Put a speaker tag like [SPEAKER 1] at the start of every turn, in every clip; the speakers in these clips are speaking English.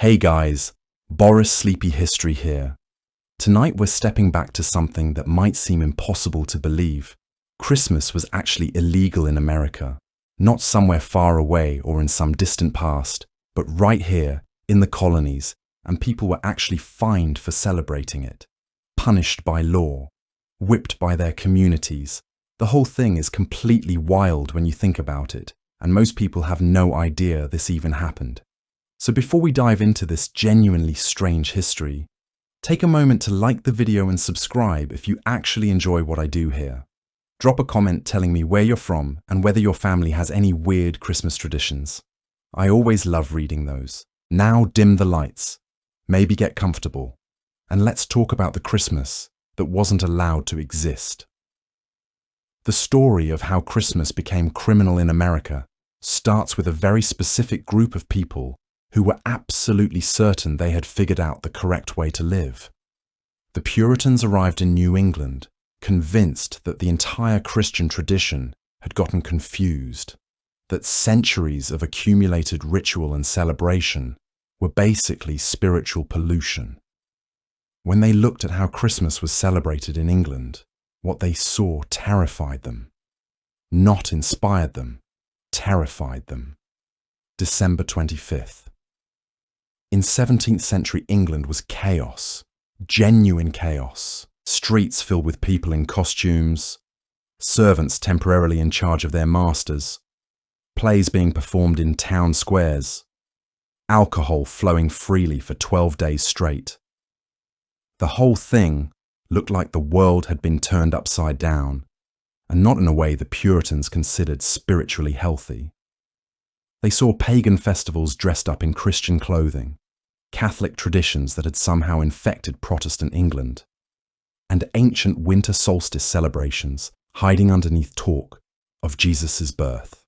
[SPEAKER 1] Hey guys, Boris Sleepy History here. Tonight we're stepping back to something that might seem impossible to believe. Christmas was actually illegal in America, not somewhere far away or in some distant past, but right here in the colonies, and people were actually fined for celebrating it, punished by law, whipped by their communities. The whole thing is completely wild when you think about it, and most people have no idea this even happened. So before we dive into this genuinely strange history, take a moment to like the video and subscribe if you actually enjoy what I do here. Drop a comment telling me where you're from and whether your family has any weird Christmas traditions. I always love reading those. Now dim the lights, maybe get comfortable, and let's talk about the Christmas that wasn't allowed to exist. The story of how Christmas became criminal in America starts with a very specific group of people who were absolutely certain they had figured out the correct way to live. The Puritans arrived in New England, convinced that the entire Christian tradition had gotten confused, that centuries of accumulated ritual and celebration were basically spiritual pollution. When they looked at how Christmas was celebrated in England, what they saw terrified them. Not inspired them, terrified them. December 25th. In 17th century England was chaos, genuine chaos, streets filled with people in costumes, servants temporarily in charge of their masters, plays being performed in town squares, alcohol flowing freely for 12 days straight. The whole thing looked like the world had been turned upside down, and not in a way the Puritans considered spiritually healthy. They saw pagan festivals dressed up in Christian clothing, Catholic traditions that had somehow infected Protestant England, and ancient winter solstice celebrations hiding underneath talk of Jesus' birth.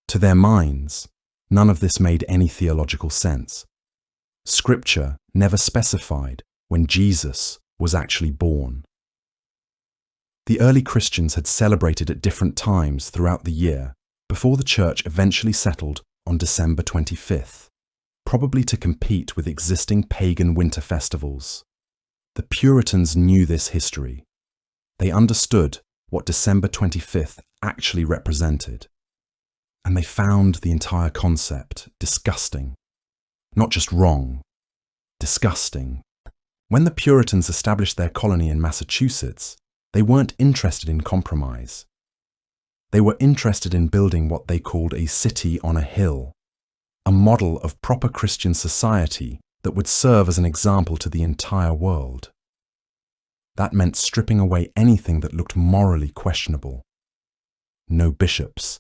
[SPEAKER 1] To their minds, none of this made any theological sense. Scripture never specified when Jesus was actually born. The early Christians had celebrated at different times throughout the year before the church eventually settled on December 25th. Probably to compete with existing pagan winter festivals. The Puritans knew this history. They understood what December 25th actually represented. And they found the entire concept disgusting. Not just wrong, disgusting. When the Puritans established their colony in Massachusetts, they weren't interested in compromise. They were interested in building what they called a city on a hill. A model of proper Christian society that would serve as an example to the entire world. That meant stripping away anything that looked morally questionable. No bishops,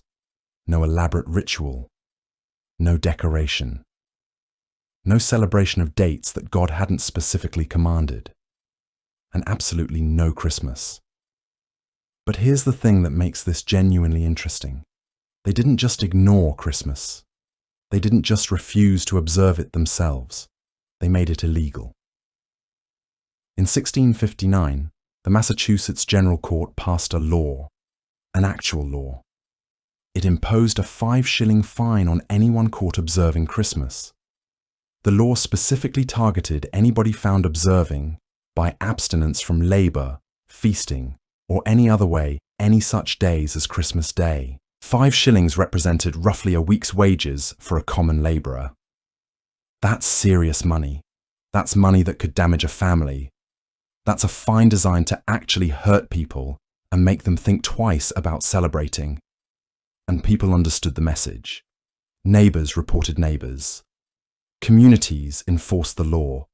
[SPEAKER 1] no elaborate ritual, no decoration, no celebration of dates that God hadn't specifically commanded, and absolutely no Christmas. But here's the thing that makes this genuinely interesting. They didn't just ignore Christmas. They didn't just refuse to observe it themselves, they made it illegal. In 1659, the Massachusetts General Court passed a law, an actual law. It imposed a 5-shilling fine on anyone caught observing Christmas. The law specifically targeted anybody found observing by abstinence from labor, feasting, or any other way any such days as Christmas Day. 5 shillings represented roughly a week's wages for a common labourer. That's serious money. That's money that could damage a family. That's a fine designed to actually hurt people and make them think twice about celebrating. And people understood the message. Neighbours reported neighbours. Communities enforced the law.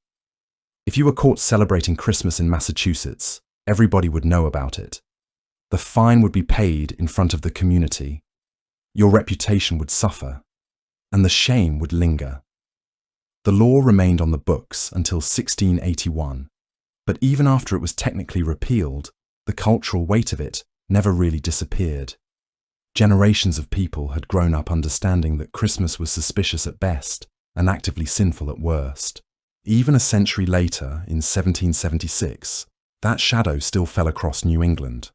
[SPEAKER 1] If you were caught celebrating Christmas in Massachusetts, everybody would know about it. The fine would be paid in front of the community. Your reputation would suffer, and the shame would linger. The law remained on the books until 1681, but even after it was technically repealed, the cultural weight of it never really disappeared. Generations of people had grown up understanding that Christmas was suspicious at best and actively sinful at worst. Even a century later, in 1776, that shadow still fell across New England.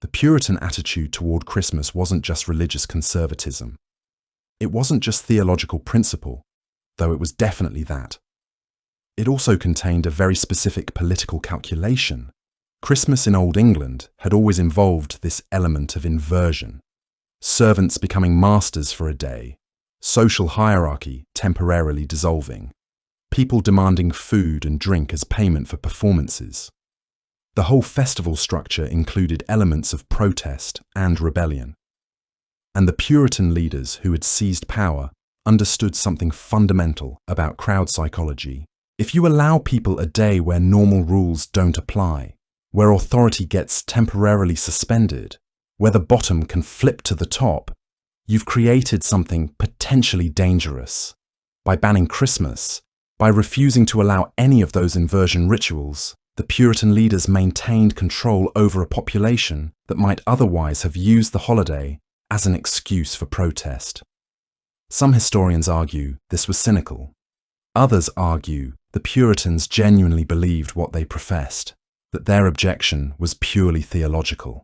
[SPEAKER 1] The Puritan attitude toward Christmas wasn't just religious conservatism. It wasn't just theological principle. though it was definitely that. It also contained a very specific political calculation. Christmas in Old England had always involved this element of inversion. Servants becoming masters for a day, social hierarchy temporarily dissolving, people demanding food and drink as payment for performances. The whole festival structure included elements of protest and rebellion. And the Puritan leaders who had seized power understood something fundamental about crowd psychology. If you allow people a day where normal rules don't apply, where authority gets temporarily suspended, where the bottom can flip to the top, you've created something potentially dangerous. By banning Christmas, by refusing to allow any of those inversion rituals, the Puritan leaders maintained control over a population that might otherwise have used the holiday as an excuse for protest. Some historians argue this was cynical. Others argue the Puritans genuinely believed what they professed, that their objection was purely theological.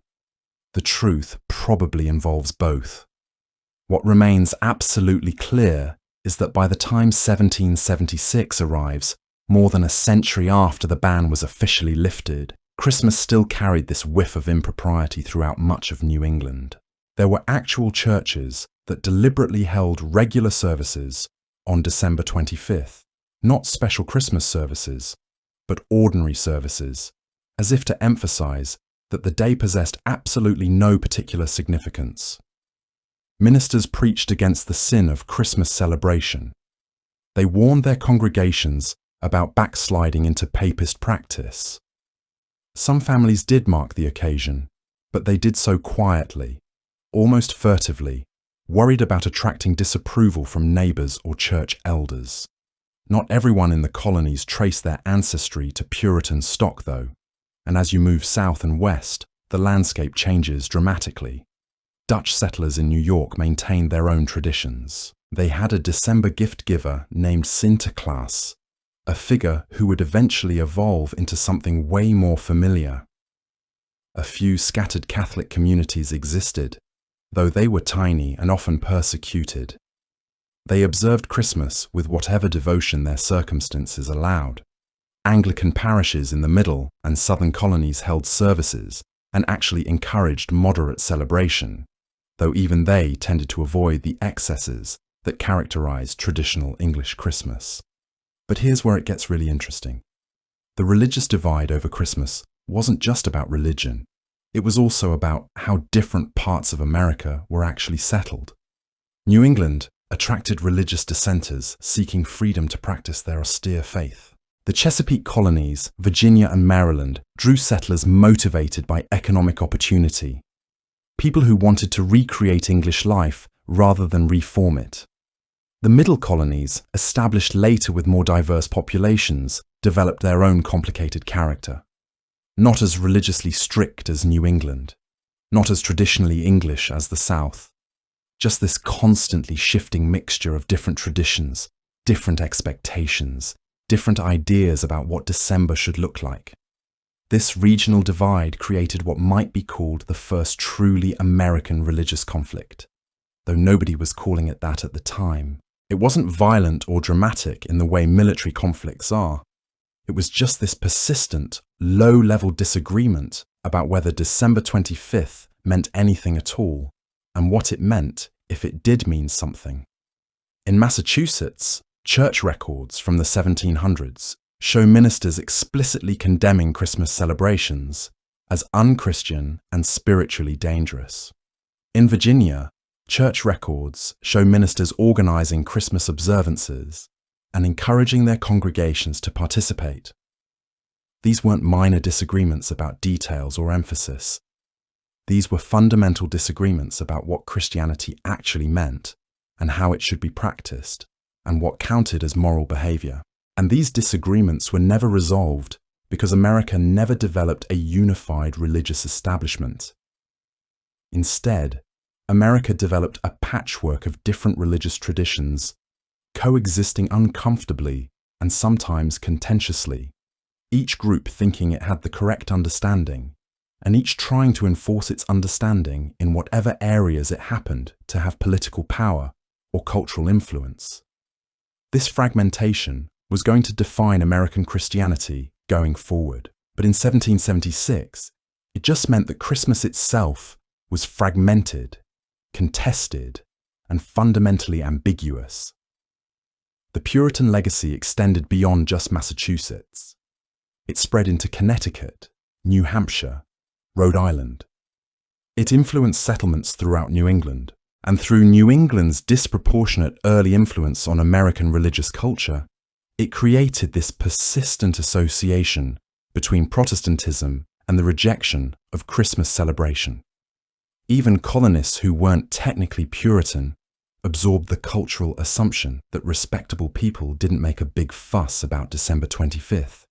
[SPEAKER 1] The truth probably involves both. What remains absolutely clear is that by the time 1776 arrives, more than a century after the ban was officially lifted, Christmas still carried this whiff of impropriety throughout much of New England. There were actual churches that deliberately held regular services on December 25th, not special Christmas services, but ordinary services, as if to emphasize that the day possessed absolutely no particular significance. Ministers preached against the sin of Christmas celebration. They warned their congregations about backsliding into papist practice. Some families did mark the occasion, but they did so quietly, almost furtively, worried about attracting disapproval from neighbors or church elders. Not everyone in the colonies traced their ancestry to Puritan stock, though, and as you move south and west, the landscape changes dramatically. Dutch settlers in New York maintained their own traditions. They had a December gift giver named Sinterklaas, a figure who would eventually evolve into something way more familiar. A few scattered Catholic communities existed, though they were tiny and often persecuted. They observed Christmas with whatever devotion their circumstances allowed. Anglican parishes in the middle and southern colonies held services and actually encouraged moderate celebration, though even they tended to avoid the excesses that characterized traditional English Christmas. But here's where it gets really interesting. The religious divide over Christmas wasn't just about religion. It was also about how different parts of America were actually settled. New England attracted religious dissenters seeking freedom to practice their austere faith. The Chesapeake colonies, Virginia and Maryland, drew settlers motivated by economic opportunity, people who wanted to recreate English life rather than reform it. The middle colonies, established later with more diverse populations, developed their own complicated character. Not as religiously strict as New England, not as traditionally English as the South. Just this constantly shifting mixture of different traditions, different expectations, different ideas about what December should look like. This regional divide created what might be called the first truly American religious conflict, though nobody was calling it that at the time. It wasn't violent or dramatic in the way military conflicts are. It was just this persistent, low-level disagreement about whether December 25th meant anything at all, and what it meant if it did mean something. In Massachusetts, church records from the 1700s show ministers explicitly condemning Christmas celebrations as unchristian and spiritually dangerous. In Virginia, church records show ministers organizing Christmas observances and encouraging their congregations to participate. These weren't minor disagreements about details or emphasis. These were fundamental disagreements about what Christianity actually meant and how it should be practiced, and what counted as moral behavior. And these disagreements were never resolved because America never developed a unified religious establishment. Instead, America developed a patchwork of different religious traditions, coexisting uncomfortably and sometimes contentiously, each group thinking it had the correct understanding, and each trying to enforce its understanding in whatever areas it happened to have political power or cultural influence. This fragmentation was going to define American Christianity going forward. But in 1776, it just meant that Christmas itself was fragmented, contested, and fundamentally ambiguous. The Puritan legacy extended beyond just Massachusetts. It spread into Connecticut, New Hampshire, Rhode Island. It influenced settlements throughout New England, and through New England's disproportionate early influence on American religious culture, it created this persistent association between Protestantism and the rejection of Christmas celebration. Even colonists who weren't technically Puritan absorbed the cultural assumption that respectable people didn't make a big fuss about December 25th.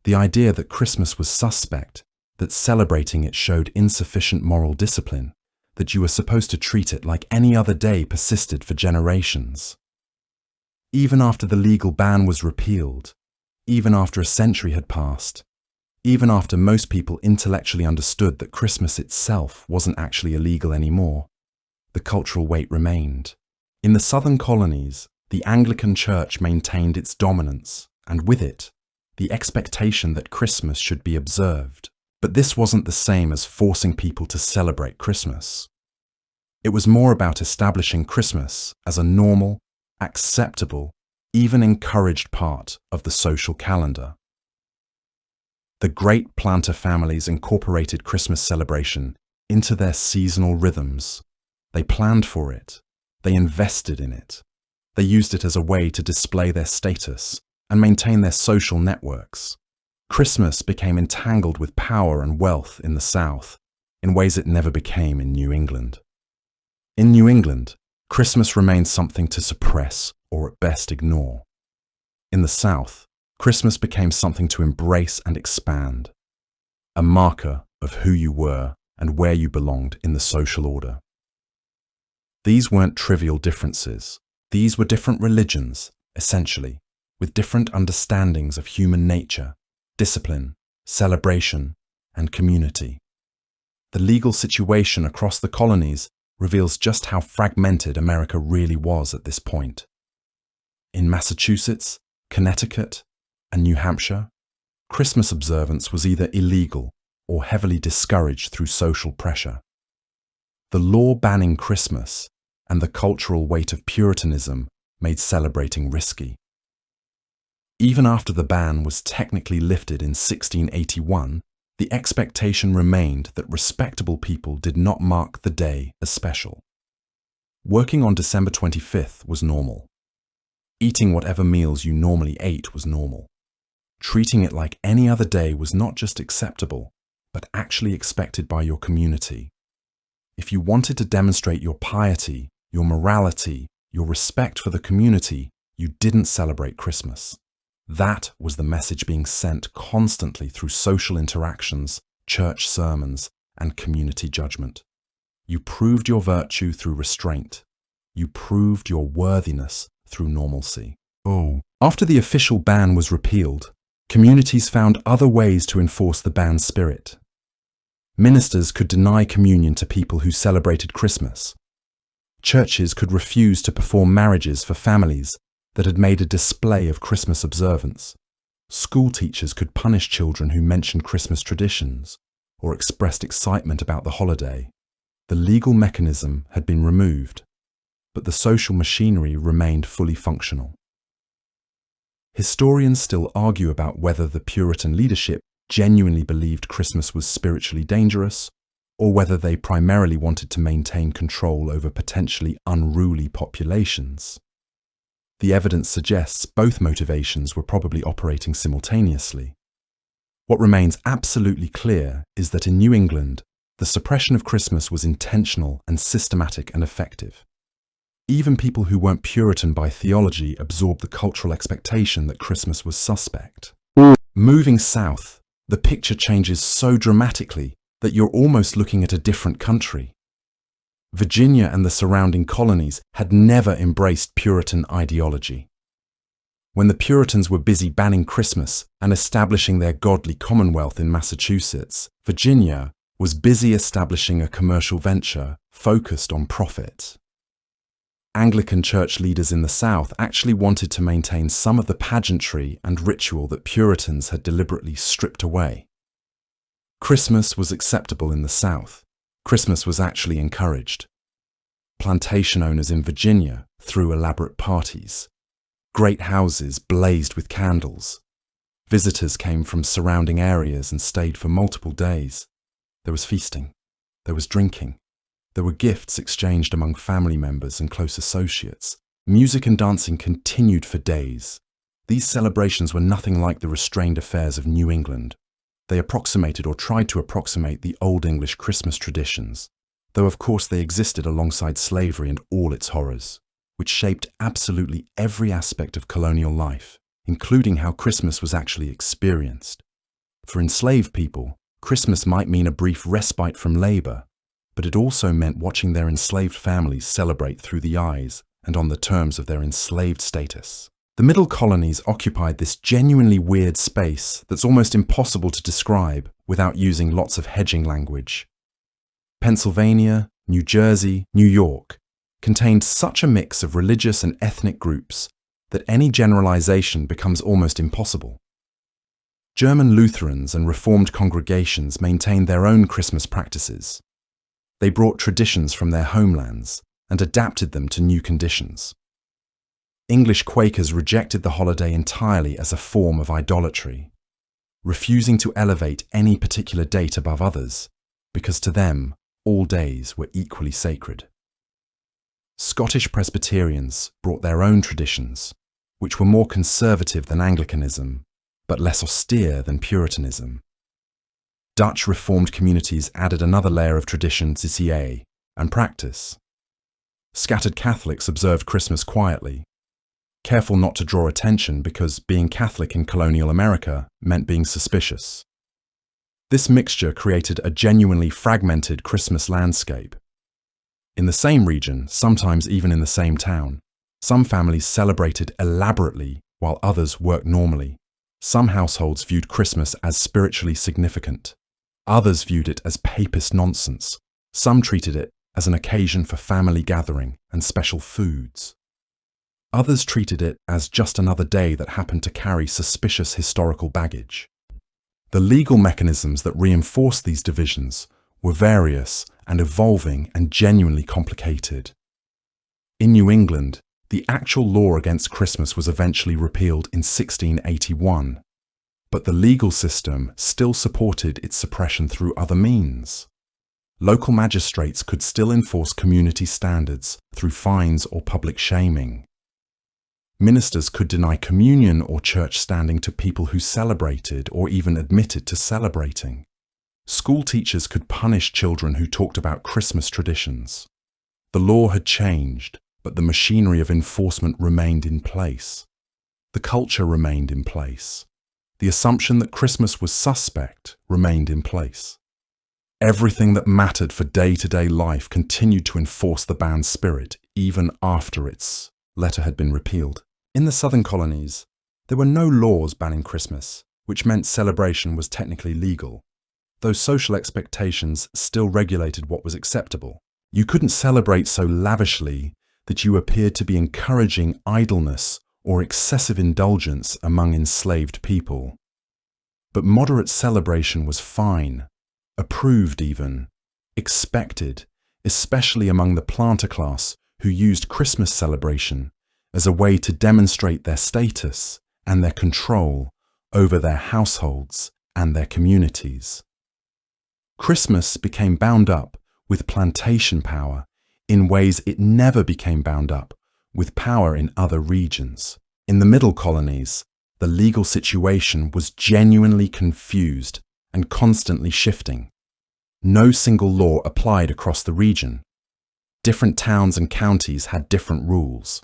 [SPEAKER 1] The idea that Christmas was suspect, that celebrating it showed insufficient moral discipline, that you were supposed to treat it like any other day persisted for generations. Even after the legal ban was repealed, even after a century had passed, even after most people intellectually understood that Christmas itself wasn't actually illegal anymore, the cultural weight remained. In the southern colonies, the Anglican Church maintained its dominance, and with it, the expectation that Christmas should be observed. But this wasn't the same as forcing people to celebrate Christmas. It was more about establishing Christmas as a normal, acceptable, even encouraged part of the social calendar. The great planter families incorporated Christmas celebration into their seasonal rhythms. They planned for it. They invested in it. They used it as a way to display their status and maintain their social networks. Christmas became entangled with power and wealth in the South in ways it never became in New England. In New England, Christmas remained something to suppress or at best ignore. In the South, Christmas became something to embrace and expand, a marker of who you were and where you belonged in the social order. These weren't trivial differences. These were different religions, essentially, with different understandings of human nature, discipline, celebration, and community. The legal situation across the colonies reveals just how fragmented America really was at this point. In Massachusetts, Connecticut, and New Hampshire, Christmas observance was either illegal or heavily discouraged through social pressure. The law banning Christmas and the cultural weight of Puritanism made celebrating risky. Even after the ban was technically lifted in 1681, the expectation remained that respectable people did not mark the day as special. Working on December 25th was normal. Eating whatever meals you normally ate was normal. Treating it like any other day was not just acceptable, but actually expected by your community. If you wanted to demonstrate your piety, your morality, your respect for the community, you didn't celebrate Christmas. That was the message being sent constantly through social interactions, church sermons, and community judgment. You proved your virtue through restraint. You proved your worthiness through normalcy. After the official ban was repealed, communities found other ways to enforce the ban's spirit. Ministers could deny communion to people who celebrated Christmas. Churches could refuse to perform marriages for families that had made a display of Christmas observance. School teachers could punish children who mentioned Christmas traditions or expressed excitement about the holiday. The legal mechanism had been removed, but the social machinery remained fully functional. Historians still argue about whether the Puritan leadership genuinely believed Christmas was spiritually dangerous, or whether they primarily wanted to maintain control over potentially unruly populations. The evidence suggests both motivations were probably operating simultaneously. What remains absolutely clear is that in New England, the suppression of Christmas was intentional and systematic and effective. Even people who weren't Puritan by theology absorbed the cultural expectation that Christmas was suspect. Moving south, the picture changes so dramatically that you're almost looking at a different country. Virginia and the surrounding colonies had never embraced Puritan ideology. When the Puritans were busy banning Christmas and establishing their godly commonwealth in Massachusetts, Virginia was busy establishing a commercial venture focused on profit. Anglican church leaders in the South actually wanted to maintain some of the pageantry and ritual that Puritans had deliberately stripped away. Christmas was acceptable in the South. Christmas was actually encouraged. Plantation owners in Virginia threw elaborate parties. Great houses blazed with candles. Visitors came from surrounding areas and stayed for multiple days. There was feasting. There was drinking. There were gifts exchanged among family members and close associates. Music and dancing continued for days. These celebrations were nothing like the restrained affairs of New England. They approximated or tried to approximate the Old English Christmas traditions, though of course they existed alongside slavery and all its horrors, which shaped absolutely every aspect of colonial life, including how Christmas was actually experienced. For enslaved people, Christmas might mean a brief respite from labor, but it also meant watching their enslaved families celebrate through the eyes and on the terms of their enslaved status. The middle colonies occupied this genuinely weird space that's almost impossible to describe without using lots of hedging language. Pennsylvania, New Jersey, New York contained such a mix of religious and ethnic groups that any generalization becomes almost impossible. German Lutherans and Reformed congregations maintained their own Christmas practices. They brought traditions from their homelands and adapted them to new conditions. English Quakers rejected the holiday entirely as a form of idolatry, refusing to elevate any particular date above others, because to them, all days were equally sacred. Scottish Presbyterians brought their own traditions, which were more conservative than Anglicanism, but less austere than Puritanism. Dutch Reformed communities added another layer of tradition to CA and practice. Scattered Catholics observed Christmas quietly, careful not to draw attention because being Catholic in colonial America meant being suspicious. This mixture created a genuinely fragmented Christmas landscape. In the same region, sometimes even in the same town, some families celebrated elaborately while others worked normally. Some households viewed Christmas as spiritually significant. Others viewed it as papist nonsense. Some treated it as an occasion for family gathering and special foods. Others treated it as just another day that happened to carry suspicious historical baggage. The legal mechanisms that reinforced these divisions were various and evolving and genuinely complicated. In New England, the actual law against Christmas was eventually repealed in 1681, but the legal system still supported its suppression through other means. Local magistrates could still enforce community standards through fines or public shaming. Ministers could deny communion or church standing to people who celebrated or even admitted to celebrating. School teachers could punish children who talked about Christmas traditions. The law had changed, but the machinery of enforcement remained in place. The culture remained in place. The assumption that Christmas was suspect remained in place. Everything that mattered for day-to-day life continued to enforce the ban's spirit, even after its letter had been repealed. In the southern colonies, there were no laws banning Christmas, which meant celebration was technically legal, though social expectations still regulated what was acceptable. You couldn't celebrate so lavishly that you appeared to be encouraging idleness or excessive indulgence among enslaved people. But moderate celebration was fine, approved even, expected, especially among the planter class who used Christmas celebration as a way to demonstrate their status and their control over their households and their communities. Christmas became bound up with plantation power in ways it never became bound up with power in other regions. In the middle colonies, the legal situation was genuinely confused and constantly shifting. No single law applied across the region. Different towns and counties had different rules.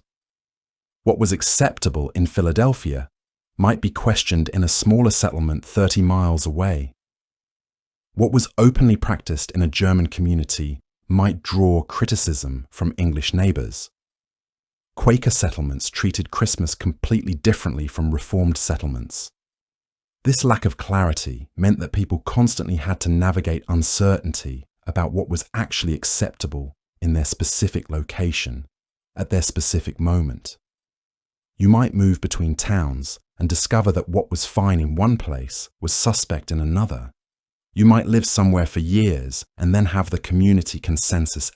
[SPEAKER 1] What was acceptable in Philadelphia might be questioned in a smaller settlement 30 miles away. What was openly practiced in a German community might draw criticism from English neighbors. Quaker settlements treated Christmas completely differently from Reformed settlements. This lack of clarity meant that people constantly had to navigate uncertainty about what was actually acceptable in their specific location, at their specific moment. You might move between towns and discover that what was fine in one place was suspect in another. You might live somewhere for years and then have the community consensus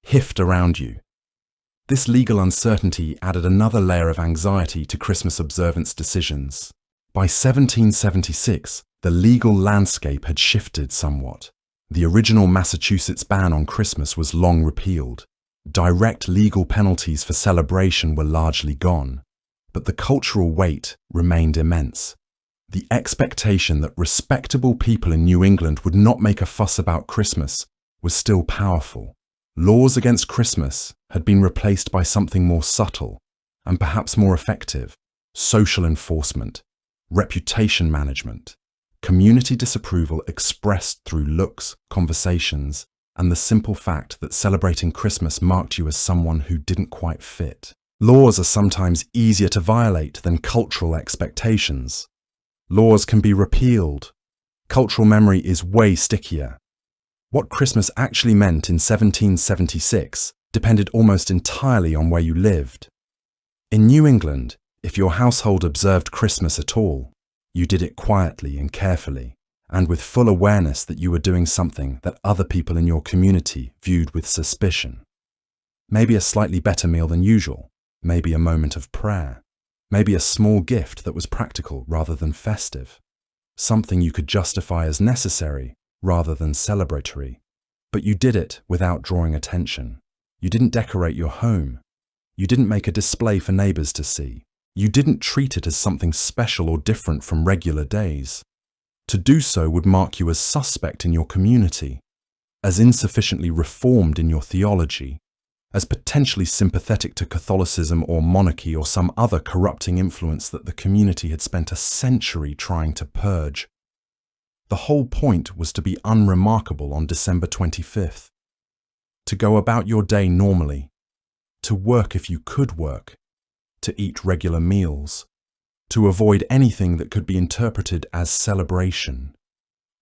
[SPEAKER 1] hift around you. This legal uncertainty added another layer of anxiety to Christmas observance decisions. By 1776, the legal landscape had shifted somewhat. The original Massachusetts ban on Christmas was long repealed. Direct legal penalties for celebration were largely gone, but the cultural weight remained immense. The expectation that respectable people in New England would not make a fuss about Christmas was still powerful. Laws against Christmas had been replaced by something more subtle and perhaps more effective: social enforcement, reputation management, community disapproval expressed through looks, conversations, and the simple fact that celebrating Christmas marked you as someone who didn't quite fit. Laws are sometimes easier to violate than cultural expectations. Laws can be repealed. Cultural memory is way stickier. What Christmas actually meant in 1776 depended almost entirely on where you lived. In New England, if your household observed Christmas at all, you did it quietly and carefully, and with full awareness that you were doing something that other people in your community viewed with suspicion. Maybe a slightly better meal than usual, maybe a moment of prayer, maybe a small gift that was practical rather than festive, something you could justify as necessary rather than celebratory. But you did it without drawing attention. You didn't decorate your home. You didn't make a display for neighbors to see. You didn't treat it as something special or different from regular days. To do so would mark you as suspect in your community, as insufficiently reformed in your theology, as potentially sympathetic to Catholicism or monarchy or some other corrupting influence that the community had spent a century trying to purge. The whole point was to be unremarkable on December 25th, to go about your day normally, to work if you could work, to eat regular meals, to avoid anything that could be interpreted as celebration,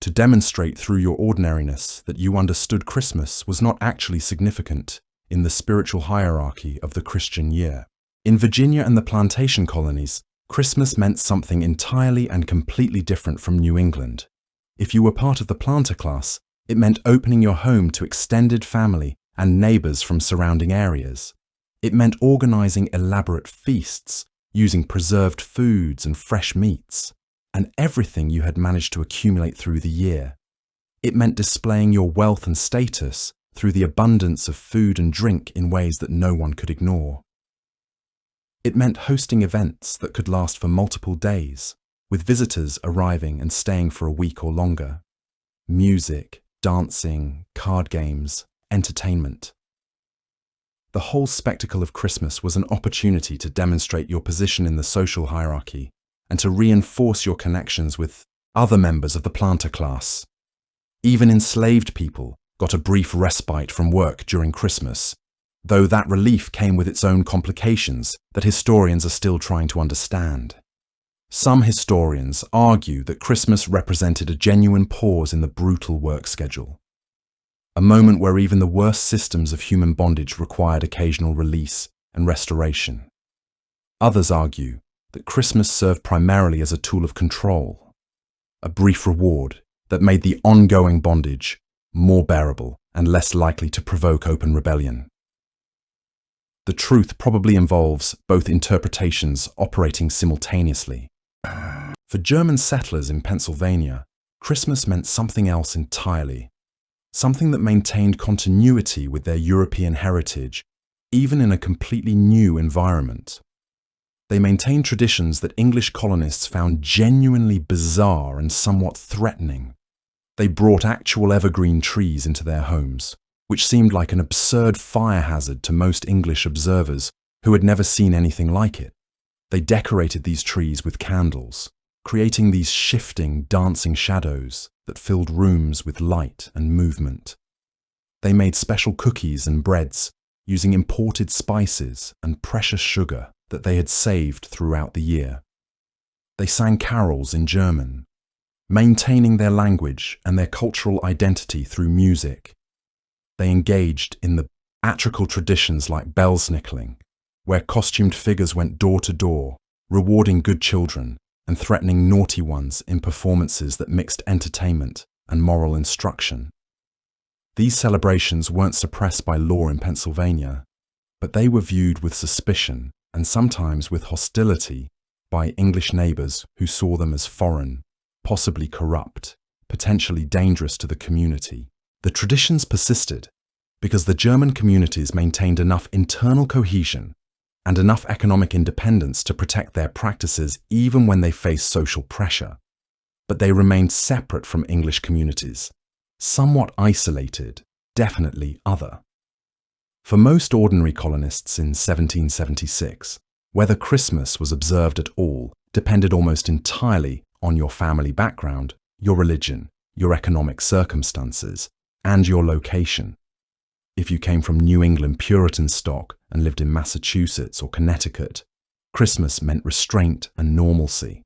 [SPEAKER 1] to demonstrate through your ordinariness that you understood Christmas was not actually significant in the spiritual hierarchy of the Christian year. In Virginia and the plantation colonies, Christmas meant something entirely and completely different from New England. If you were part of the planter class, it meant opening your home to extended family and neighbors from surrounding areas. It meant organizing elaborate feasts, using preserved foods and fresh meats, and everything you had managed to accumulate through the year. It meant displaying your wealth and status through the abundance of food and drink in ways that no one could ignore. It meant hosting events that could last for multiple days, with visitors arriving and staying for a week or longer. Music, dancing, card games, entertainment. The whole spectacle of Christmas was an opportunity to demonstrate your position in the social hierarchy and to reinforce your connections with other members of the planter class. Even enslaved people got a brief respite from work during Christmas, though that relief came with its own complications that historians are still trying to understand. Some historians argue that Christmas represented a genuine pause in the brutal work schedule, a moment where even the worst systems of human bondage required occasional release and restoration. Others argue that Christmas served primarily as a tool of control, a brief reward that made the ongoing bondage more bearable and less likely to provoke open rebellion. The truth probably involves both interpretations operating simultaneously. For German settlers in Pennsylvania, Christmas meant something else entirely, something that maintained continuity with their European heritage, even in a completely new environment. They maintained traditions that English colonists found genuinely bizarre and somewhat threatening. They brought actual evergreen trees into their homes, which seemed like an absurd fire hazard to most English observers who had never seen anything like it. They decorated these trees with candles, creating these shifting, dancing shadows that filled rooms with light and movement. They made special cookies and breads using imported spices and precious sugar that they had saved throughout the year. They sang carols in German, maintaining their language and their cultural identity through music. They engaged in the Atrical traditions like bellsnickling, where costumed figures went door to door, rewarding good children and threatening naughty ones in performances that mixed entertainment and moral instruction. These celebrations weren't suppressed by law in Pennsylvania, but they were viewed with suspicion and sometimes with hostility by English neighbors who saw them as foreign, possibly corrupt, potentially dangerous to the community. The traditions persisted because the German communities maintained enough internal cohesion and enough economic independence to protect their practices even when they faced social pressure. But they remained separate from English communities, somewhat isolated, definitely other. For most ordinary colonists in 1776, whether Christmas was observed at all depended almost entirely on your family background, your religion, your economic circumstances, and your location. If you came from New England Puritan stock and lived in Massachusetts or Connecticut, Christmas meant restraint and normalcy.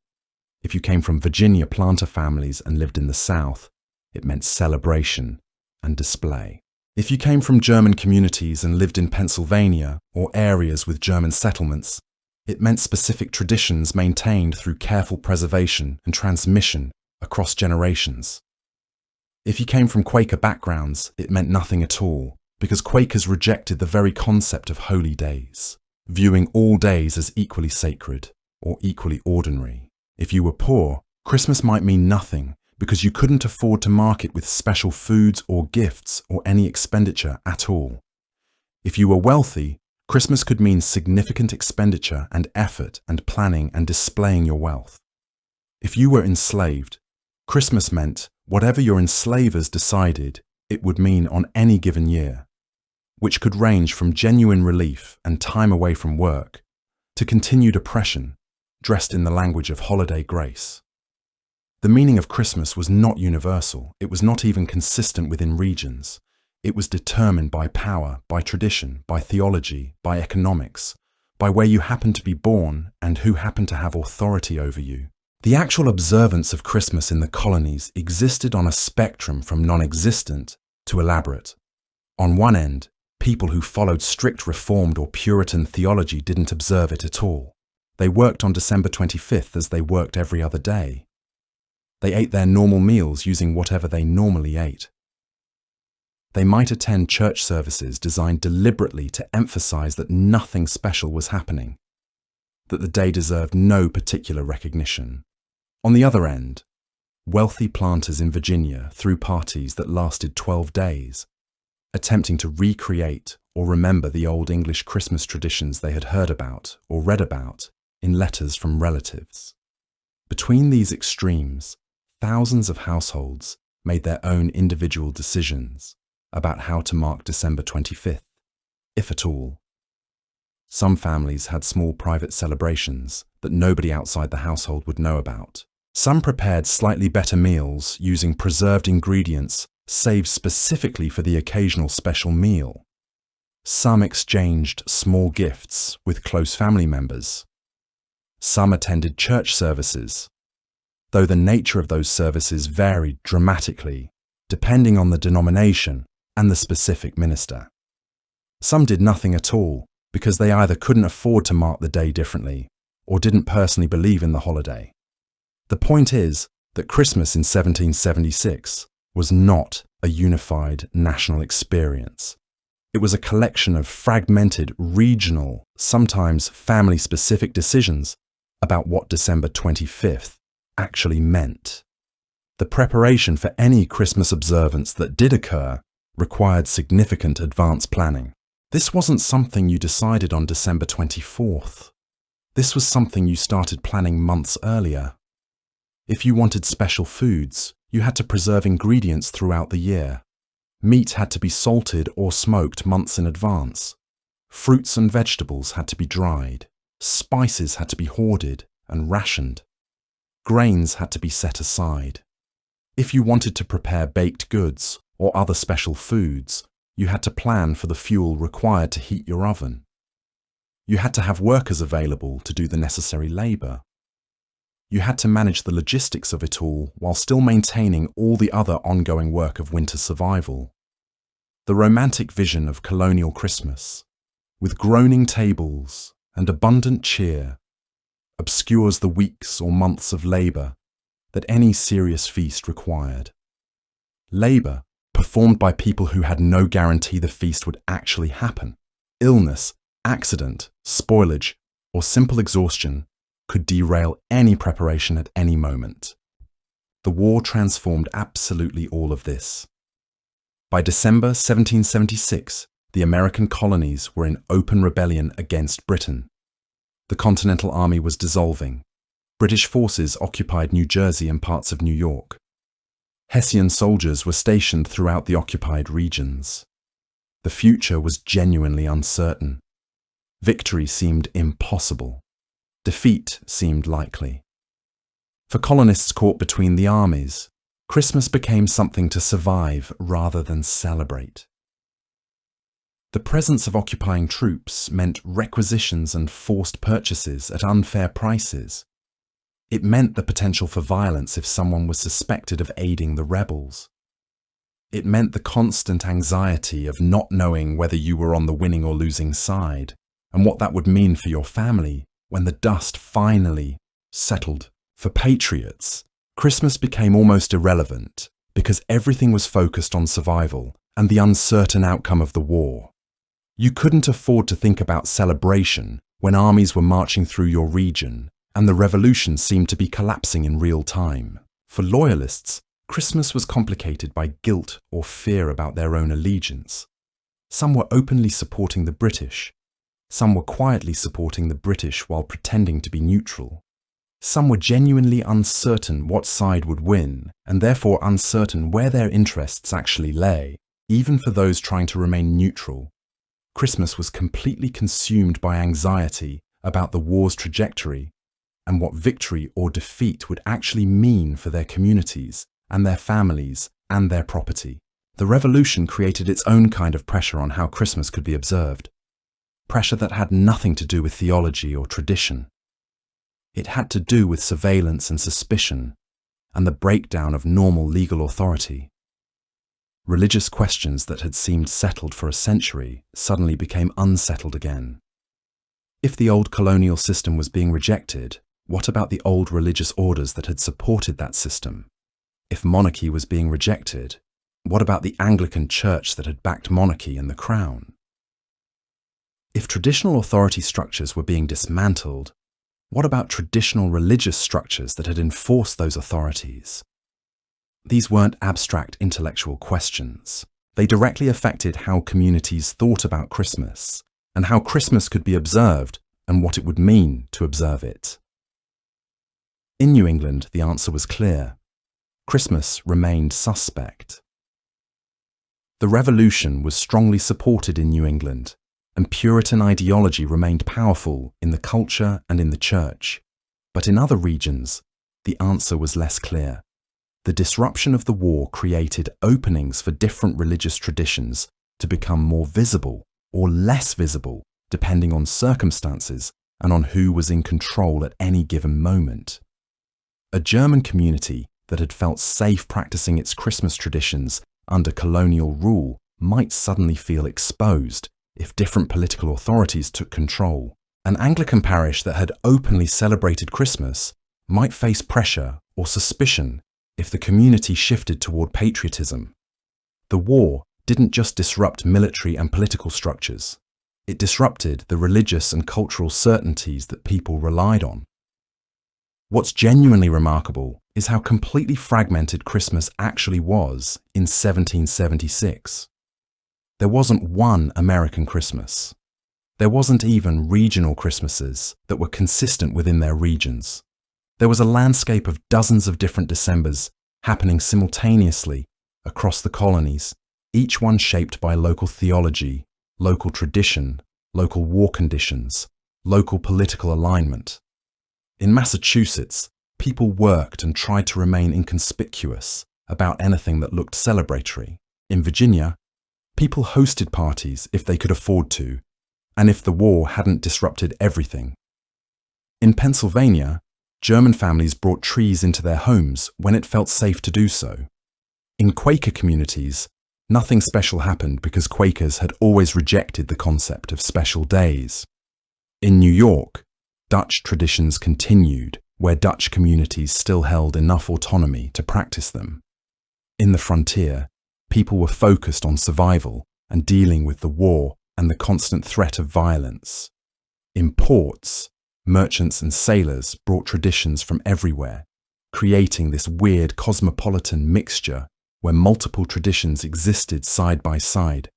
[SPEAKER 1] If you came from Virginia planter families and lived in the South, it meant celebration and display. If you came from German communities and lived in Pennsylvania or areas with German settlements, it meant specific traditions maintained through careful preservation and transmission across generations. If you came from Quaker backgrounds, it meant nothing at all, because Quakers rejected the very concept of holy days, viewing all days as equally sacred or equally ordinary. If you were poor, Christmas might mean nothing because you couldn't afford to mark it with special foods or gifts or any expenditure at all. If you were wealthy, Christmas could mean significant expenditure and effort and planning and displaying your wealth. If you were enslaved, Christmas meant whatever your enslavers decided it would mean on any given year, which could range from genuine relief and time away from work to continued oppression, dressed in the language of holiday grace. The meaning of Christmas was not universal. It was not even consistent within regions. It was determined by power, by tradition, by theology, by economics, by where you happened to be born and who happened to have authority over you. The actual observance of Christmas in the colonies existed on a spectrum from non-existent to elaborate. On one end, people who followed strict Reformed or Puritan theology didn't observe it at all. They worked on December 25th as they worked every other day. They ate their normal meals using whatever they normally ate. They might attend church services designed deliberately to emphasize that nothing special was happening, that the day deserved no particular recognition. On the other end, wealthy planters in Virginia threw parties that lasted 12 days, attempting to recreate or remember the old English Christmas traditions they had heard about or read about in letters from relatives. Between these extremes, thousands of households made their own individual decisions about how to mark December 25th, if at all. Some families had small private celebrations that nobody outside the household would know about. Some prepared slightly better meals using preserved ingredients saved specifically for the occasional special meal. Some exchanged small gifts with close family members. Some attended church services, though the nature of those services varied dramatically, depending on the denomination and the specific minister. Some did nothing at all because they either couldn't afford to mark the day differently or didn't personally believe in the holiday. The point is that Christmas in 1776 was not a unified national experience. It was a collection of fragmented, regional, sometimes family-specific decisions about what December 25th actually meant. The preparation for any Christmas observance that did occur required significant advance planning. This wasn't something you decided on December 24th. This was something you started planning months earlier. If you wanted special foods, you had to preserve ingredients throughout the year. Meat had to be salted or smoked months in advance. Fruits and vegetables had to be dried. Spices had to be hoarded and rationed. Grains had to be set aside. If you wanted to prepare baked goods or other special foods, you had to plan for the fuel required to heat your oven. You had to have workers available to do the necessary labor. You had to manage the logistics of it all while still maintaining all the other ongoing work of winter survival. The romantic vision of colonial Christmas, with groaning tables and abundant cheer, obscures the weeks or months of labour that any serious feast required. Labour performed by people who had no guarantee the feast would actually happen. Illness, accident, spoilage, or simple exhaustion could derail any preparation at any moment. The war transformed absolutely all of this. By December 1776, the American colonies were in open rebellion against Britain. The Continental Army was dissolving. British forces occupied New Jersey and parts of New York. Hessian soldiers were stationed throughout the occupied regions. The future was genuinely uncertain. Victory seemed impossible. Defeat seemed likely. For colonists caught between the armies, Christmas became something to survive rather than celebrate. The presence of occupying troops meant requisitions and forced purchases at unfair prices. It meant the potential for violence if someone was suspected of aiding the rebels. It meant the constant anxiety of not knowing whether you were on the winning or losing side, and what that would mean for your family when the dust finally settled. For patriots, Christmas became almost irrelevant because everything was focused on survival and the uncertain outcome of the war. You couldn't afford to think about celebration when armies were marching through your region and the revolution seemed to be collapsing in real time. For loyalists, Christmas was complicated by guilt or fear about their own allegiance. Some were openly supporting the British. Some were quietly supporting the British while pretending to be neutral. Some were genuinely uncertain what side would win, and therefore uncertain where their interests actually lay. Even for those trying to remain neutral, Christmas was completely consumed by anxiety about the war's trajectory and what victory or defeat would actually mean for their communities and their families and their property. The revolution created its own kind of pressure on how Christmas could be observed. Pressure that had nothing to do with theology or tradition. It had to do with surveillance and suspicion, and the breakdown of normal legal authority. Religious questions that had seemed settled for a century suddenly became unsettled again. If the old colonial system was being rejected, what about the old religious orders that had supported that system? If monarchy was being rejected, what about the Anglican Church that had backed monarchy and the crown? If traditional authority structures were being dismantled, what about traditional religious structures that had enforced those authorities? These weren't abstract intellectual questions. They directly affected how communities thought about Christmas and how Christmas could be observed and what it would mean to observe it. In New England, the answer was clear. Christmas remained suspect. The revolution was strongly supported in New England, and Puritan ideology remained powerful in the culture and in the church. But in other regions, the answer was less clear. The disruption of the war created openings for different religious traditions to become more visible or less visible, depending on circumstances and on who was in control at any given moment. A German community that had felt safe practicing its Christmas traditions under colonial rule might suddenly feel exposed if different political authorities took control. An Anglican parish that had openly celebrated Christmas might face pressure or suspicion if the community shifted toward patriotism. The war didn't just disrupt military and political structures. It disrupted the religious and cultural certainties that people relied on. What's genuinely remarkable is how completely fragmented Christmas actually was in 1776. There wasn't one American Christmas. There wasn't even regional Christmases that were consistent within their regions. There was a landscape of dozens of different Decembers happening simultaneously across the colonies, each one shaped by local theology, local tradition, local war conditions, local political alignment. In Massachusetts, people worked and tried to remain inconspicuous about anything that looked celebratory. In Virginia, people hosted parties if they could afford to, and if the war hadn't disrupted everything. In Pennsylvania, German families brought trees into their homes when it felt safe to do so. In Quaker communities, Nothing special happened because Quakers had always rejected the concept of special days. In New York, Dutch traditions continued, where Dutch communities still held enough autonomy to practice them. In the frontier, people were focused on survival and dealing with the war and the constant threat of violence. In ports, merchants and sailors brought traditions from everywhere, creating this weird cosmopolitan mixture where multiple traditions existed side by side,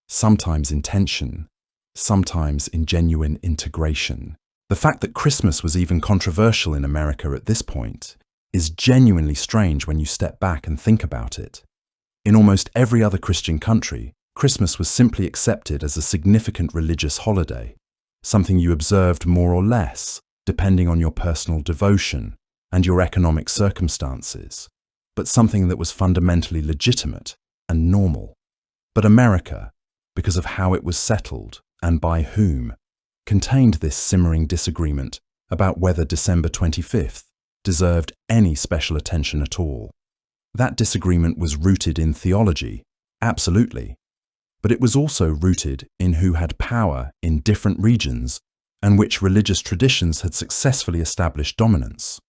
[SPEAKER 1] sometimes in tension, sometimes in genuine integration. The fact that Christmas was even controversial in America at this point is genuinely strange when you step back and think about it. In almost every other Christian country, Christmas was simply accepted as a significant religious holiday, something you observed more or less, depending on your personal devotion and your economic circumstances, but something that was fundamentally legitimate and normal. But America, because of how it was settled and by whom, contained this simmering disagreement about whether December 25th deserved any special attention at all. That disagreement was rooted in theology, absolutely, but it was also rooted in who had power in different regions and which religious traditions had successfully established dominance.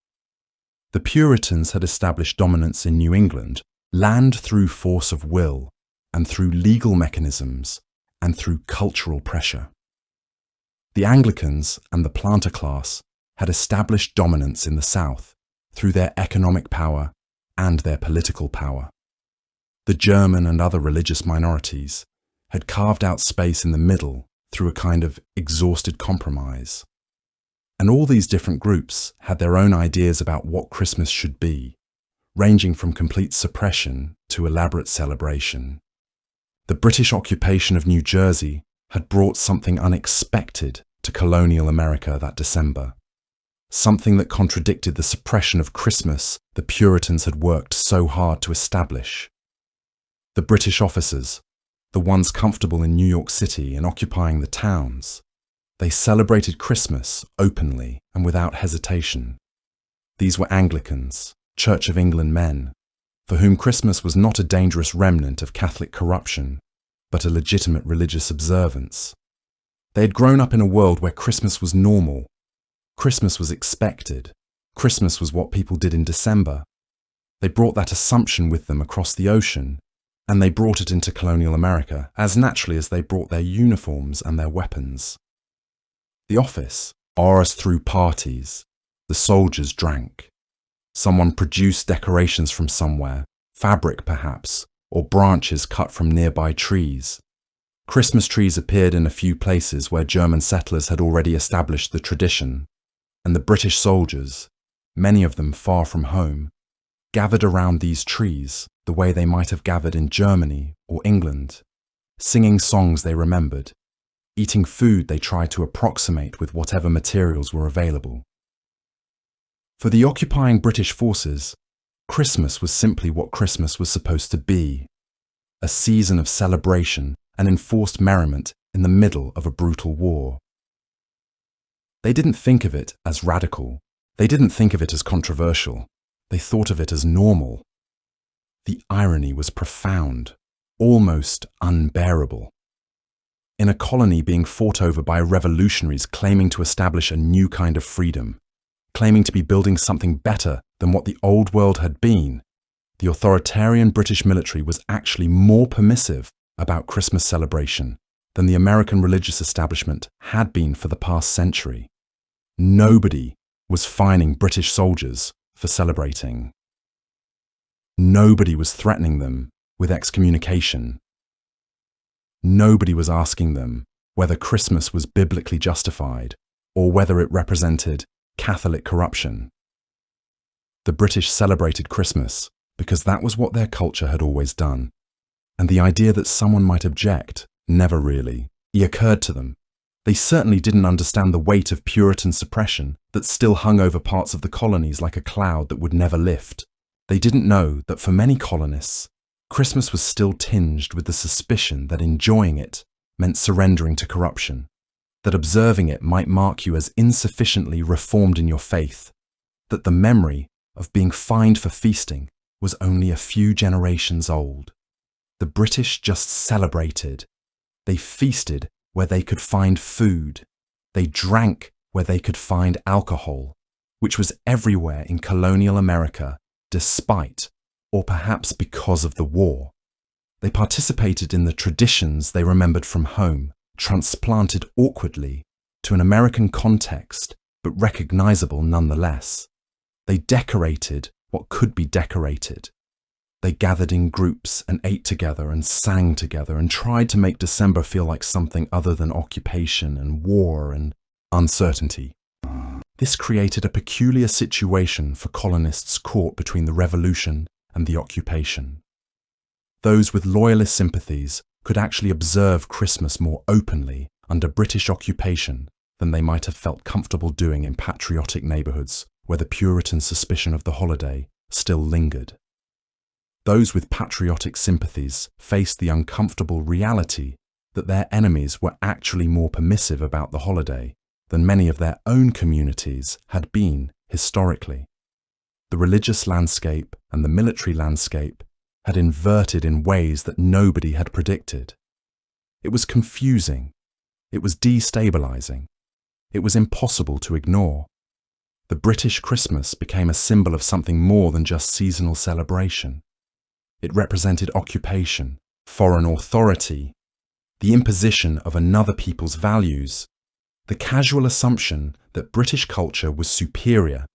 [SPEAKER 1] The Puritans had established dominance in New England, land through force of will, and through legal mechanisms, and through cultural pressure. The Anglicans and the planter class had established dominance in the South through their economic power and their political power. The German and other religious minorities had carved out space in the middle through a kind of exhausted compromise. And all these different groups had their own ideas about what Christmas should be, ranging from complete suppression to elaborate celebration. The British occupation of New Jersey had brought something unexpected to colonial America that December, something that contradicted the suppression of Christmas the Puritans had worked so hard to establish. The British officers, the ones comfortable in New York City and occupying the towns, they celebrated Christmas openly and without hesitation. These were Anglicans, Church of England men, for whom Christmas was not a dangerous remnant of Catholic corruption, but a legitimate religious observance. They had grown up in a world where Christmas was normal. Christmas was expected. Christmas was what people did in December. They brought that assumption with them across the ocean, and they brought it into colonial America as naturally as they brought their uniforms and their weapons. The office, BORIS threw parties. The soldiers drank. Someone produced decorations from somewhere, fabric perhaps, or branches cut from nearby trees. Christmas trees appeared in a few places where German settlers had already established the tradition, and the British soldiers, many of them far from home, gathered around these trees the way they might have gathered in Germany or England, singing songs they remembered, eating food they tried to approximate with whatever materials were available. For the occupying British forces, Christmas was simply what Christmas was supposed to be, a season of celebration and enforced merriment in the middle of a brutal war. They didn't think of it as radical. They didn't think of it as controversial. They thought of it as normal. The irony was profound, almost unbearable. In a colony being fought over by revolutionaries claiming to establish a new kind of freedom, claiming to be building something better than what the old world had been, the authoritarian British military was actually more permissive about Christmas celebration than the American religious establishment had been for the past century. Nobody was fining British soldiers for celebrating. Nobody was threatening them with excommunication. Nobody was asking them whether Christmas was biblically justified or whether it represented Catholic corruption. The British celebrated Christmas because that was what their culture had always done, and the idea that someone might object never really occurred to them. They certainly didn't understand the weight of Puritan suppression that still hung over parts of the colonies like a cloud that would never lift. They didn't know that for many colonists, Christmas was still tinged with the suspicion that enjoying it meant surrendering to corruption, that observing it might mark you as insufficiently reformed in your faith, that the memory of being fined for feasting was only a few generations old. The British just celebrated. They feasted where they could find food. They drank where they could find alcohol, which was everywhere in colonial America, despite, or perhaps because of the war. They participated in the traditions they remembered from home, transplanted awkwardly to an American context, but recognizable nonetheless. They decorated what could be decorated. They gathered in groups and ate together and sang together and tried to make December feel like something other than occupation and war and uncertainty. This created a peculiar situation for colonists caught between the revolution and the occupation. Those with loyalist sympathies could actually observe Christmas more openly under British occupation than they might have felt comfortable doing in patriotic neighbourhoods where the Puritan suspicion of the holiday still lingered. Those with patriotic sympathies faced the uncomfortable reality that their enemies were actually more permissive about the holiday than many of their own communities had been historically. The religious landscape and the military landscape had inverted in ways that nobody had predicted. It was confusing. It was destabilizing. It was impossible to ignore. The British Christmas became a symbol of something more than just seasonal celebration. It represented occupation, foreign authority, the imposition of another people's values, the casual assumption that British culture was superior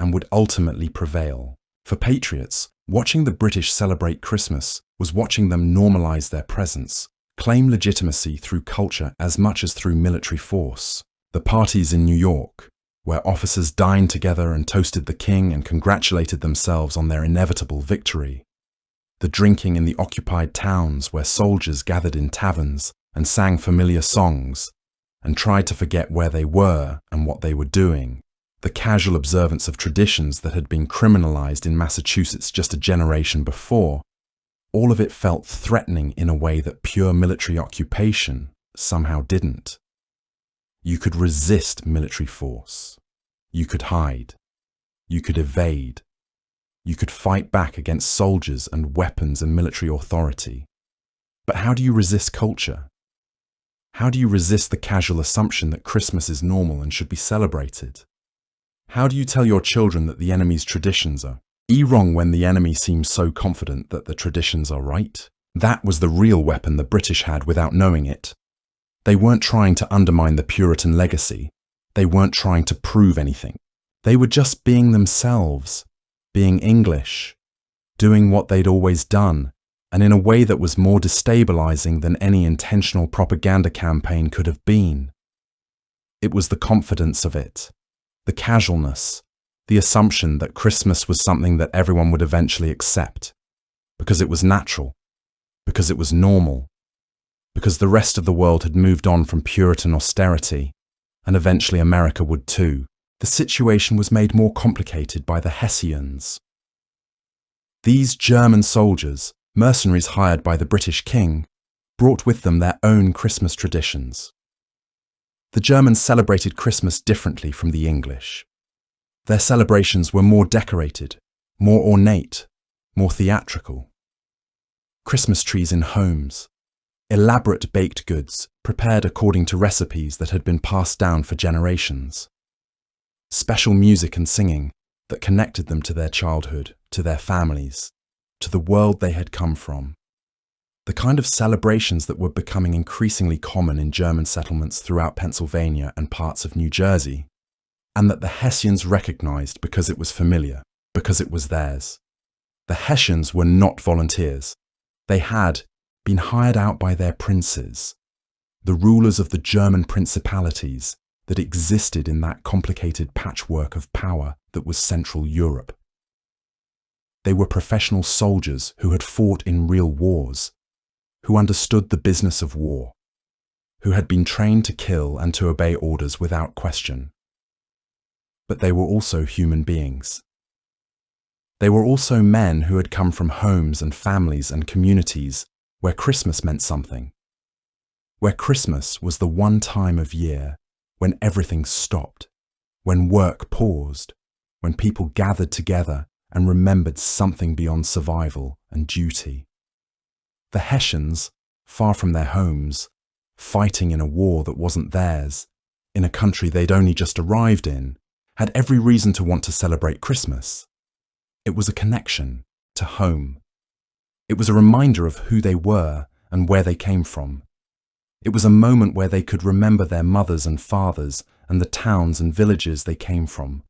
[SPEAKER 1] and would ultimately prevail. For patriots, watching the British celebrate Christmas was watching them normalize their presence, claim legitimacy through culture as much as through military force. The parties in New York, where officers dined together and toasted the king and congratulated themselves on their inevitable victory. The drinking in the occupied towns where soldiers gathered in taverns and sang familiar songs and tried to forget where they were and what they were doing. The casual observance of traditions that had been criminalized in Massachusetts just a generation before. All of it felt threatening in a way that pure military occupation somehow didn't. You could resist military force. You could hide. You could evade. You could fight back against soldiers and weapons and military authority. But how do you resist culture? How do you resist the casual assumption that Christmas is normal and should be celebrated? How do you tell your children that the enemy's traditions are wrong when the enemy seems so confident that the traditions are right? That was the real weapon the British had without knowing it. They weren't trying to undermine the Puritan legacy. They weren't trying to prove anything. They were just being themselves. Being English, doing what they'd always done, and in a way that was more destabilizing than any intentional propaganda campaign could have been. It was the confidence of it, the casualness, the assumption that Christmas was something that everyone would eventually accept, because it was natural, because it was normal, because the rest of the world had moved on from Puritan austerity, and eventually America would too. The situation was made more complicated by the Hessians. These German soldiers, mercenaries hired by the British king, brought with them their own Christmas traditions. The Germans celebrated Christmas differently from the English. Their celebrations were more decorated, more ornate, more theatrical. Christmas trees in homes, elaborate baked goods prepared according to recipes that had been passed down for generations. Special music and singing that connected them to their childhood, to their families, to the world they had come from. The kind of celebrations that were becoming increasingly common in German settlements throughout Pennsylvania and parts of New Jersey, and that the Hessians recognized because it was familiar, because it was theirs. The Hessians were not volunteers. They had been hired out by their princes, the rulers of the German principalities that existed in that complicated patchwork of power that was Central Europe. They were professional soldiers who had fought in real wars, who understood the business of war, who had been trained to kill and to obey orders without question. But they were also human beings. They were also men who had come from homes and families and communities where Christmas meant something, where Christmas was the one time of year when everything stopped, when work paused, when people gathered together and remembered something beyond survival and duty. The Hessians, far from their homes, fighting in a war that wasn't theirs, in a country they'd only just arrived in, had every reason to want to celebrate Christmas. It was a connection to home. It was a reminder of who they were and where they came from. It was a moment where they could remember their mothers and fathers and the towns and villages they came from,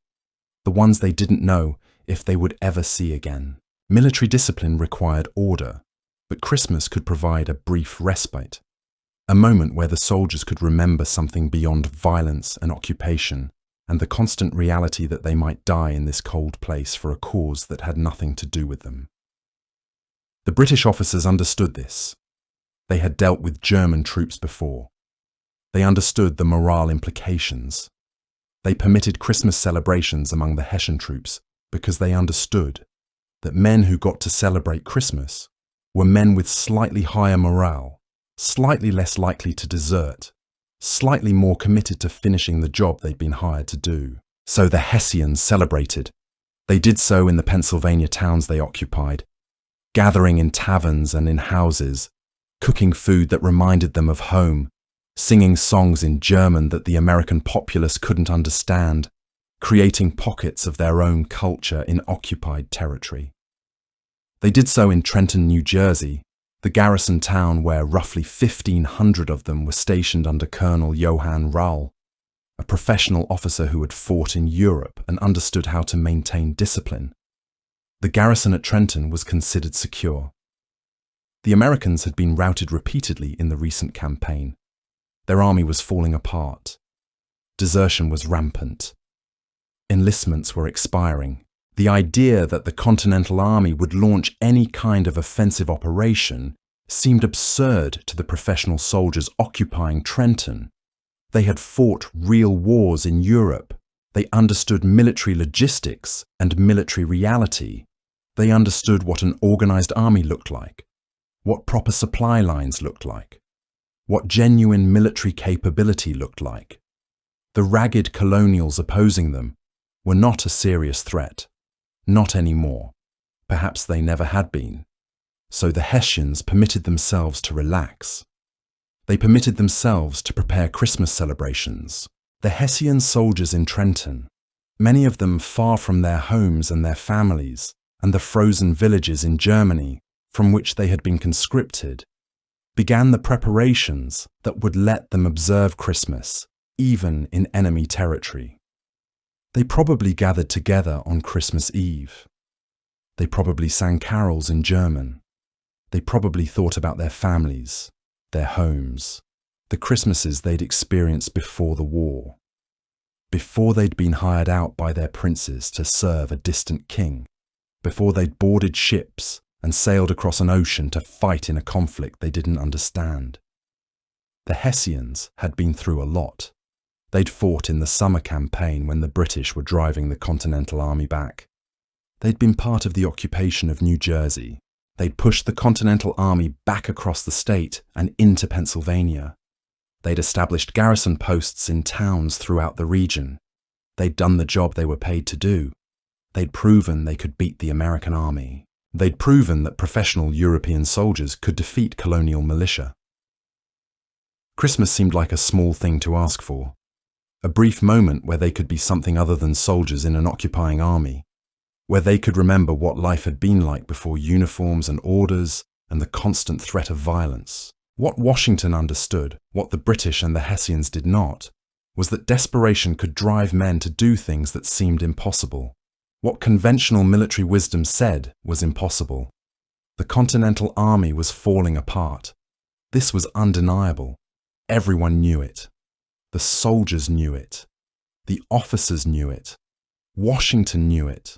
[SPEAKER 1] the ones they didn't know if they would ever see again. Military discipline required order, but Christmas could provide a brief respite, a moment where the soldiers could remember something beyond violence and occupation and the constant reality that they might die in this cold place for a cause that had nothing to do with them. The British officers understood this. They had dealt with German troops before. They understood the morale implications. They permitted Christmas celebrations among the Hessian troops because they understood that men who got to celebrate Christmas were men with slightly higher morale, slightly less likely to desert, slightly more committed to finishing the job they'd been hired to do. So the Hessians celebrated. They did so in the Pennsylvania towns they occupied, gathering in taverns and in houses, cooking food that reminded them of home, singing songs in German that the American populace couldn't understand, creating pockets of their own culture in occupied territory. They did so in Trenton, New Jersey, the garrison town where roughly 1,500 of them were stationed under Colonel Johann Rall, a professional officer who had fought in Europe and understood how to maintain discipline. The garrison at Trenton was considered secure. The Americans had been routed repeatedly in the recent campaign. Their army was falling apart. Desertion was rampant. Enlistments were expiring. The idea that the Continental Army would launch any kind of offensive operation seemed absurd to the professional soldiers occupying Trenton. They had fought real wars in Europe. They understood military logistics and military reality. They understood what an organized army looked like, what proper supply lines looked like, what genuine military capability looked like. The ragged colonials opposing them were not a serious threat. Not anymore. Perhaps they never had been. So the Hessians permitted themselves to relax. They permitted themselves to prepare Christmas celebrations. The Hessian soldiers in Trenton, many of them far from their homes and their families, and the frozen villages in Germany from which they had been conscripted, began the preparations that would let them observe Christmas, even in enemy territory. They probably gathered together on Christmas Eve. They probably sang carols in German. They probably thought about their families, their homes, the Christmases they'd experienced before the war, before they'd been hired out by their princes to serve a distant king, before they'd boarded ships and sailed across an ocean to fight in a conflict they didn't understand. The Hessians had been through a lot. They'd fought in the summer campaign when the British were driving the Continental Army back. They'd been part of the occupation of New Jersey. They'd pushed the Continental Army back across the state and into Pennsylvania. They'd established garrison posts in towns throughout the region. They'd done the job they were paid to do. They'd proven they could beat the American army. They'd proven that professional European soldiers could defeat colonial militia. Christmas seemed like a small thing to ask for. A brief moment where they could be something other than soldiers in an occupying army, where they could remember what life had been like before uniforms and orders and the constant threat of violence. What Washington understood, what the British and the Hessians did not, was that desperation could drive men to do things that seemed impossible. What conventional military wisdom said was impossible. The Continental Army was falling apart. This was undeniable. Everyone knew it. The soldiers knew it. The officers knew it. Washington knew it.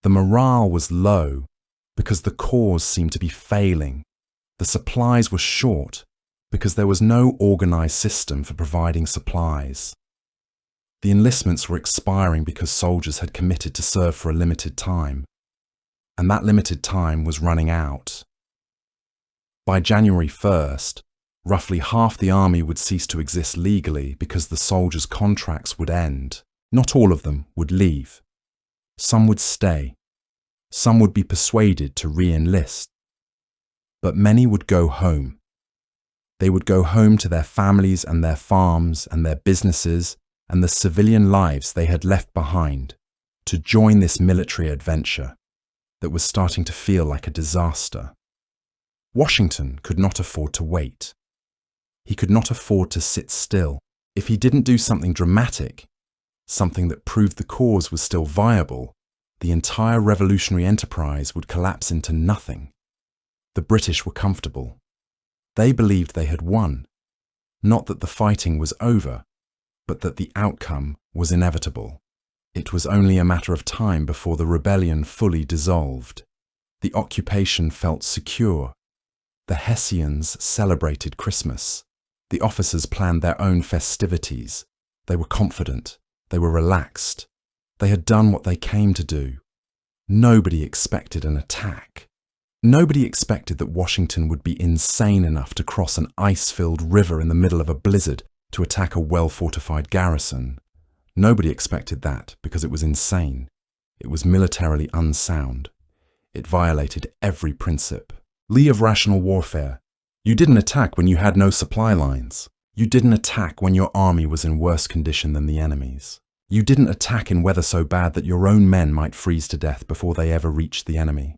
[SPEAKER 1] The morale was low because the cause seemed to be failing. The supplies were short because there was no organized system for providing supplies. The enlistments were expiring because soldiers had committed to serve for a limited time, and that limited time was running out. By January 1st, roughly half the army would cease to exist legally because the soldiers' contracts would end. Not all of them would leave. Some would stay. Some would be persuaded to re-enlist. But many would go home. They would go home to their families and their farms and their businesses and the civilian lives they had left behind to join this military adventure that was starting to feel like a disaster. Washington could not afford to wait. He could not afford to sit still. If he didn't do something dramatic, something that proved the cause was still viable, the entire revolutionary enterprise would collapse into nothing. The British were comfortable. They believed they had won. Not that the fighting was over, but that the outcome was inevitable. It was only a matter of time before the rebellion fully dissolved. The occupation felt secure. The Hessians celebrated Christmas. The officers planned their own festivities. They were confident. They were relaxed. They had done what they came to do. Nobody expected an attack. Nobody expected that Washington would be insane enough to cross an ice-filled river in the middle of a blizzard to attack a well-fortified garrison. Nobody expected that because it was insane. It was militarily unsound. It violated every principle of rational warfare. You didn't attack when you had no supply lines. You didn't attack when your army was in worse condition than the enemy's. You didn't attack in weather so bad that your own men might freeze to death before they ever reached the enemy.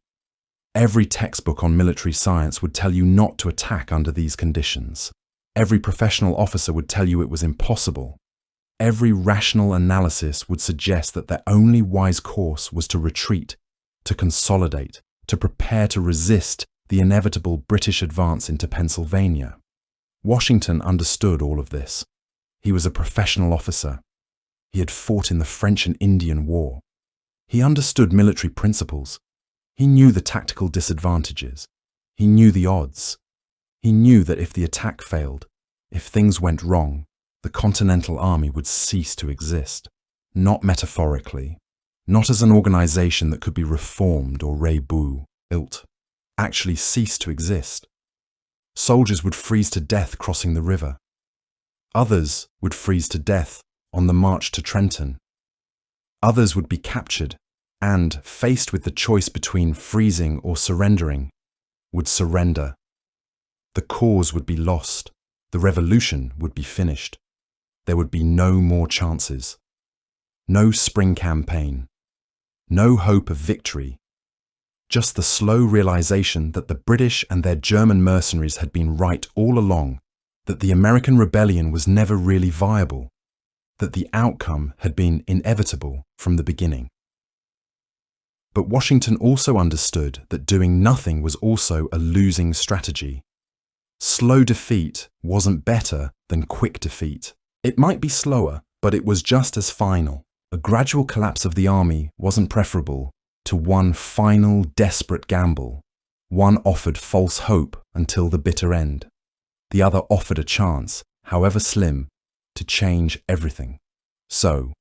[SPEAKER 1] Every textbook on military science would tell you not to attack under these conditions. Every professional officer would tell you it was impossible. Every rational analysis would suggest that their only wise course was to retreat, to consolidate, to prepare to resist the inevitable British advance into Pennsylvania. Washington understood all of this. He was a professional officer. He had fought in the French and Indian War. He understood military principles. He knew the tactical disadvantages. He knew the odds. He knew that if the attack failed, if things went wrong, the Continental Army would cease to exist. Not metaphorically, not as an organization that could be reformed or rebuilt, actually cease to exist. Soldiers would freeze to death crossing the river. Others would freeze to death on the march to Trenton. Others would be captured and, faced with the choice between freezing or surrendering, would surrender. The cause would be lost. The revolution would be finished. There would be no more chances. No spring campaign. No hope of victory. Just the slow realization that the British and their German mercenaries had been right all along, that the American rebellion was never really viable, that the outcome had been inevitable from the beginning. But Washington also understood that doing nothing was also a losing strategy. Slow defeat wasn't better than quick defeat. It might be slower, but it was just as final. A gradual collapse of the army wasn't preferable to one final desperate gamble. One offered false hope until the bitter end. The other offered a chance, however slim, to change everything. So,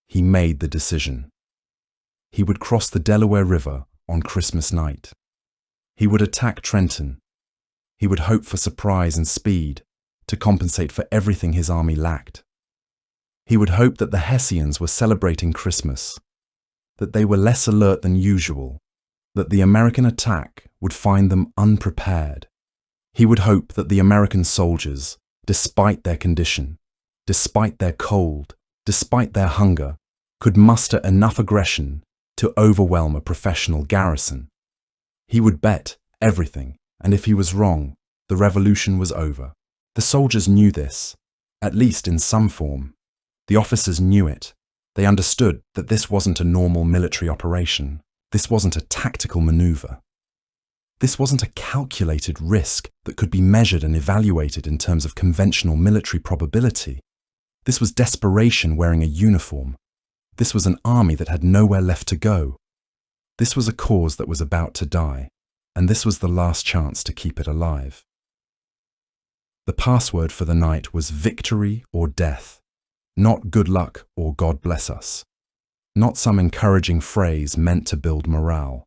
[SPEAKER 1] he made the decision. He would cross the Delaware River on Christmas night. He would attack Trenton. He would hope for surprise and speed to compensate for everything his army lacked. He would hope that the Hessians were celebrating Christmas, that they were less alert than usual, that the American attack would find them unprepared. He would hope that the American soldiers, despite their condition, despite their cold, despite their hunger, could muster enough aggression to overwhelm a professional garrison. He would bet everything, and if he was wrong, the revolution was over. The soldiers knew this, at least in some form. The officers knew it. They understood that this wasn't a normal military operation. This wasn't a tactical maneuver. This wasn't a calculated risk that could be measured and evaluated in terms of conventional military probability. This was desperation wearing a uniform. This was an army that had nowhere left to go. This was a cause that was about to die, and this was the last chance to keep it alive. The password for the night was victory or death, not good luck or God bless us, not some encouraging phrase meant to build morale.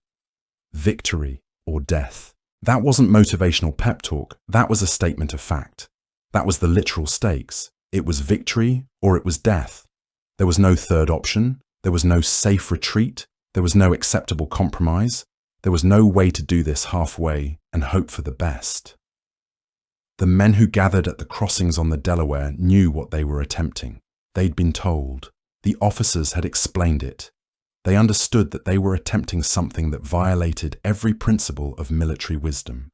[SPEAKER 1] Victory or death. That wasn't motivational pep talk, that was a statement of fact. That was the literal stakes. It was victory or it was death. There was no third option, there was no safe retreat, there was no acceptable compromise, there was no way to do this halfway and hope for the best. The men who gathered at the crossings on the Delaware knew what they were attempting. They'd been told. The officers had explained it. They understood that they were attempting something that violated every principle of military wisdom.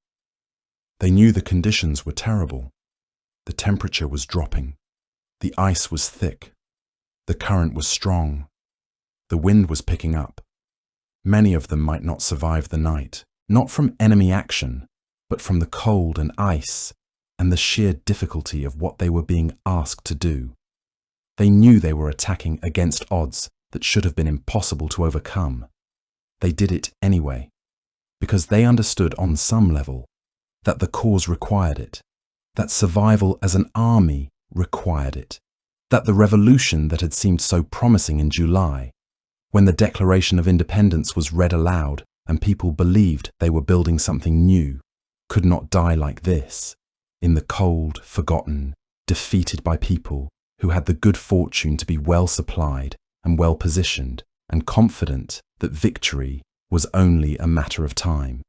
[SPEAKER 1] They knew the conditions were terrible. The temperature was dropping. The ice was thick. The current was strong. The wind was picking up. Many of them might not survive the night, not from enemy action, but from the cold and ice and the sheer difficulty of what they were being asked to do. They knew they were attacking against odds that should have been impossible to overcome. They did it anyway, because they understood on some level that the cause required it, that survival as an army required it, that the revolution that had seemed so promising in July, when the Declaration of Independence was read aloud and people believed they were building something new, could not die like this, in the cold, forgotten, defeated by people who had the good fortune to be well supplied and well positioned and confident that victory was only a matter of time.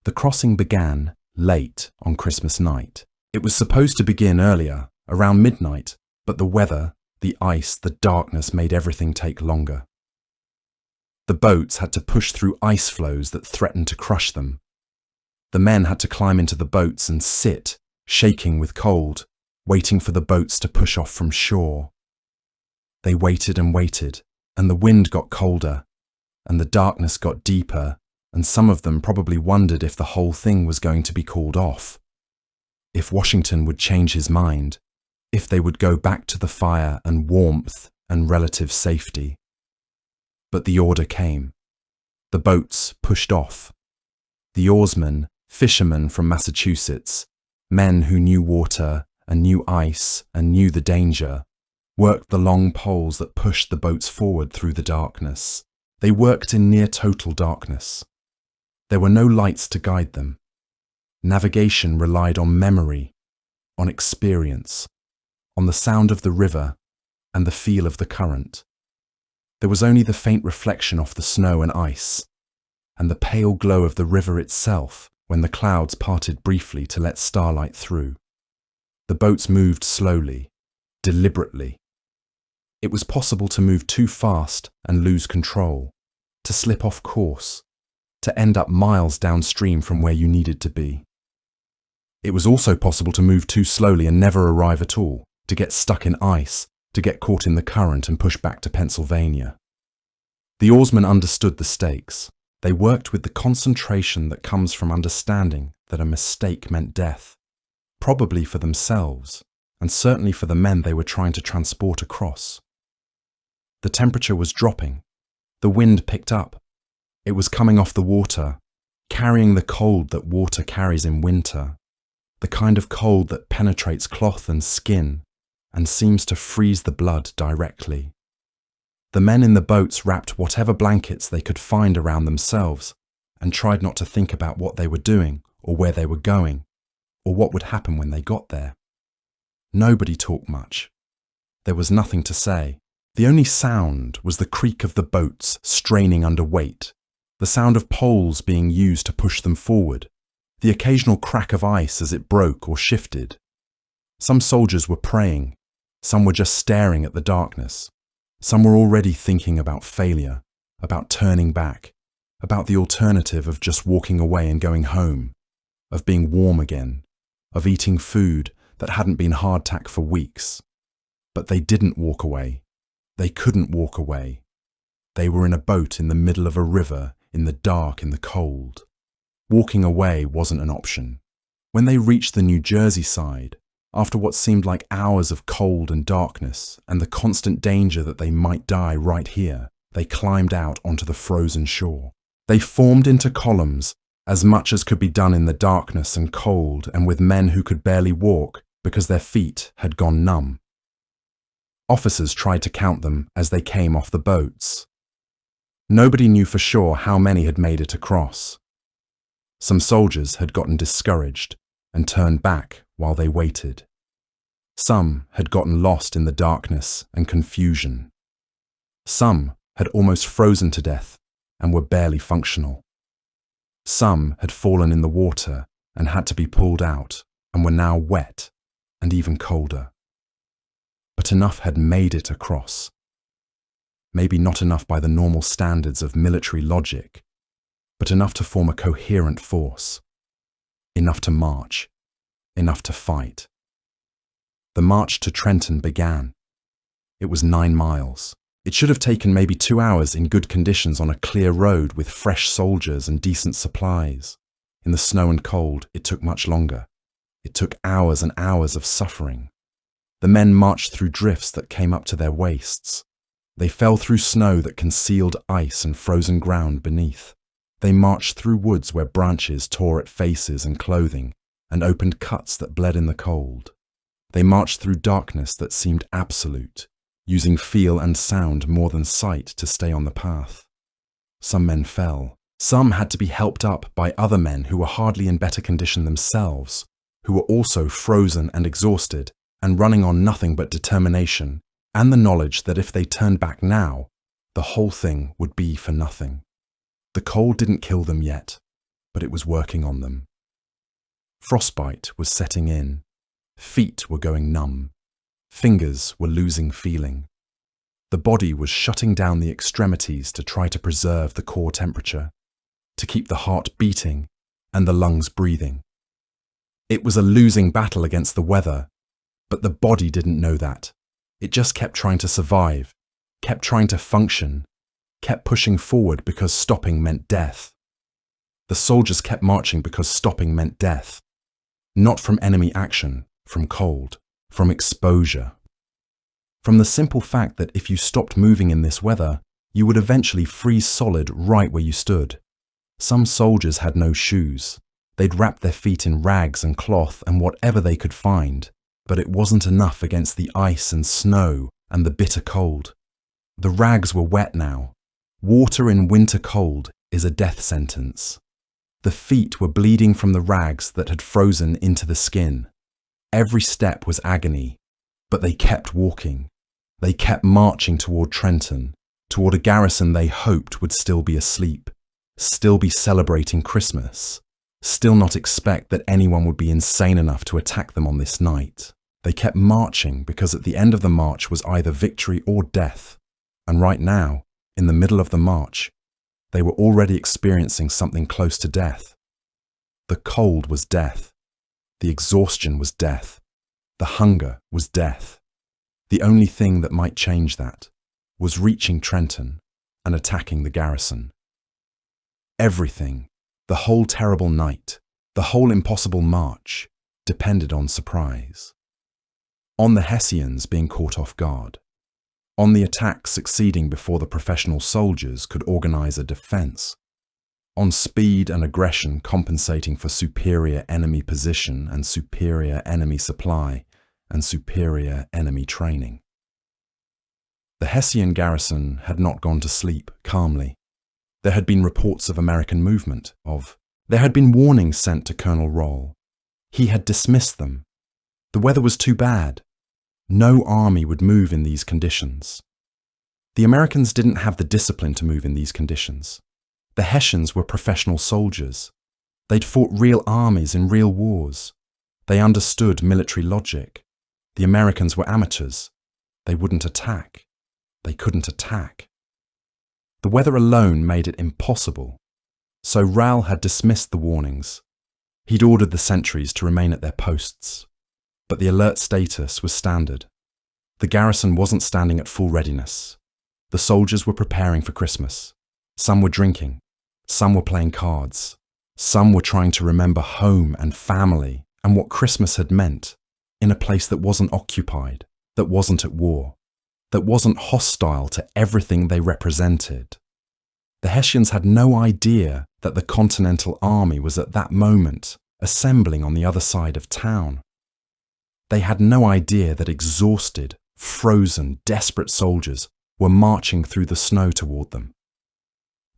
[SPEAKER 1] The crossing began late on Christmas night. It was supposed to begin earlier, around midnight, but the weather, the ice, the darkness made everything take longer. The boats had to push through ice floes that threatened to crush them. The men had to climb into the boats and sit, shaking with cold, waiting for the boats to push off from shore. They waited and waited, and the wind got colder, and the darkness got deeper, and some of them probably wondered if the whole thing was going to be called off, if Washington would change his mind, if they would go back to the fire and warmth and relative safety. But the order came. The boats pushed off. The oarsmen, fishermen from Massachusetts, men who knew water and knew ice and knew the danger, worked the long poles that pushed the boats forward through the darkness. They worked in near total darkness. There were no lights to guide them. Navigation relied on memory, on experience, on the sound of the river and the feel of the current. There was only the faint reflection off the snow and ice, and the pale glow of the river itself when the clouds parted briefly to let starlight through. The boats moved slowly, deliberately. It was possible to move too fast and lose control, to slip off course, to end up miles downstream from where you needed to be. It was also possible to move too slowly and never arrive at all, to get stuck in ice, to get caught in the current and push back to Pennsylvania. The oarsmen understood the stakes. They worked with the concentration that comes from understanding that a mistake meant death, probably for themselves, and certainly for the men they were trying to transport across. The temperature was dropping. The wind picked up. It was coming off the water, carrying the cold that water carries in winter, the kind of cold that penetrates cloth and skin and seems to freeze the blood directly. The men in the boats wrapped whatever blankets they could find around themselves and tried not to think about what they were doing or where they were going or what would happen when they got there. Nobody talked much. There was nothing to say. The only sound was the creak of the boats straining under weight, the sound of poles being used to push them forward, the occasional crack of ice as it broke or shifted. Some soldiers were praying. Some were just staring at the darkness. Some were already thinking about failure, about turning back, about the alternative of just walking away and going home, of being warm again, of eating food that hadn't been hardtack for weeks. But they didn't walk away. They couldn't walk away. They were in a boat in the middle of a river, in the dark, in the cold. Walking away wasn't an option. When they reached the New Jersey side, after what seemed like hours of cold and darkness and the constant danger that they might die right here, they climbed out onto the frozen shore. They formed into columns, as much as could be done in the darkness and cold and with men who could barely walk because their feet had gone numb. Officers tried to count them as they came off the boats. Nobody knew for sure how many had made it across. Some soldiers had gotten discouraged and turned back while they waited. Some had gotten lost in the darkness and confusion. Some had almost frozen to death and were barely functional. Some had fallen in the water and had to be pulled out and were now wet and even colder. But enough had made it across. Maybe not enough by the normal standards of military logic, but enough to form a coherent force. Enough to march. Enough to fight. The march to Trenton began. It was 9 miles. It should have taken maybe 2 hours in good conditions on a clear road with fresh soldiers and decent supplies. In the snow and cold, it took much longer. It took hours and hours of suffering. The men marched through drifts that came up to their waists. They fell through snow that concealed ice and frozen ground beneath. They marched through woods where branches tore at faces and clothing and opened cuts that bled in the cold. They marched through darkness that seemed absolute, using feel and sound more than sight to stay on the path. Some men fell. Some had to be helped up by other men who were hardly in better condition themselves, who were also frozen and exhausted and running on nothing but determination and the knowledge that if they turned back now, the whole thing would be for nothing. The cold didn't kill them yet, but it was working on them. Frostbite was setting in. Feet were going numb. Fingers were losing feeling. The body was shutting down the extremities to try to preserve the core temperature, to keep the heart beating and the lungs breathing. It was a losing battle against the weather, but the body didn't know that. It just kept trying to survive, kept trying to function, kept pushing forward because stopping meant death. The soldiers kept marching because stopping meant death. Not from enemy action, from cold, from exposure. From the simple fact that if you stopped moving in this weather, you would eventually freeze solid right where you stood. Some soldiers had no shoes. They'd wrapped their feet in rags and cloth and whatever they could find, but it wasn't enough against the ice and snow and the bitter cold. The rags were wet now. Water in winter cold is a death sentence. The feet were bleeding from the rags that had frozen into the skin. Every step was agony, but they kept walking. They kept marching toward Trenton, toward a garrison they hoped would still be asleep, still be celebrating Christmas, still not expect that anyone would be insane enough to attack them on this night. They kept marching because at the end of the march was either victory or death. And right now, in the middle of the march, they were already experiencing something close to death. The cold was death. The exhaustion was death. The hunger was death. The only thing that might change that was reaching Trenton and attacking the garrison. Everything, the whole terrible night, the whole impossible march, depended on surprise. On the Hessians being caught off guard. On the attack succeeding before the professional soldiers could organize a defense. On speed and aggression compensating for superior enemy position and superior enemy supply and superior enemy training. The Hessian garrison had not gone to sleep calmly. There had been reports of American movement, there had been warnings sent to Colonel Roll. He had dismissed them. The weather was too bad. No army would move in these conditions. The Americans didn't have the discipline to move in these conditions. The Hessians were professional soldiers. They'd fought real armies in real wars. They understood military logic. The Americans were amateurs. They wouldn't attack. They couldn't attack. The weather alone made it impossible. So Rahl had dismissed the warnings. He'd ordered the sentries to remain at their posts. But the alert status was standard. The garrison wasn't standing at full readiness. The soldiers were preparing for Christmas. Some were drinking. Some were playing cards. Some were trying to remember home and family and what Christmas had meant in a place that wasn't occupied, that wasn't at war, that wasn't hostile to everything they represented. The Hessians had no idea that the Continental Army was at that moment assembling on the other side of town. They had no idea that exhausted, frozen, desperate soldiers were marching through the snow toward them.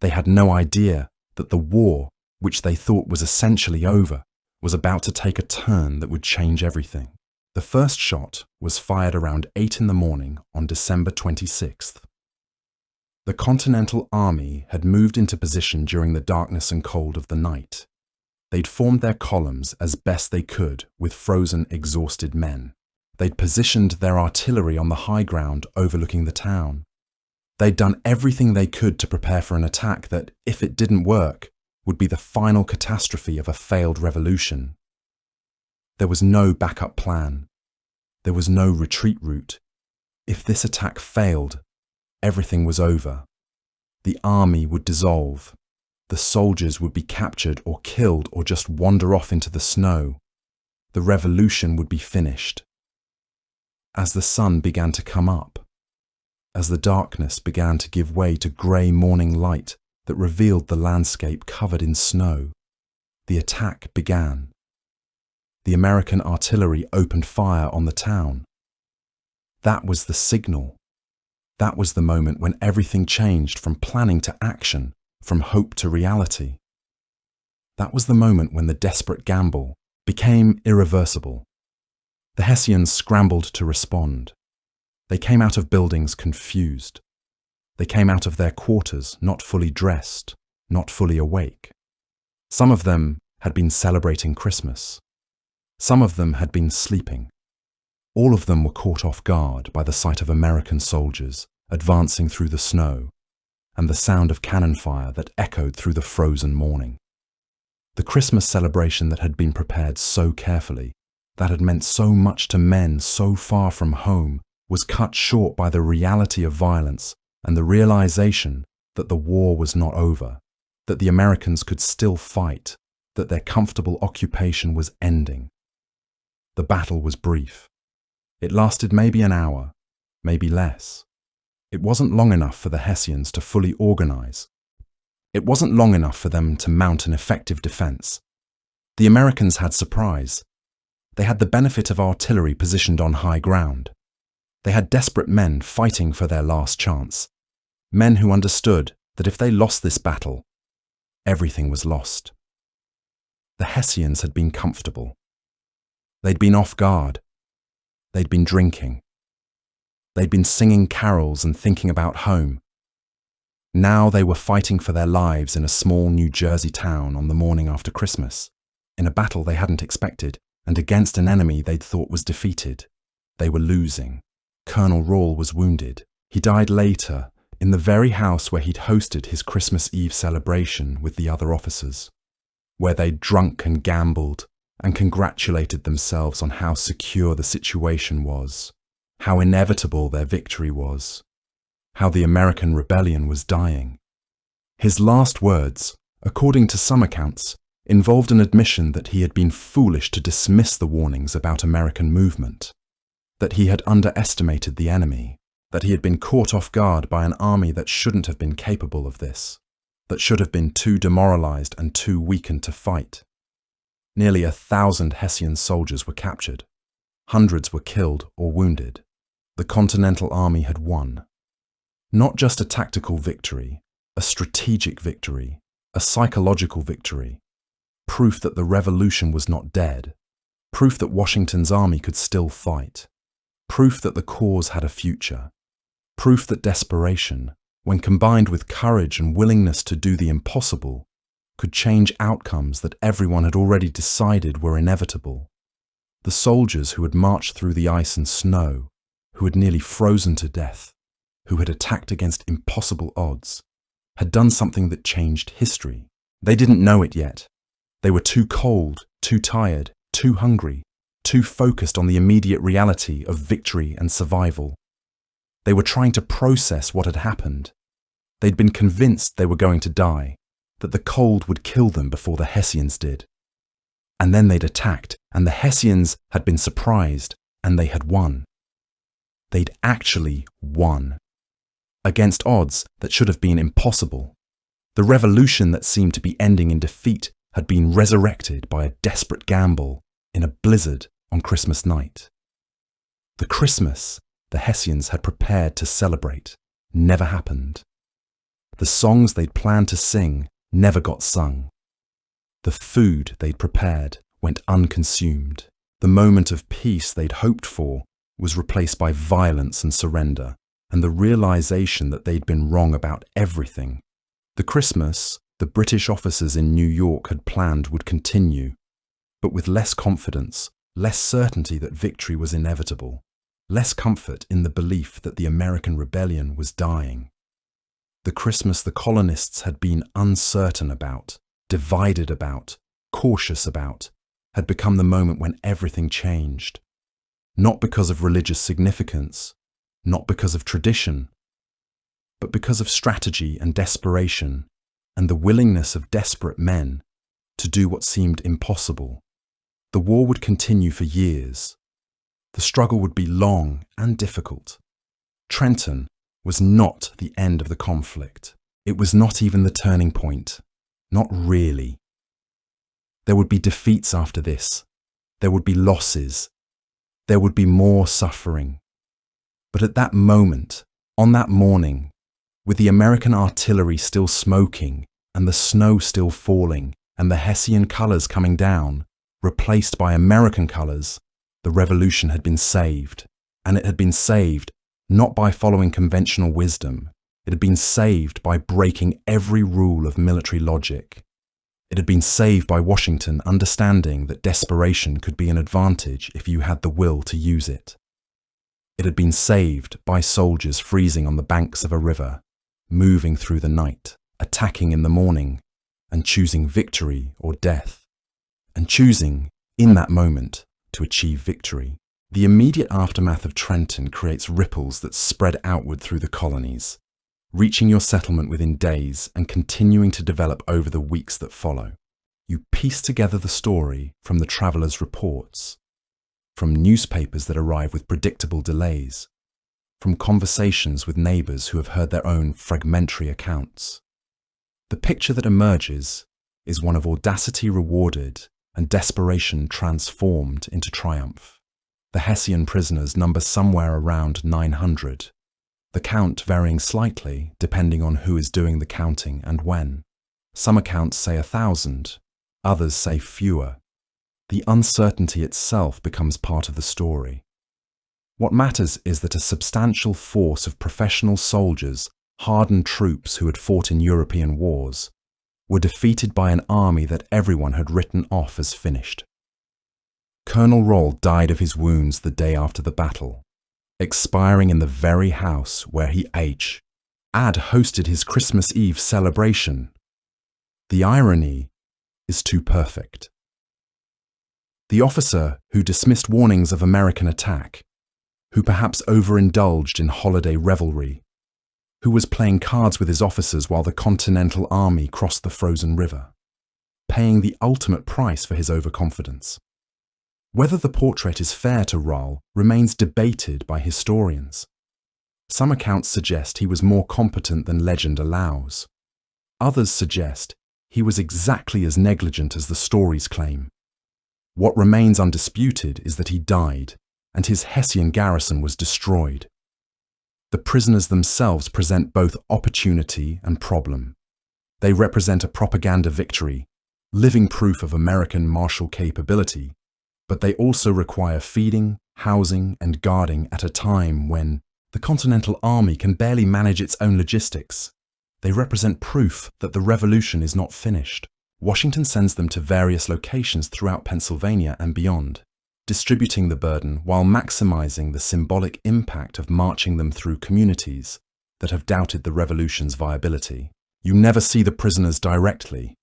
[SPEAKER 1] They had no idea that the war, which they thought was essentially over, was about to take a turn that would change everything. The first shot was fired around 8 in the morning on December 26th. The Continental Army had moved into position during the darkness and cold of the night. They'd formed their columns as best they could with frozen, exhausted men. They'd positioned their artillery on the high ground overlooking the town. They'd done everything they could to prepare for an attack that, if it didn't work, would be the final catastrophe of a failed revolution. There was no backup plan. There was no retreat route. If this attack failed, everything was over. The army would dissolve. The soldiers would be captured or killed or just wander off into the snow. The revolution would be finished. As the sun began to come up, as the darkness began to give way to grey morning light that revealed the landscape covered in snow, the attack began. The American artillery opened fire on the town. That was the signal. That was the moment when everything changed from planning to action, from hope to reality. That was the moment when the desperate gamble became irreversible. The Hessians scrambled to respond. They came out of buildings confused. They came out of their quarters not fully dressed, not fully awake. Some of them had been celebrating Christmas. Some of them had been sleeping. All of them were caught off guard by the sight of American soldiers advancing through the snow and the sound of cannon fire that echoed through the frozen morning. The Christmas celebration that had been prepared so carefully, that had meant so much to men so far from home, was cut short by the reality of violence and the realization that the war was not over, that the Americans could still fight, that their comfortable occupation was ending. The battle was brief. It lasted maybe an hour, maybe less. It wasn't long enough for the Hessians to fully organize. It wasn't long enough for them to mount an effective defense. The Americans had surprise. They had the benefit of artillery positioned on high ground. They had desperate men fighting for their last chance. Men who understood that if they lost this battle, everything was lost. The Hessians had been comfortable. They'd been off guard. They'd been drinking. They'd been singing carols and thinking about home. Now they were fighting for their lives in a small New Jersey town on the morning after Christmas, in a battle they hadn't expected, and against an enemy they'd thought was defeated. They were losing. Colonel Rawl was wounded. He died later, in the very house where he'd hosted his Christmas Eve celebration with the other officers, where they'd drunk and gambled and congratulated themselves on how secure the situation was, how inevitable their victory was, how the American rebellion was dying. His last words, according to some accounts, involved an admission that he had been foolish to dismiss the warnings about American movement, that he had underestimated the enemy, that he had been caught off guard by an army that shouldn't have been capable of this, that should have been too demoralized and too weakened to fight. Nearly 1,000 Hessian soldiers were captured. Hundreds were killed or wounded. The Continental Army had won. Not just a tactical victory, a strategic victory, a psychological victory. Proof that the revolution was not dead. Proof that Washington's army could still fight. Proof that the cause had a future. Proof that desperation, when combined with courage and willingness to do the impossible, could change outcomes that everyone had already decided were inevitable. The soldiers who had marched through the ice and snow, who had nearly frozen to death, who had attacked against impossible odds, had done something that changed history. They didn't know it yet. They were too cold, too tired, too hungry, too focused on the immediate reality of victory and survival. They were trying to process what had happened. They'd been convinced they were going to die, that the cold would kill them before the Hessians did. And then they'd attacked, and the Hessians had been surprised, and they had won. They'd actually won. Against odds that should have been impossible. The revolution that seemed to be ending in defeat had been resurrected by a desperate gamble in a blizzard on Christmas night. The Christmas the Hessians had prepared to celebrate never happened. The songs they'd planned to sing never got sung. The food they'd prepared went unconsumed. The moment of peace they'd hoped for was replaced by violence and surrender, and the realization that they'd been wrong about everything. The Christmas the British officers in New York had planned would continue, but with less confidence, less certainty that victory was inevitable, less comfort in the belief that the American rebellion was dying. The Christmas the colonists had been uncertain about, divided about, cautious about, had become the moment when everything changed. Not because of religious significance, not because of tradition, but because of strategy and desperation, and the willingness of desperate men to do what seemed impossible. The war would continue for years. The struggle would be long and difficult. Trenton was not the end of the conflict. It was not even the turning point. Not really. There would be defeats after this. There would be losses. There would be more suffering. But at that moment, on that morning, with the American artillery still smoking, and the snow still falling, and the Hessian colours coming down, replaced by American colours, the revolution had been saved. And it had been saved not by following conventional wisdom. It had been saved by breaking every rule of military logic. It had been saved by Washington understanding that desperation could be an advantage if you had the will to use it. It had been saved by soldiers freezing on the banks of a river, moving through the night, attacking in the morning, and choosing victory or death. And choosing, in that moment, to achieve victory. The immediate aftermath of Trenton creates ripples that spread outward through the colonies, reaching your settlement within days and continuing to develop over the weeks that follow. You piece together the story from the travelers' reports, from newspapers that arrive with predictable delays, from conversations with neighbours who have heard their own fragmentary accounts. The picture that emerges is one of audacity rewarded and desperation transformed into triumph. The Hessian prisoners number somewhere around 900, the count varying slightly depending on who is doing the counting and when. Some accounts say 1,000, others say fewer. The uncertainty itself becomes part of the story. What matters is that a substantial force of professional soldiers, hardened troops who had fought in European wars, were defeated by an army that everyone had written off as finished. Colonel Roll died of his wounds the day after the battle, expiring in the very house where he had hosted his Christmas Eve celebration. The irony is too perfect. The officer who dismissed warnings of American attack, who perhaps overindulged in holiday revelry, who was playing cards with his officers while the Continental Army crossed the frozen river, paying the ultimate price for his overconfidence. Whether the portrait is fair to Rall remains debated by historians. Some accounts suggest he was more competent than legend allows. Others suggest he was exactly as negligent as the stories claim. What remains undisputed is that he died, and his Hessian garrison was destroyed. The prisoners themselves present both opportunity and problem. They represent a propaganda victory, living proof of American martial capability, but they also require feeding, housing, and guarding at a time when the Continental Army can barely manage its own logistics. They represent proof that the revolution is not finished. Washington sends them to various locations throughout Pennsylvania and beyond, distributing the burden while maximizing the symbolic impact of marching them through communities that have doubted the revolution's viability. You never see the prisoners directly.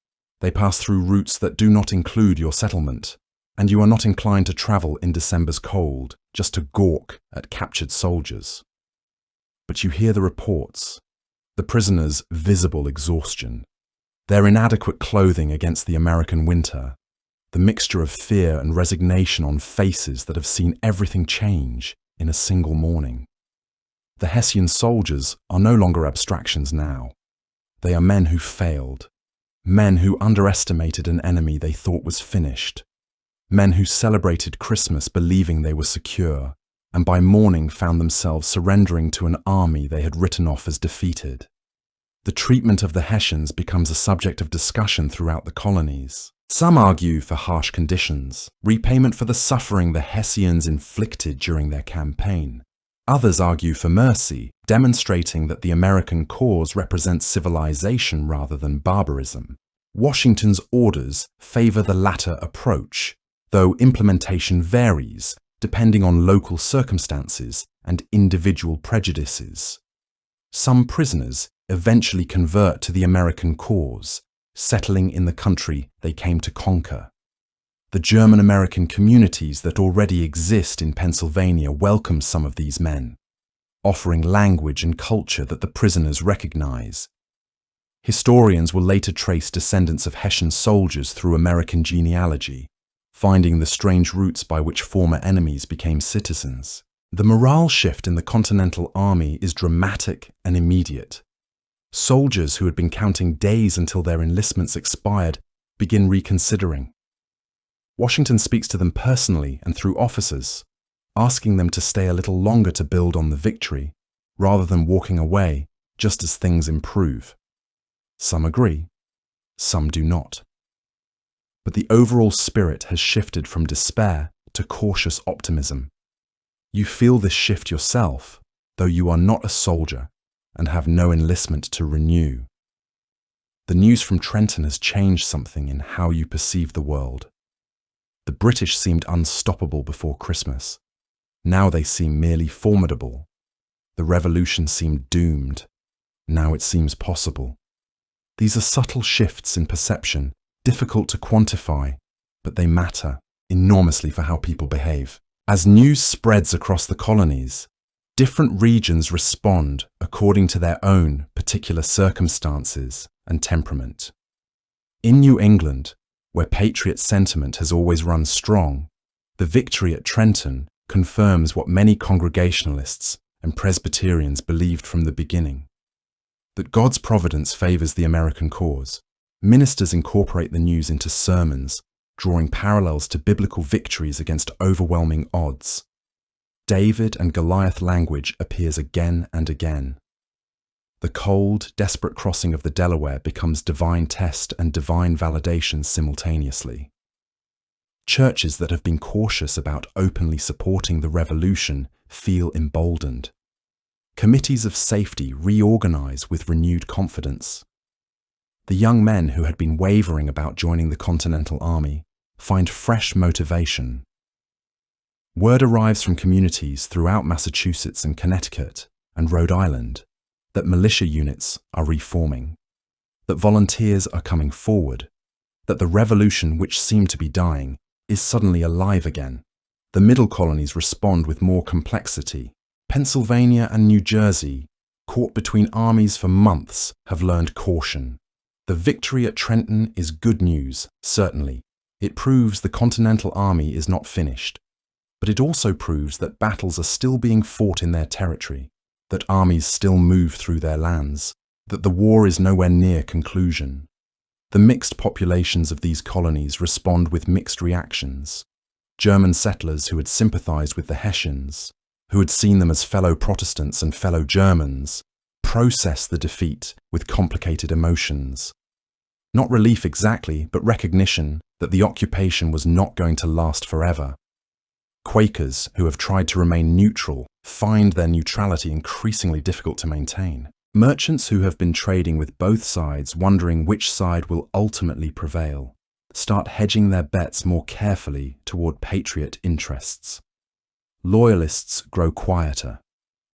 [SPEAKER 1] They pass through routes that do not include your settlement, and you are not inclined to travel in December's cold just to gawk at captured soldiers. But you hear the reports, the prisoners' visible exhaustion, their inadequate clothing against the American winter, the mixture of fear and resignation on faces that have seen everything change in a single morning. The Hessian soldiers are no longer abstractions now. They are men who failed, men who underestimated an enemy they thought was finished, men who celebrated Christmas believing they were secure, and by morning found themselves surrendering to an army they had written off as defeated. The treatment of the Hessians becomes a subject of discussion throughout the colonies. Some argue for harsh conditions, repayment for the suffering the Hessians inflicted during their campaign. Others argue for mercy, demonstrating that the American cause represents civilization rather than barbarism. Washington's orders favor the latter approach, though implementation varies depending on local circumstances and individual prejudices. Some prisoners eventually convert to the American cause, settling in the country they came to conquer. The German-American communities that already exist in Pennsylvania welcome some of these men, offering language and culture that the prisoners recognize. Historians will later trace descendants of Hessian soldiers through American genealogy, finding the strange routes by which former enemies became citizens. The morale shift in the Continental Army is dramatic and immediate. Soldiers who had been counting days until their enlistments expired begin reconsidering. Washington speaks to them personally and through officers, asking them to stay a little longer to build on the victory, rather than walking away just as things improve. Some agree, some do not. But the overall spirit has shifted from despair to cautious optimism. You feel this shift yourself, though you are not a soldier and have no enlistment to renew. The news from Trenton has changed something in how you perceive the world. The British seemed unstoppable before Christmas. Now they seem merely formidable. The revolution seemed doomed. Now it seems possible. These are subtle shifts in perception, difficult to quantify, but they matter enormously for how people behave. As news spreads across the colonies, different regions respond according to their own particular circumstances and temperament. In New England, where patriot sentiment has always run strong, the victory at Trenton confirms what many Congregationalists and Presbyterians believed from the beginning: that God's providence favors the American cause. Ministers incorporate the news into sermons, drawing parallels to biblical victories against overwhelming odds. David and Goliath language appears again and again. The cold, desperate crossing of the Delaware becomes divine test and divine validation simultaneously. Churches that have been cautious about openly supporting the revolution feel emboldened. Committees of safety reorganize with renewed confidence. The young men who had been wavering about joining the Continental Army find fresh motivation. Word arrives from communities throughout Massachusetts and Connecticut and Rhode Island that militia units are reforming, that volunteers are coming forward, that the revolution which seemed to be dying is suddenly alive again. The middle colonies respond with more complexity. Pennsylvania and New Jersey, caught between armies for months, have learned caution. The victory at Trenton is good news, certainly. It proves the Continental Army is not finished. But it also proves that battles are still being fought in their territory, that armies still move through their lands, that the war is nowhere near conclusion. The mixed populations of these colonies respond with mixed reactions. German settlers who had sympathized with the Hessians, who had seen them as fellow Protestants and fellow Germans, process the defeat with complicated emotions. Not relief exactly, but recognition that the occupation was not going to last forever. Quakers who have tried to remain neutral find their neutrality increasingly difficult to maintain. Merchants who have been trading with both sides, wondering which side will ultimately prevail, start hedging their bets more carefully toward patriot interests. Loyalists grow quieter.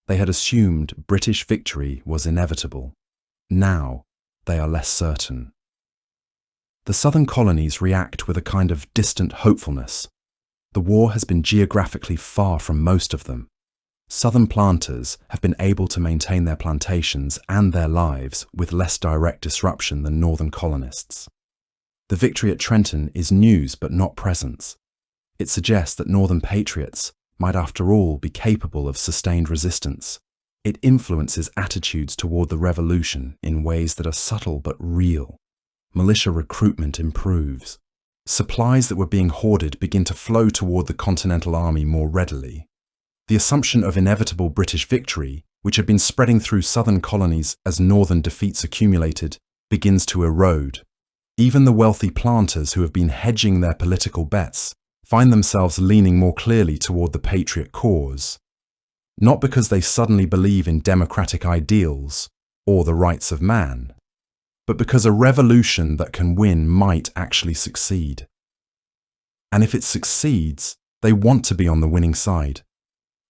[SPEAKER 1] They had assumed British victory was inevitable. Now they are less certain. The southern colonies react with a kind of distant hopefulness. The war has been geographically far from most of them. Southern planters have been able to maintain their plantations and their lives with less direct disruption than northern colonists. The victory at Trenton is news but not presence. It suggests that northern patriots might after all be capable of sustained resistance. It influences attitudes toward the revolution in ways that are subtle but real. Militia recruitment improves. Supplies that were being hoarded begin to flow toward the Continental Army more readily. The assumption of inevitable British victory, which had been spreading through southern colonies as northern defeats accumulated, begins to erode. Even the wealthy planters who have been hedging their political bets find themselves leaning more clearly toward the patriot cause. Not because they suddenly believe in democratic ideals or the rights of man, but because a revolution that can win might actually succeed. And if it succeeds, they want to be on the winning side.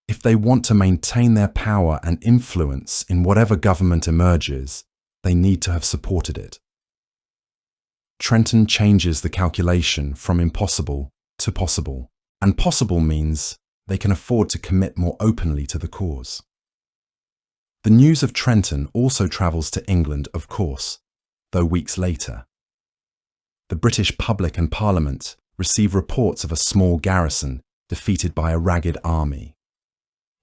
[SPEAKER 1] If they want to maintain their power and influence in whatever government emerges, they need to have supported it. Trenton changes the calculation from impossible to possible, and possible means they can afford to commit more openly to the cause. The news of Trenton also travels to England, of course, though weeks later. The British public and Parliament receive reports of a small garrison defeated by a ragged army.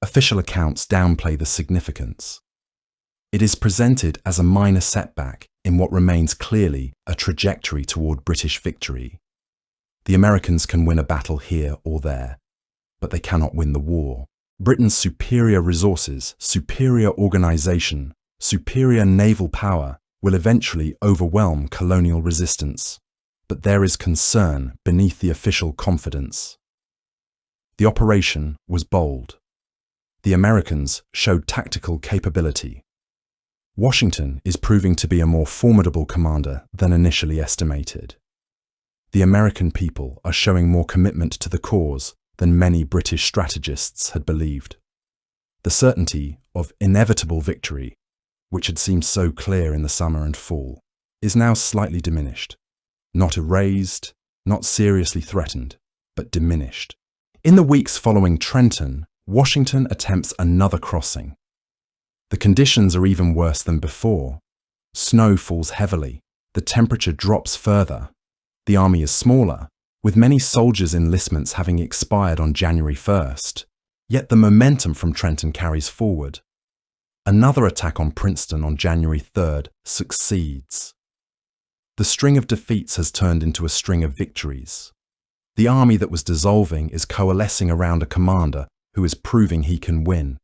[SPEAKER 1] Official accounts downplay the significance. It is presented as a minor setback in what remains clearly a trajectory toward British victory. The Americans can win a battle here or there, but they cannot win the war. Britain's superior resources, superior organisation, superior naval power will eventually overwhelm colonial resistance, but there is concern beneath the official confidence. The operation was bold. The Americans showed tactical capability. Washington is proving to be a more formidable commander than initially estimated. The American people are showing more commitment to the cause than many British strategists had believed. The certainty of inevitable victory, which had seemed so clear in the summer and fall, is now slightly diminished. Not erased, not seriously threatened, but diminished. In the weeks following Trenton, Washington attempts another crossing. The conditions are even worse than before. Snow falls heavily, the temperature drops further, the army is smaller, with many soldiers' enlistments having expired on January 1st, yet the momentum from Trenton carries forward. Another attack on Princeton on January 3rd succeeds. The string of defeats has turned into a string of victories. The army that was dissolving is coalescing around a commander who is proving he can win.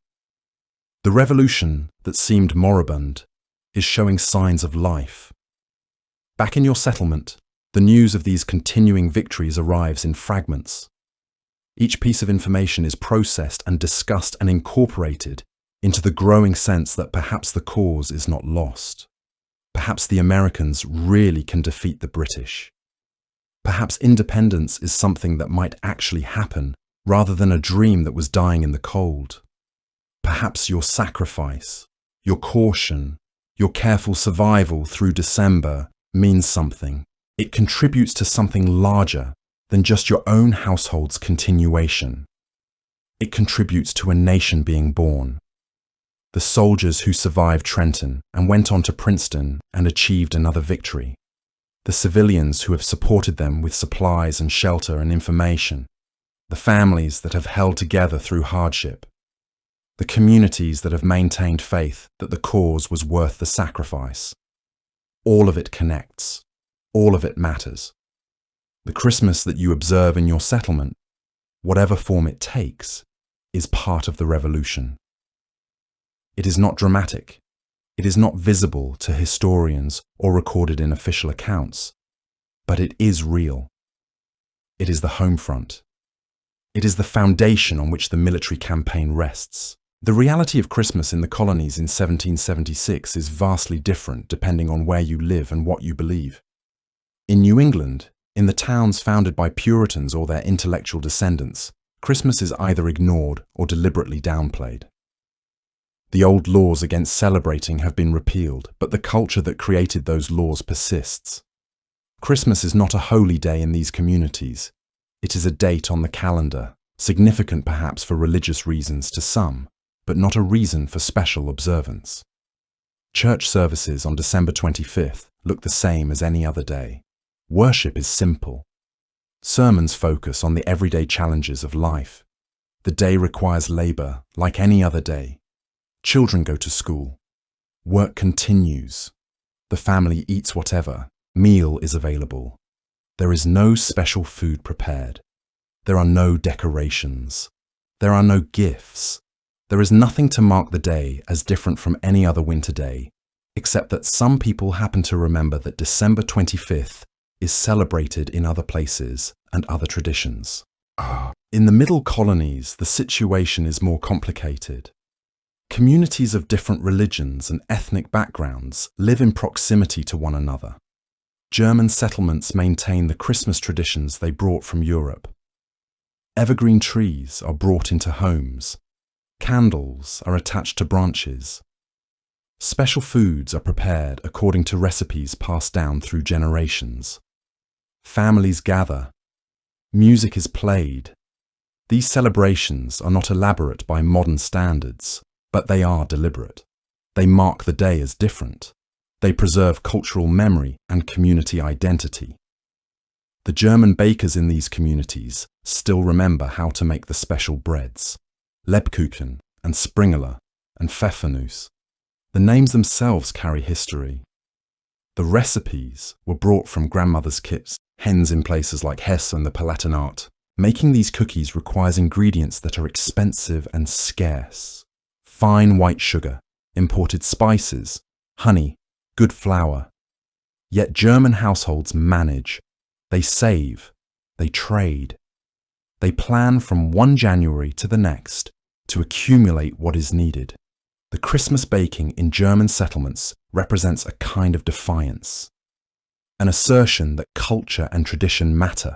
[SPEAKER 1] The revolution that seemed moribund is showing signs of life. Back in your settlement, the news of these continuing victories arrives in fragments. Each piece of information is processed and discussed and incorporated into the growing sense that perhaps the cause is not lost. Perhaps the Americans really can defeat the British. Perhaps independence is something that might actually happen rather than a dream that was dying in the cold. Perhaps your sacrifice, your caution, your careful survival through December means something. It contributes to something larger than just your own household's continuation. It contributes to a nation being born. The soldiers who survived Trenton and went on to Princeton and achieved another victory. The civilians who have supported them with supplies and shelter and information. The families that have held together through hardship. The communities that have maintained faith that the cause was worth the sacrifice. All of it connects. All of it matters. The Christmas that you observe in your settlement, whatever form it takes, is part of the revolution. It is not dramatic. It is not visible to historians or recorded in official accounts, but it is real. It is the home front. It is the foundation on which the military campaign rests. The reality of Christmas in the colonies in 1776 is vastly different depending on where you live and what you believe. In New England, in the towns founded by Puritans or their intellectual descendants, Christmas is either ignored or deliberately downplayed. The old laws against celebrating have been repealed, but the culture that created those laws persists. Christmas is not a holy day in these communities. It is a date on the calendar, significant perhaps for religious reasons to some, but not a reason for special observance. Church services on December 25th look the same as any other day. Worship is simple. Sermons focus on the everyday challenges of life. The day requires labor, like any other day. Children go to school. Work continues. The family eats whatever. Meal is available. There is no special food prepared. There are no decorations. There are no gifts. There is nothing to mark the day as different from any other winter day, except that some people happen to remember that December 25th is celebrated in other places and other traditions. In the middle colonies, the situation is more complicated. Communities of different religions and ethnic backgrounds live in proximity to one another. German settlements maintain the Christmas traditions they brought from Europe. Evergreen trees are brought into homes. Candles are attached to branches. Special foods are prepared according to recipes passed down through generations. Families gather. Music is played. These celebrations are not elaborate by modern standards, but they are deliberate. They mark the day as different. They preserve cultural memory and community identity. The German bakers in these communities still remember how to make the special breads, Lebkuchen and Springerle and Pfeffernuss. The names themselves carry history. The recipes were brought from grandmother's kits, hens in places like Hesse and the Palatinate. Making these cookies requires ingredients that are expensive and scarce. Fine white sugar, imported spices, honey, good flour. Yet German households manage. They save. They trade. They plan from one January to the next to accumulate what is needed. The Christmas baking in German settlements represents a kind of defiance, an assertion that culture and tradition matter,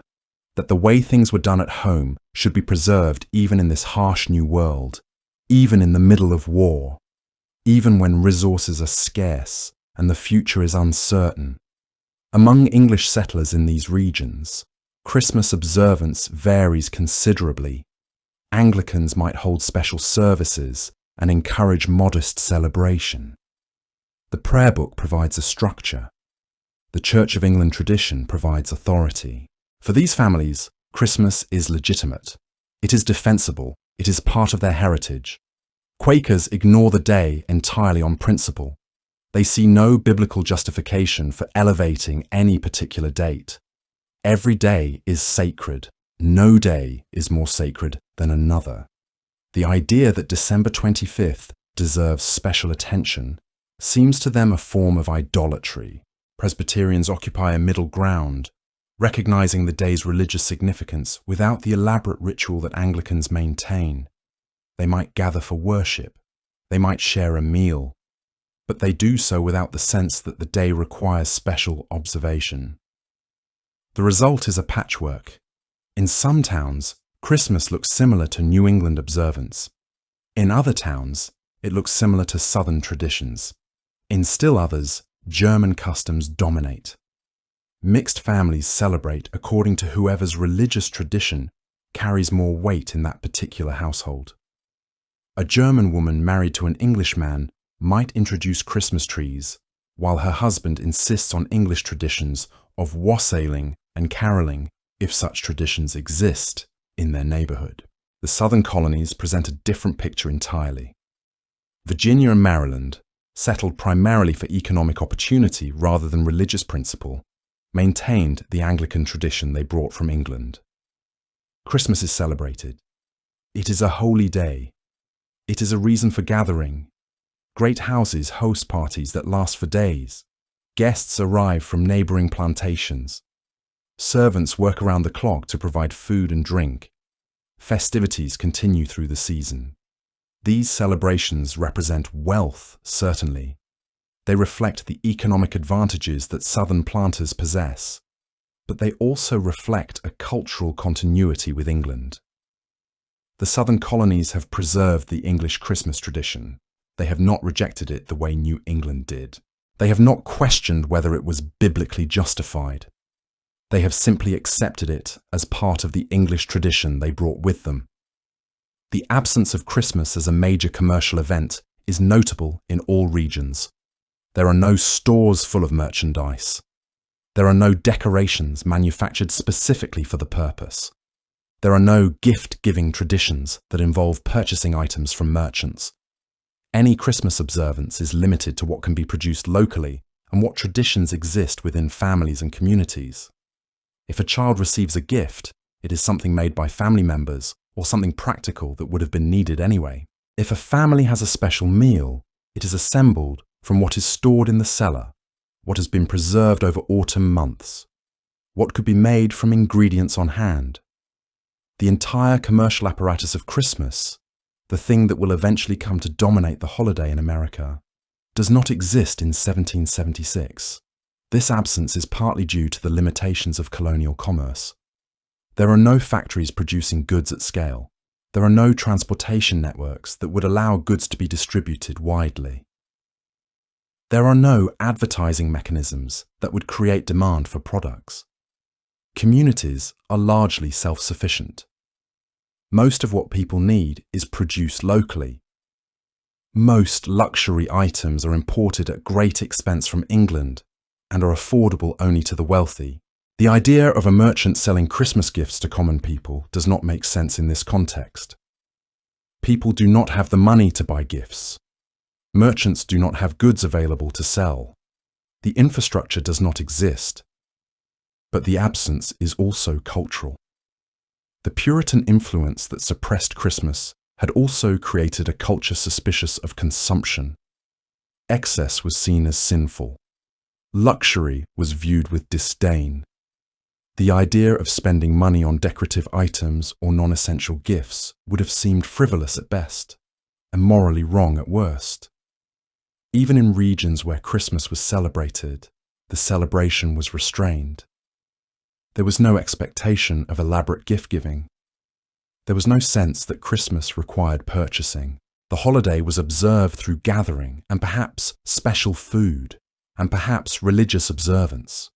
[SPEAKER 1] that the way things were done at home should be preserved even in this harsh new world, even in the middle of war, even when resources are scarce and the future is uncertain. Among English settlers in these regions, Christmas observance varies considerably. Anglicans might hold special services and encourage modest celebration. The prayer book provides a structure. The Church of England tradition provides authority. For these families, Christmas is legitimate. It is defensible. It is part of their heritage. Quakers ignore the day entirely on principle. They see no biblical justification for elevating any particular date. Every day is sacred. No day is more sacred than another. The idea that December 25th deserves special attention seems to them a form of idolatry. Presbyterians occupy a middle ground, recognizing the day's religious significance without the elaborate ritual that Anglicans maintain. They might gather for worship. They might share a meal. But they do so without the sense that the day requires special observation. The result is a patchwork. In some towns, Christmas looks similar to New England observance. In other towns, it looks similar to Southern traditions. In still others, German customs dominate. Mixed families celebrate according to whoever's religious tradition carries more weight in that particular household. A German woman married to an Englishman might introduce Christmas trees, while her husband insists on English traditions of wassailing and caroling, if such traditions exist, in their neighborhood. The southern colonies present a different picture entirely. Virginia and Maryland, settled primarily for economic opportunity rather than religious principle, maintained the Anglican tradition they brought from England. Christmas is celebrated. It is a holy day. It is a reason for gathering. Great houses host parties that last for days. Guests arrive from neighboring plantations. Servants work around the clock to provide food and drink. Festivities continue through the season. These celebrations represent wealth, certainly. They reflect the economic advantages that southern planters possess, but they also reflect a cultural continuity with England. The southern colonies have preserved the English Christmas tradition. They have not rejected it the way New England did. They have not questioned whether it was biblically justified. They have simply accepted it as part of the English tradition they brought with them. The absence of Christmas as a major commercial event is notable in all regions. There are no stores full of merchandise. There are no decorations manufactured specifically for the purpose. There are no gift-giving traditions that involve purchasing items from merchants. Any Christmas observance is limited to what can be produced locally and what traditions exist within families and communities. If a child receives a gift, it is something made by family members or something practical that would have been needed anyway. If a family has a special meal, it is assembled from what is stored in the cellar, what has been preserved over autumn months, what could be made from ingredients on hand. The entire commercial apparatus of Christmas, the thing that will eventually come to dominate the holiday in America, does not exist in 1776. This absence is partly due to the limitations of colonial commerce. There are no factories producing goods at scale. There are no transportation networks that would allow goods to be distributed widely. There are no advertising mechanisms that would create demand for products. Communities are largely self-sufficient. Most of what people need is produced locally. Most luxury items are imported at great expense from England and are affordable only to the wealthy. The idea of a merchant selling Christmas gifts to common people does not make sense in this context. People do not have the money to buy gifts. Merchants do not have goods available to sell. The infrastructure does not exist. But the absence is also cultural. The Puritan influence that suppressed Christmas had also created a culture suspicious of consumption. Excess was seen as sinful. Luxury was viewed with disdain. The idea of spending money on decorative items or non-essential gifts would have seemed frivolous at best and morally wrong at worst. Even in regions where Christmas was celebrated, the celebration was restrained. There was no expectation of elaborate gift-giving. There was no sense that Christmas required purchasing. The holiday was observed through gathering and perhaps special food and perhaps religious observance.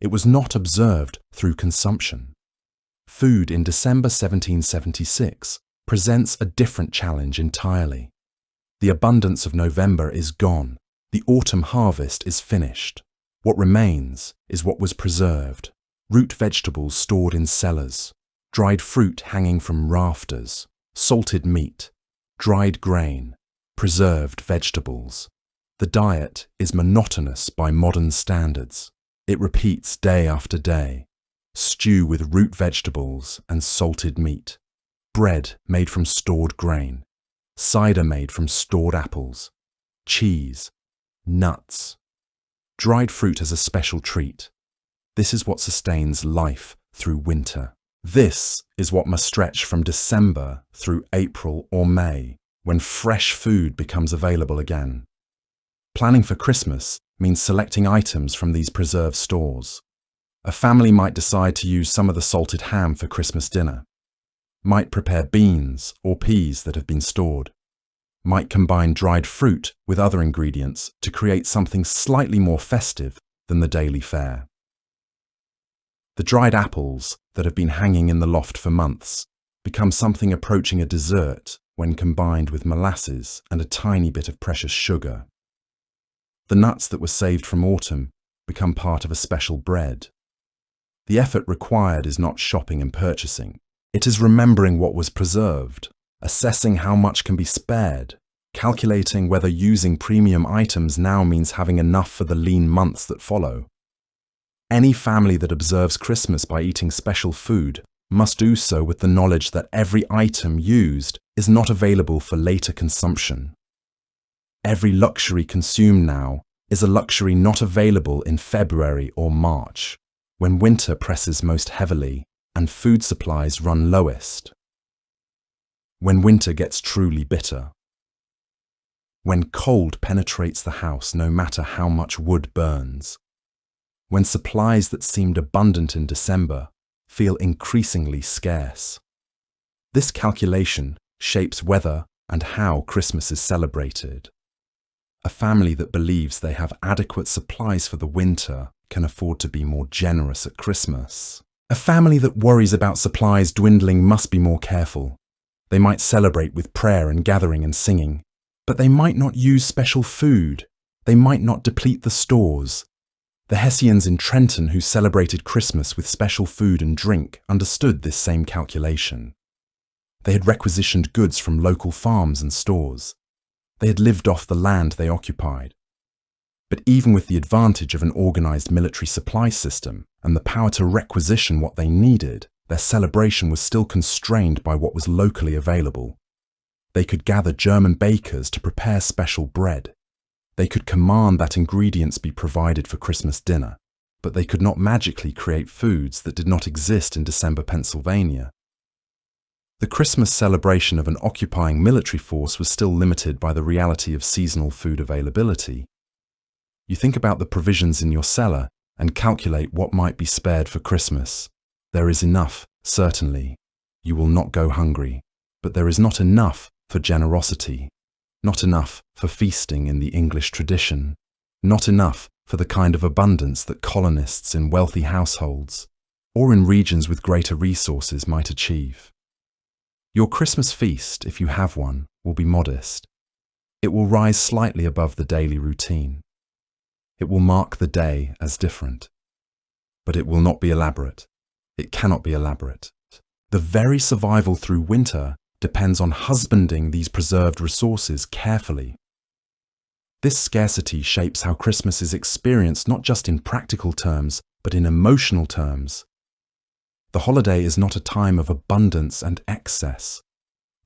[SPEAKER 1] It was not observed through consumption. Food in December 1776 presents a different challenge entirely. The abundance of November is gone. The autumn harvest is finished. What remains is what was preserved. Root vegetables stored in cellars, dried fruit hanging from rafters, salted meat, dried grain, preserved vegetables. The diet is monotonous by modern standards. It repeats day after day. Stew with root vegetables and salted meat. Bread made from stored grain. Cider made from stored apples. Cheese. Nuts. Dried fruit as a special treat. This is what sustains life through winter. This is what must stretch from December through April or May, when fresh food becomes available again. Planning for Christmas means selecting items from these preserved stores. A family might decide to use some of the salted ham for Christmas dinner, might prepare beans or peas that have been stored, might combine dried fruit with other ingredients to create something slightly more festive than the daily fare. The dried apples that have been hanging in the loft for months become something approaching a dessert when combined with molasses and a tiny bit of precious sugar. The nuts that were saved from autumn become part of a special bread. The effort required is not shopping and purchasing. It is remembering what was preserved, assessing how much can be spared, calculating whether using premium items now means having enough for the lean months that follow. Any family that observes Christmas by eating special food must do so with the knowledge that every item used is not available for later consumption. Every luxury consumed now is a luxury not available in February or March, when winter presses most heavily and food supplies run lowest. When winter gets truly bitter. When cold penetrates the house no matter how much wood burns. When supplies that seemed abundant in December feel increasingly scarce. This calculation shapes whether and how Christmas is celebrated. A family that believes they have adequate supplies for the winter can afford to be more generous at Christmas. A family that worries about supplies dwindling must be more careful. They might celebrate with prayer and gathering and singing, but they might not use special food. They might not deplete the stores. The Hessians in Trenton who celebrated Christmas with special food and drink understood this same calculation. They had requisitioned goods from local farms and stores. They had lived off the land they occupied. But even with the advantage of an organized military supply system and the power to requisition what they needed, their celebration was still constrained by what was locally available. They could gather German bakers to prepare special bread. They could command that ingredients be provided for Christmas dinner, but they could not magically create foods that did not exist in December Pennsylvania. The Christmas celebration of an occupying military force was still limited by the reality of seasonal food availability. You think about the provisions in your cellar and calculate what might be spared for Christmas. There is enough, certainly. You will not go hungry. But there is not enough for generosity. Not enough for feasting in the English tradition. Not enough for the kind of abundance that colonists in wealthy households or in regions with greater resources might achieve. Your Christmas feast, if you have one, will be modest. It will rise slightly above the daily routine. It will mark the day as different. But it will not be elaborate. It cannot be elaborate. The very survival through winter depends on husbanding these preserved resources carefully. This scarcity shapes how Christmas is experienced not just in practical terms, but in emotional terms. The holiday is not a time of abundance and excess.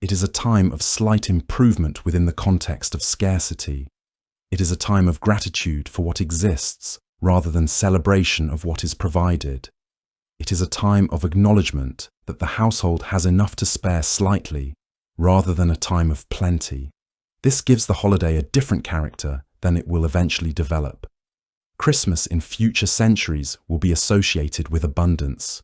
[SPEAKER 1] It is a time of slight improvement within the context of scarcity. It is a time of gratitude for what exists rather than celebration of what is provided. It is a time of acknowledgement that the household has enough to spare slightly, rather than a time of plenty. This gives the holiday a different character than it will eventually develop. Christmas in future centuries will be associated with abundance,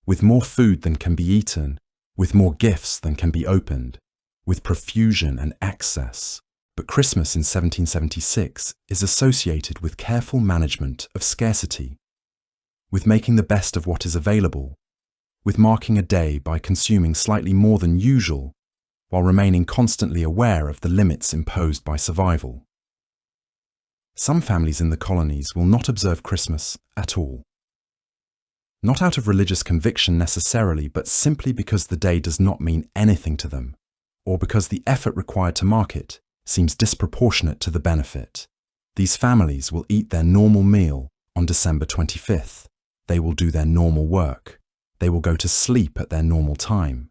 [SPEAKER 1] with more food than can be eaten, with more gifts than can be opened, with profusion and excess. But Christmas in 1776 is associated with careful management of scarcity, with making the best of what is available, with marking a day by consuming slightly more than usual, while remaining constantly aware of the limits imposed by survival. Some families in the colonies will not observe Christmas at all. Not out of religious conviction necessarily, but simply because the day does not mean anything to them, or because the effort required to mark it seems disproportionate to the benefit. These families will eat their normal meal on December 25th. They will do their normal work. They will go to sleep at their normal time.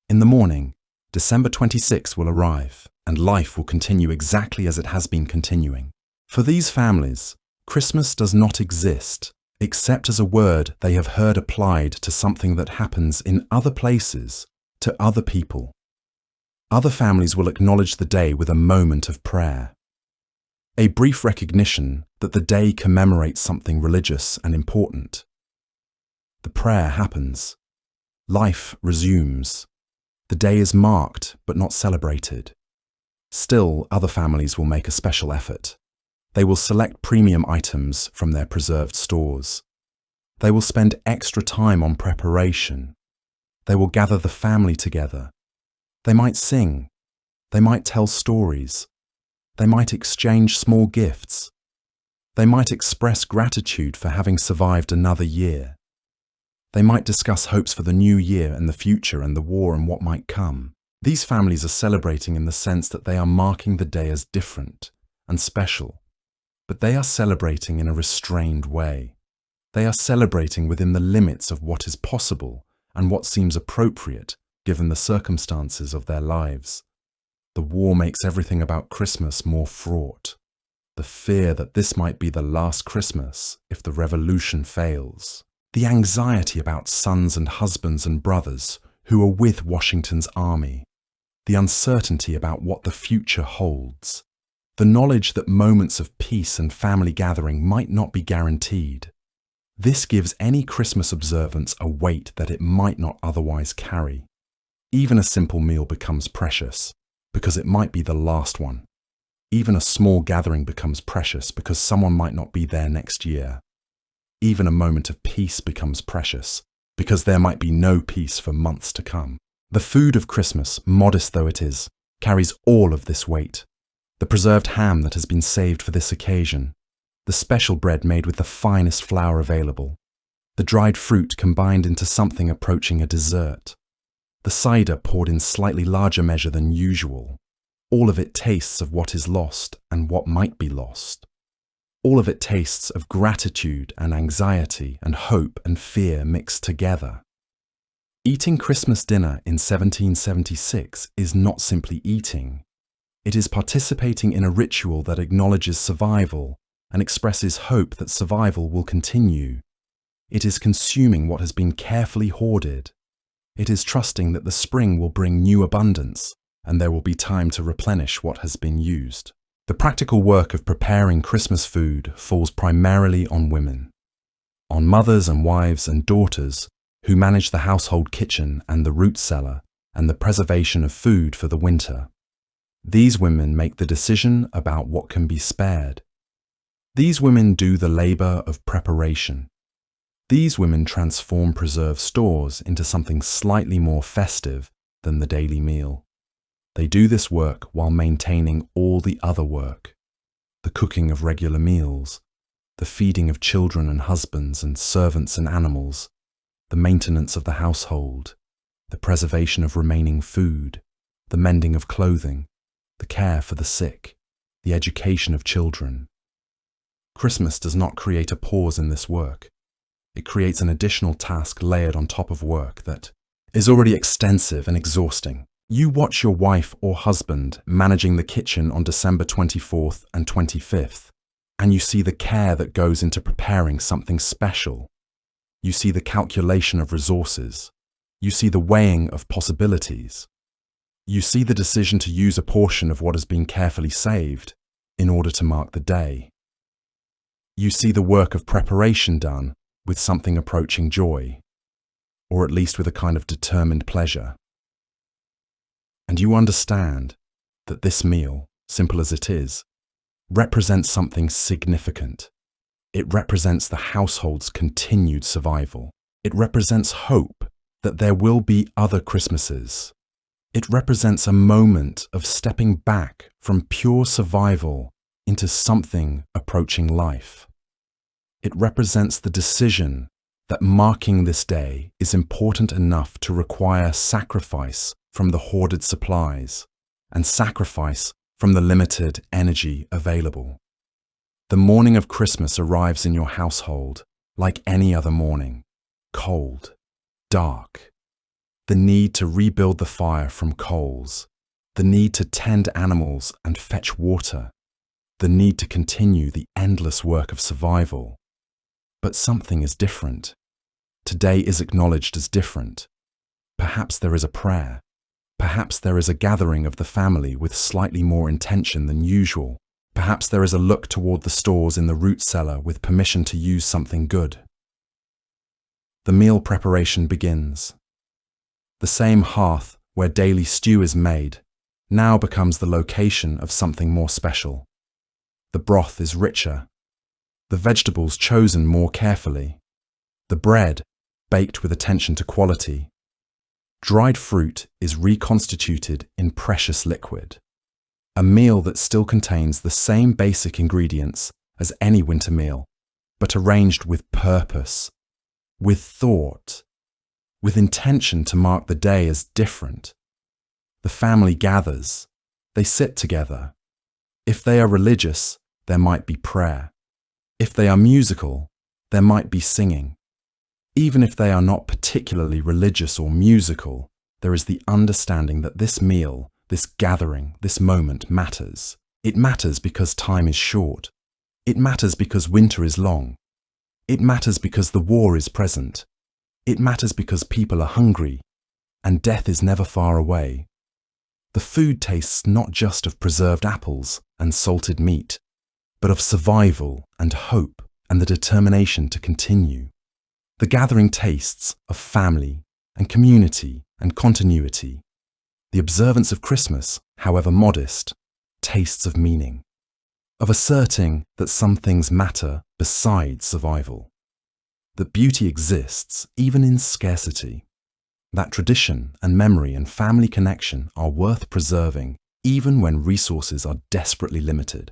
[SPEAKER 1] In the morning, December 26th will arrive, and life will continue exactly as it has been continuing. For these families, Christmas does not exist except as a word they have heard applied to something that happens in other places, to other people. Other families will acknowledge the day with a moment of prayer. A brief recognition that the day commemorates something religious and important. The prayer happens. Life resumes. The day is marked but not celebrated. Still, other families will make a special effort. They will select premium items from their preserved stores. They will spend extra time on preparation. They will gather the family together. They might sing. They might tell stories. They might exchange small gifts. They might express gratitude for having survived another year. They might discuss hopes for the new year and the future and the war and what might come. These families are celebrating in the sense that they are marking the day as different and special, but they are celebrating in a restrained way. They are celebrating within the limits of what is possible and what seems appropriate given the circumstances of their lives. The war makes everything about Christmas more fraught. The fear that this might be the last Christmas if the revolution fails. The anxiety about sons and husbands and brothers who are with Washington's army. The uncertainty about what the future holds. The knowledge that moments of peace and family gathering might not be guaranteed. This gives any Christmas observance a weight that it might not otherwise carry. Even a simple meal becomes precious because it might be the last one. Even a small gathering becomes precious because someone might not be there next year. Even a moment of peace becomes precious because there might be no peace for months to come. The food of Christmas, modest though it is, carries all of this weight. The preserved ham that has been saved for this occasion, the special bread made with the finest flour available, the dried fruit combined into something approaching a dessert, the cider poured in slightly larger measure than usual. All of it tastes of what is lost and what might be lost. All of it tastes of gratitude and anxiety and hope and fear mixed together. Eating Christmas dinner in 1776 is not simply eating. It is participating in a ritual that acknowledges survival and expresses hope that survival will continue. It is consuming what has been carefully hoarded. It is trusting that the spring will bring new abundance and there will be time to replenish what has been used. The practical work of preparing Christmas food falls primarily on women, on mothers and wives and daughters who manage the household kitchen and the root cellar and the preservation of food for the winter. These women make the decision about what can be spared. These women do the labor of preparation. These women transform preserved stores into something slightly more festive than the daily meal. They do this work while maintaining all the other work: the cooking of regular meals, the feeding of children and husbands and servants and animals, the maintenance of the household, the preservation of remaining food, the mending of clothing, the care for the sick, the education of children. Christmas does not create a pause in this work. It creates an additional task layered on top of work that is already extensive and exhausting. You watch your wife or husband managing the kitchen on December 24th and 25th, and you see the care that goes into preparing something special. You see the calculation of resources. You see the weighing of possibilities. You see the decision to use a portion of what has been carefully saved in order to mark the day. You see the work of preparation done with something approaching joy, or at least with a kind of determined pleasure. And you understand that this meal, simple as it is, represents something significant. It represents the household's continued survival. It represents hope that there will be other Christmases. It represents a moment of stepping back from pure survival into something approaching life. It represents the decision that marking this day is important enough to require sacrifice from the hoarded supplies and sacrifice from the limited energy available. The morning of Christmas arrives in your household like any other morning, cold, dark. The need to rebuild the fire from coals, the need to tend animals and fetch water, the need to continue the endless work of survival. But something is different. Today is acknowledged as different. Perhaps there is a prayer. Perhaps there is a gathering of the family with slightly more intention than usual. Perhaps there is a look toward the stores in the root cellar with permission to use something good. The meal preparation begins. The same hearth where daily stew is made now becomes the location of something more special. The broth is richer. The vegetables chosen more carefully. The bread baked with attention to quality. Dried fruit is reconstituted in precious liquid. A meal that still contains the same basic ingredients as any winter meal, but arranged with purpose, with thought, with intention to mark the day as different. The family gathers. They sit together. If they are religious, there might be prayer. If they are musical, there might be singing. Even if they are not particularly religious or musical, there is the understanding that this meal, this gathering, this moment matters. It matters because time is short. It matters because winter is long. It matters because the war is present. It matters because people are hungry, and death is never far away. The food tastes not just of preserved apples and salted meat, but of survival and hope and the determination to continue. The gathering tastes of family and community and continuity. The observance of Christmas, however modest, tastes of meaning, of asserting that some things matter besides survival, that beauty exists even in scarcity, that tradition and memory and family connection are worth preserving even when resources are desperately limited.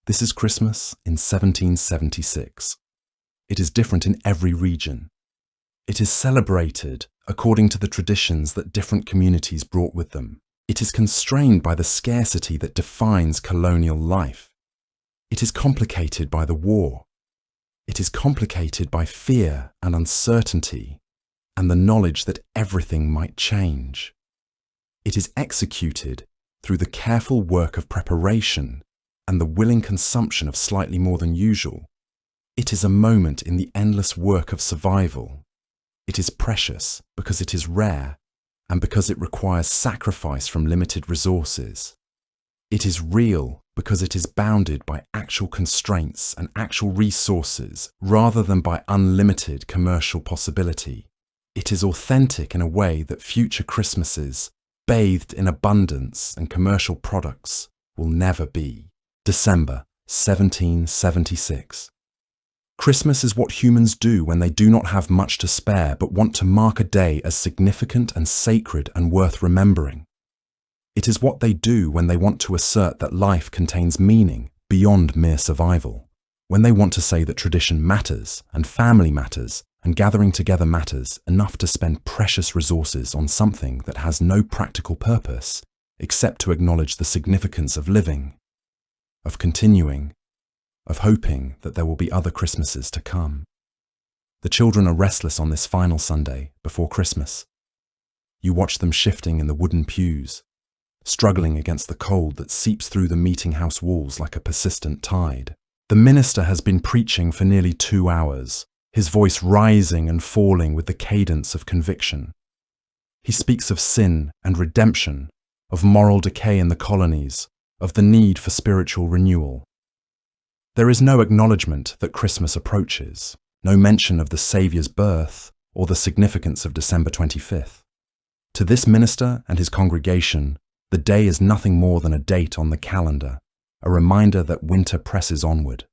[SPEAKER 1] This is Christmas in 1776. It is different in every region. It is celebrated according to the traditions that different communities brought with them. It is constrained by the scarcity that defines colonial life. It is complicated by the war. It is complicated by fear and uncertainty and the knowledge that everything might change. It is executed through the careful work of preparation and the willing consumption of slightly more than usual. It is a moment in the endless work of survival. It is precious because it is rare and because it requires sacrifice from limited resources. It is real because it is bounded by actual constraints and actual resources rather than by unlimited commercial possibility. It is authentic in a way that future Christmases, bathed in abundance and commercial products, will never be. December 1776. Christmas is what humans do when they do not have much to spare but want to mark a day as significant and sacred and worth remembering. It is what they do when they want to assert that life contains meaning beyond mere survival, when they want to say that tradition matters and family matters and gathering together matters enough to spend precious resources on something that has no practical purpose except to acknowledge the significance of living, of continuing, of hoping that there will be other Christmases to come. The children are restless on this final Sunday before Christmas. You watch them shifting in the wooden pews, struggling against the cold that seeps through the meeting house walls like a persistent tide. The minister has been preaching for nearly 2 hours, his voice rising and falling with the cadence of conviction. He speaks of sin and redemption, of moral decay in the colonies, of the need for spiritual renewal. There is no acknowledgement that Christmas approaches, no mention of the Saviour's birth or the significance of December 25th. To this minister and his congregation, the day is nothing more than a date on the calendar, a reminder that winter presses onward.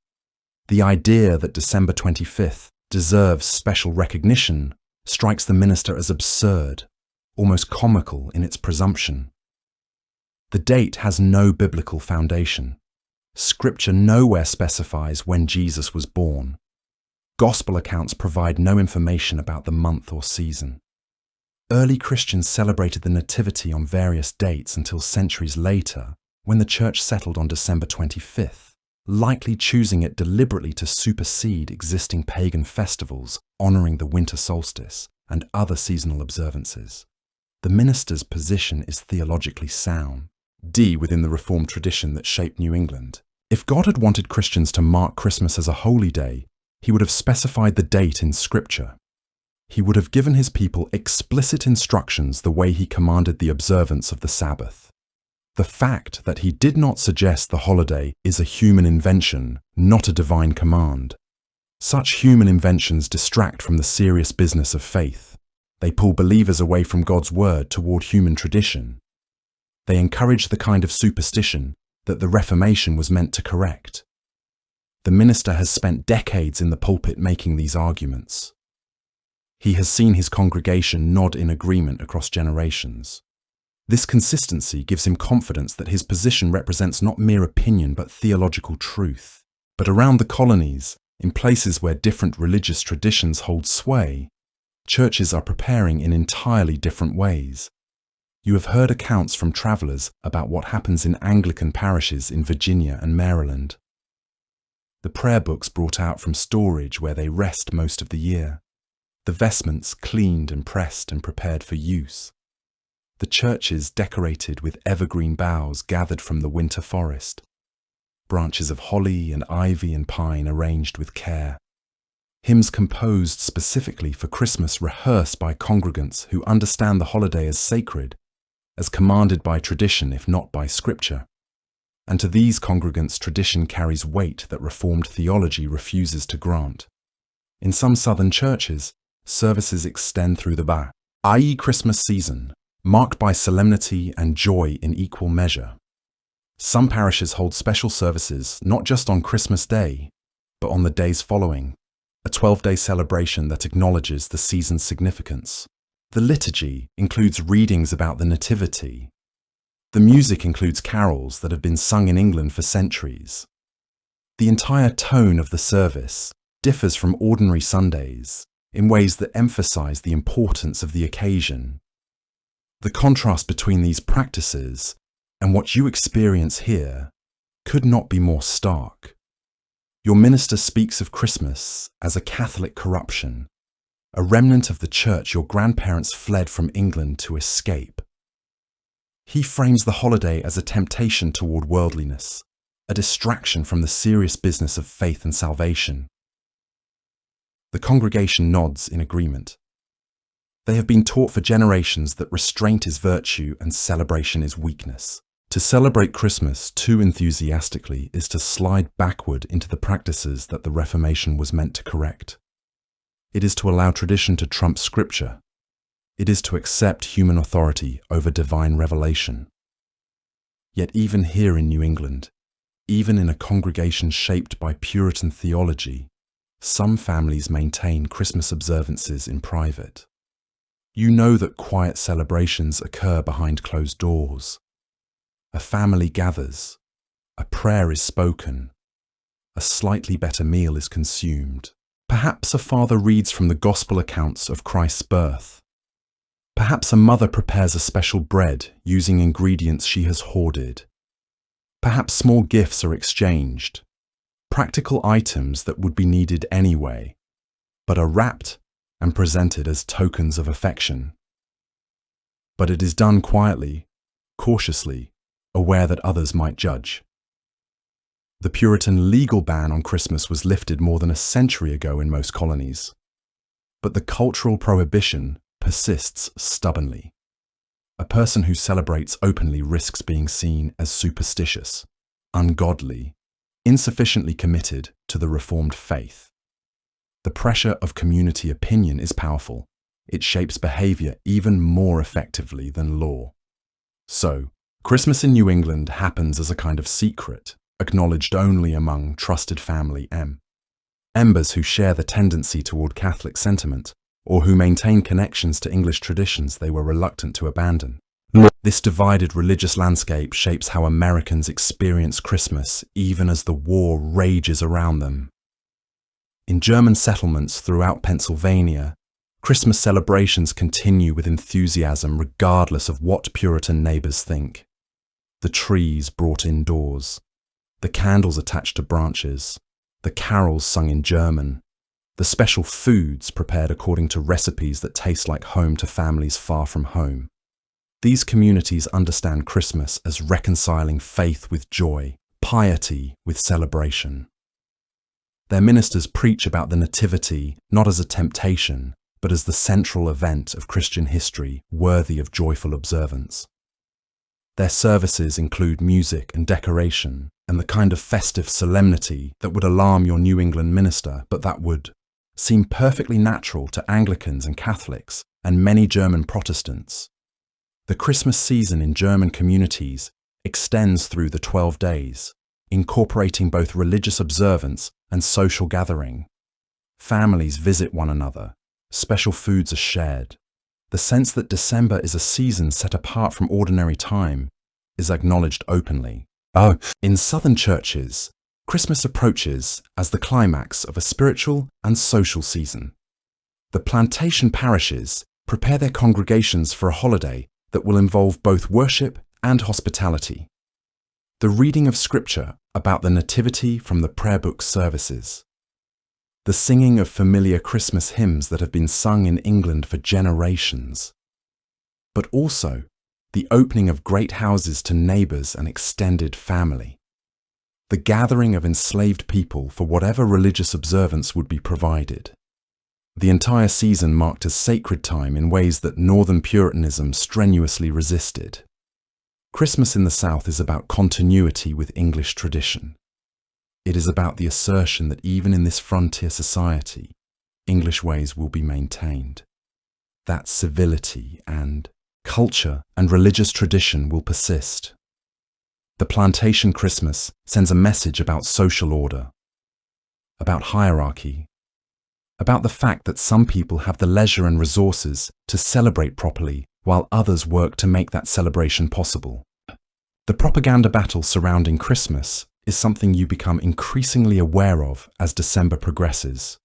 [SPEAKER 1] The idea that December 25th deserves special recognition strikes the minister as absurd, almost comical in its presumption. The date has no biblical foundation. Scripture nowhere specifies when Jesus was born. Gospel accounts provide no information about the month or season. Early Christians celebrated the Nativity on various dates until centuries later, when the Church settled on December 25th, likely choosing it deliberately to supersede existing pagan festivals honouring the winter solstice and other seasonal observances. The minister's position is theologically sound, within the Reformed tradition that shaped New England. If God had wanted Christians to mark Christmas as a holy day, he would have specified the date in Scripture. He would have given his people explicit instructions the way he commanded the observance of the Sabbath. The fact that he did not suggest the holiday is a human invention, not a divine command. Such human inventions distract from the serious business of faith. They pull believers away from God's word toward human tradition. They encourage the kind of superstition that the Reformation was meant to correct. The minister has spent decades in the pulpit making these arguments. He has seen his congregation nod in agreement across generations. This consistency gives him confidence that his position represents not mere opinion but theological truth. But around the colonies, in places where different religious traditions hold sway, churches are preparing in entirely different ways. You have heard accounts from travellers about what happens in Anglican parishes in Virginia and Maryland. The prayer books brought out from storage where they rest most of the year. The vestments cleaned and pressed and prepared for use. The churches decorated with evergreen boughs gathered from the winter forest. Branches of holly and ivy and pine arranged with care. Hymns composed specifically for Christmas rehearsed by congregants who understand the holiday as sacred, as commanded by tradition if not by Scripture. And to these congregants tradition carries weight that Reformed theology refuses to grant. In some southern churches, services extend through the i.e. Christmas season, marked by solemnity and joy in equal measure. Some parishes hold special services not just on Christmas Day, but on the days following, a 12-day celebration that acknowledges the season's significance. The liturgy includes readings about the Nativity. The music includes carols that have been sung in England for centuries. The entire tone of the service differs from ordinary Sundays in ways that emphasize the importance of the occasion. The contrast between these practices and what you experience here could not be more stark. Your minister speaks of Christmas as a Catholic corruption, a remnant of the church your grandparents fled from England to escape. He frames the holiday as a temptation toward worldliness, a distraction from the serious business of faith and salvation. The congregation nods in agreement. They have been taught for generations that restraint is virtue and celebration is weakness. To celebrate Christmas too enthusiastically is to slide backward into the practices that the Reformation was meant to correct. It is to allow tradition to trump scripture. It is to accept human authority over divine revelation. Yet even here in New England, even in a congregation shaped by Puritan theology, some families maintain Christmas observances in private. You know that quiet celebrations occur behind closed doors. A family gathers, a prayer is spoken, a slightly better meal is consumed. Perhaps a father reads from the gospel accounts of Christ's birth. Perhaps a mother prepares a special bread using ingredients she has hoarded. Perhaps small gifts are exchanged, practical items that would be needed anyway, but are wrapped and presented as tokens of affection. But it is done quietly, cautiously, aware that others might judge. The Puritan legal ban on Christmas was lifted more than a century ago in most colonies, but the cultural prohibition persists stubbornly. A person who celebrates openly risks being seen as superstitious, ungodly, insufficiently committed to the Reformed faith. The pressure of community opinion is powerful. It shapes behavior even more effectively than law. So, Christmas in New England happens as a kind of secret, acknowledged only among trusted family members who share the tendency toward Catholic sentiment, or who maintain connections to English traditions they were reluctant to abandon. This divided religious landscape shapes how Americans experience Christmas even as the war rages around them. In German settlements throughout Pennsylvania, Christmas celebrations continue with enthusiasm regardless of what Puritan neighbors think. The trees brought indoors, the candles attached to branches, the carols sung in German, the special foods prepared according to recipes that taste like home to families far from home. These communities understand Christmas as reconciling faith with joy, piety with celebration. Their ministers preach about the Nativity not as a temptation, but as the central event of Christian history worthy of joyful observance. Their services include music and decoration and the kind of festive solemnity that would alarm your New England minister, but that would seem perfectly natural to Anglicans and Catholics and many German Protestants. The Christmas season in German communities extends through the 12 days, incorporating both religious observance and social gathering. Families visit one another, special foods are shared. The sense that December is a season set apart from ordinary time is acknowledged openly. In Southern churches, Christmas approaches as the climax of a spiritual and social season. The plantation parishes prepare their congregations for a holiday that will involve both worship and hospitality. The reading of scripture about the Nativity from the prayer book services. The singing of familiar Christmas hymns that have been sung in England for generations. But also the opening of great houses to neighbours and extended family. The gathering of enslaved people for whatever religious observance would be provided. The entire season marked as sacred time in ways that Northern Puritanism strenuously resisted. Christmas in the South is about continuity with English tradition. It is about the assertion that even in this frontier society, English ways will be maintained. That civility and culture and religious tradition will persist. The plantation Christmas sends a message about social order, about hierarchy, about the fact that some people have the leisure and resources to celebrate properly while others work to make that celebration possible. The propaganda battle surrounding Christmas is something you become increasingly aware of as December progresses.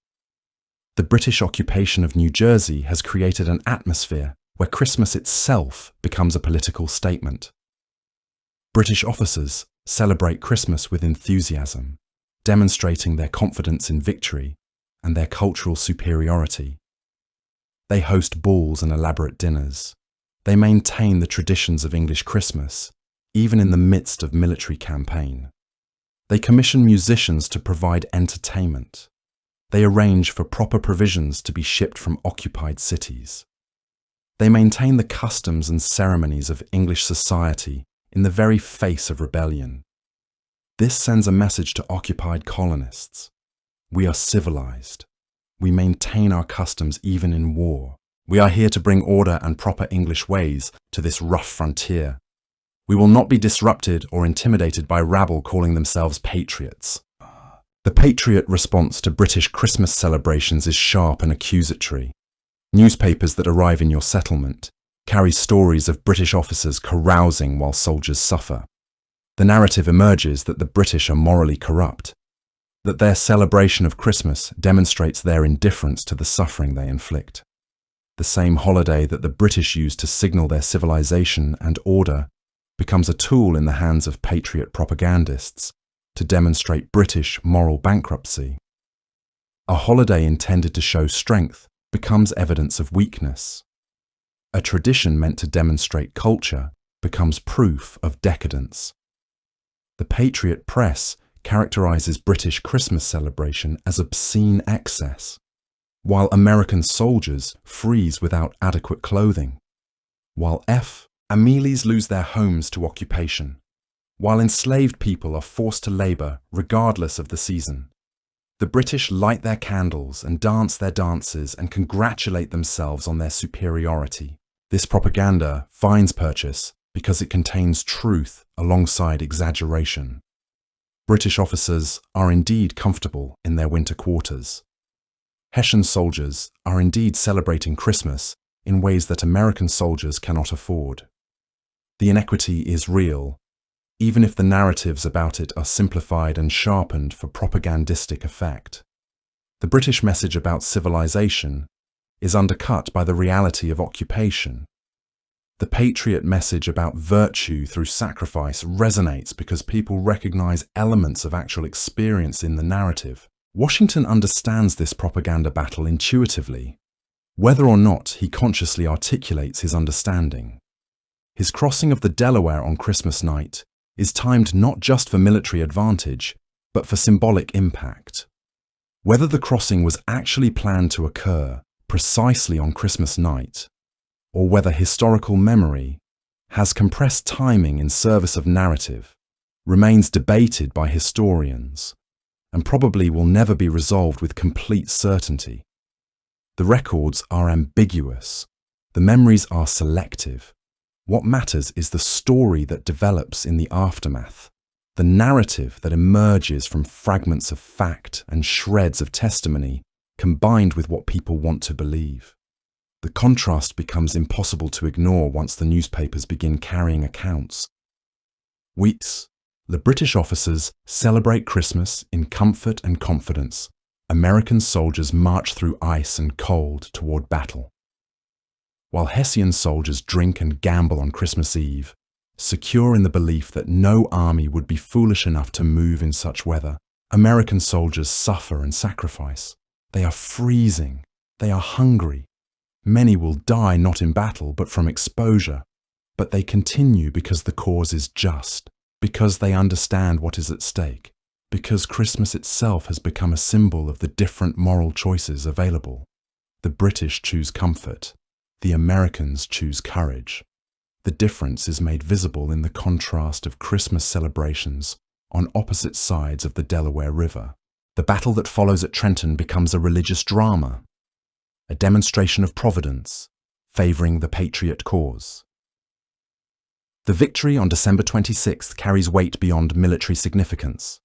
[SPEAKER 1] The British occupation of New Jersey has created an atmosphere where Christmas itself becomes a political statement. British officers celebrate Christmas with enthusiasm, demonstrating their confidence in victory and their cultural superiority. They host balls and elaborate dinners. They maintain the traditions of English Christmas, even in the midst of military campaign. They commission musicians to provide entertainment. They arrange for proper provisions to be shipped from occupied cities. They maintain the customs and ceremonies of English society in the very face of rebellion. This sends a message to occupied colonists. We are civilized. We maintain our customs even in war. We are here to bring order and proper English ways to this rough frontier. We will not be disrupted or intimidated by rabble calling themselves patriots. The patriot response to British Christmas celebrations is sharp and accusatory. Newspapers that arrive in your settlement carry stories of British officers carousing while soldiers suffer. The narrative emerges that the British are morally corrupt, that their celebration of Christmas demonstrates their indifference to the suffering they inflict. The same holiday that the British use to signal their civilization and order becomes a tool in the hands of patriot propagandists to demonstrate British moral bankruptcy. A holiday intended to show strength becomes evidence of weakness. A tradition meant to demonstrate culture becomes proof of decadence. The patriot press characterizes British Christmas celebration as obscene excess, while American soldiers freeze without adequate clothing, while families lose their homes to occupation, while enslaved people are forced to labor regardless of the season. The British light their candles and dance their dances and congratulate themselves on their superiority. This propaganda finds purchase because it contains truth alongside exaggeration. British officers are indeed comfortable in their winter quarters. Hessian soldiers are indeed celebrating Christmas in ways that American soldiers cannot afford. The inequity is real, even if the narratives about it are simplified and sharpened for propagandistic effect. The British message about civilization is undercut by the reality of occupation. The patriot message about virtue through sacrifice resonates because people recognize elements of actual experience in the narrative. Washington understands this propaganda battle intuitively, whether or not he consciously articulates his understanding. His crossing of the Delaware on Christmas night is timed not just for military advantage, but for symbolic impact. Whether the crossing was actually planned to occur precisely on Christmas night, or whether historical memory has compressed timing in service of narrative, remains debated by historians, and probably will never be resolved with complete certainty. The records are ambiguous. The memories are selective. What matters is the story that develops in the aftermath, the narrative that emerges from fragments of fact and shreds of testimony combined with what people want to believe. The contrast becomes impossible to ignore once the newspapers begin carrying accounts. Weeks, the British officers celebrate Christmas in comfort and confidence. American soldiers march through ice and cold toward battle. While Hessian soldiers drink and gamble on Christmas Eve, secure in the belief that no army would be foolish enough to move in such weather, American soldiers suffer and sacrifice. They are freezing. They are hungry. Many will die not in battle but from exposure, but they continue because the cause is just, because they understand what is at stake, because Christmas itself has become a symbol of the different moral choices available. The British choose comfort. The Americans choose courage. The difference is made visible in the contrast of Christmas celebrations on opposite sides of the Delaware River. The battle that follows at Trenton becomes a religious drama, a demonstration of providence, favoring the patriot cause. The victory on December 26th carries weight beyond military significance.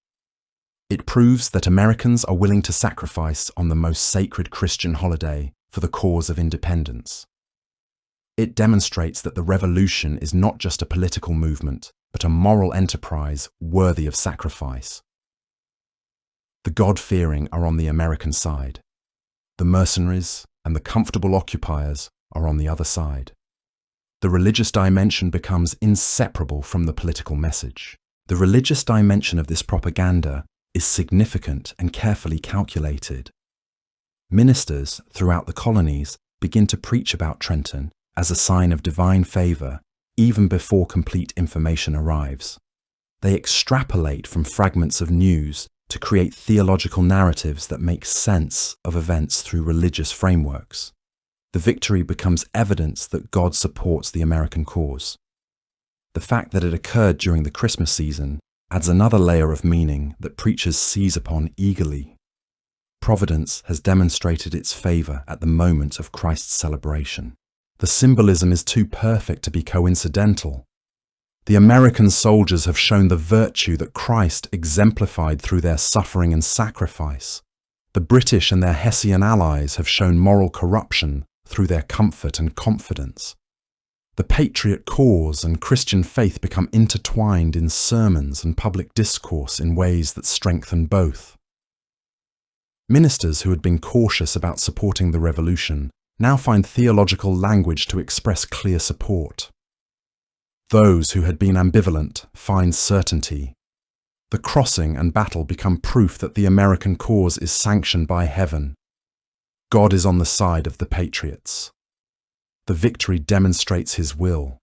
[SPEAKER 1] It proves that Americans are willing to sacrifice on the most sacred Christian holiday for the cause of independence. It demonstrates that the revolution is not just a political movement, but a moral enterprise worthy of sacrifice. The God-fearing are on the American side. The mercenaries and the comfortable occupiers are on the other side. The religious dimension becomes inseparable from the political message. The religious dimension of this propaganda is significant and carefully calculated. Ministers throughout the colonies begin to preach about Trenton as a sign of divine favor even before complete information arrives. They extrapolate from fragments of news to create theological narratives that make sense of events through religious frameworks. The victory becomes evidence that God supports the American cause. The fact that it occurred during the Christmas season adds another layer of meaning that preachers seize upon eagerly. Providence has demonstrated its favor at the moment of Christ's celebration. The symbolism is too perfect to be coincidental. The American soldiers have shown the virtue that Christ exemplified through their suffering and sacrifice. The British and their Hessian allies have shown moral corruption through their comfort and confidence. The patriot cause and Christian faith become intertwined in sermons and public discourse in ways that strengthen both. Ministers who had been cautious about supporting the revolution now find theological language to express clear support. Those who had been ambivalent find certainty. The crossing and battle become proof that the American cause is sanctioned by heaven. God is on the side of the patriots. The victory demonstrates his will.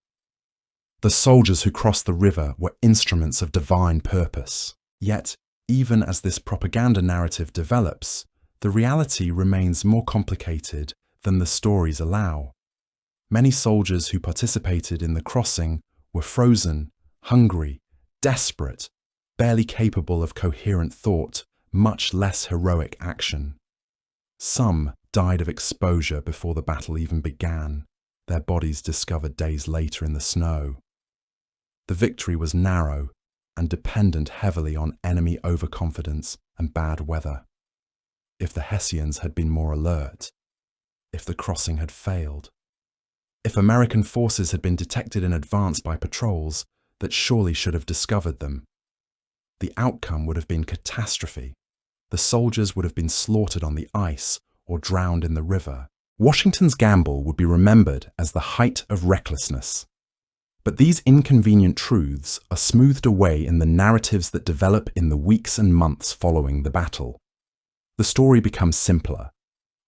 [SPEAKER 1] The soldiers who crossed the river were instruments of divine purpose. Yet, even as this propaganda narrative develops, the reality remains more complicated than the stories allow. Many soldiers who participated in the crossing were frozen, hungry, desperate, barely capable of coherent thought, much less heroic action. Some died of exposure before the battle even began, their bodies discovered days later in the snow. The victory was narrow and dependent heavily on enemy overconfidence and bad weather. If the Hessians had been more alert, if the crossing had failed, if American forces had been detected in advance by patrols that surely should have discovered them, the outcome would have been catastrophe. The soldiers would have been slaughtered on the ice or drowned in the river. Washington's gamble would be remembered as the height of recklessness. But these inconvenient truths are smoothed away in the narratives that develop in the weeks and months following the battle. The story becomes simpler,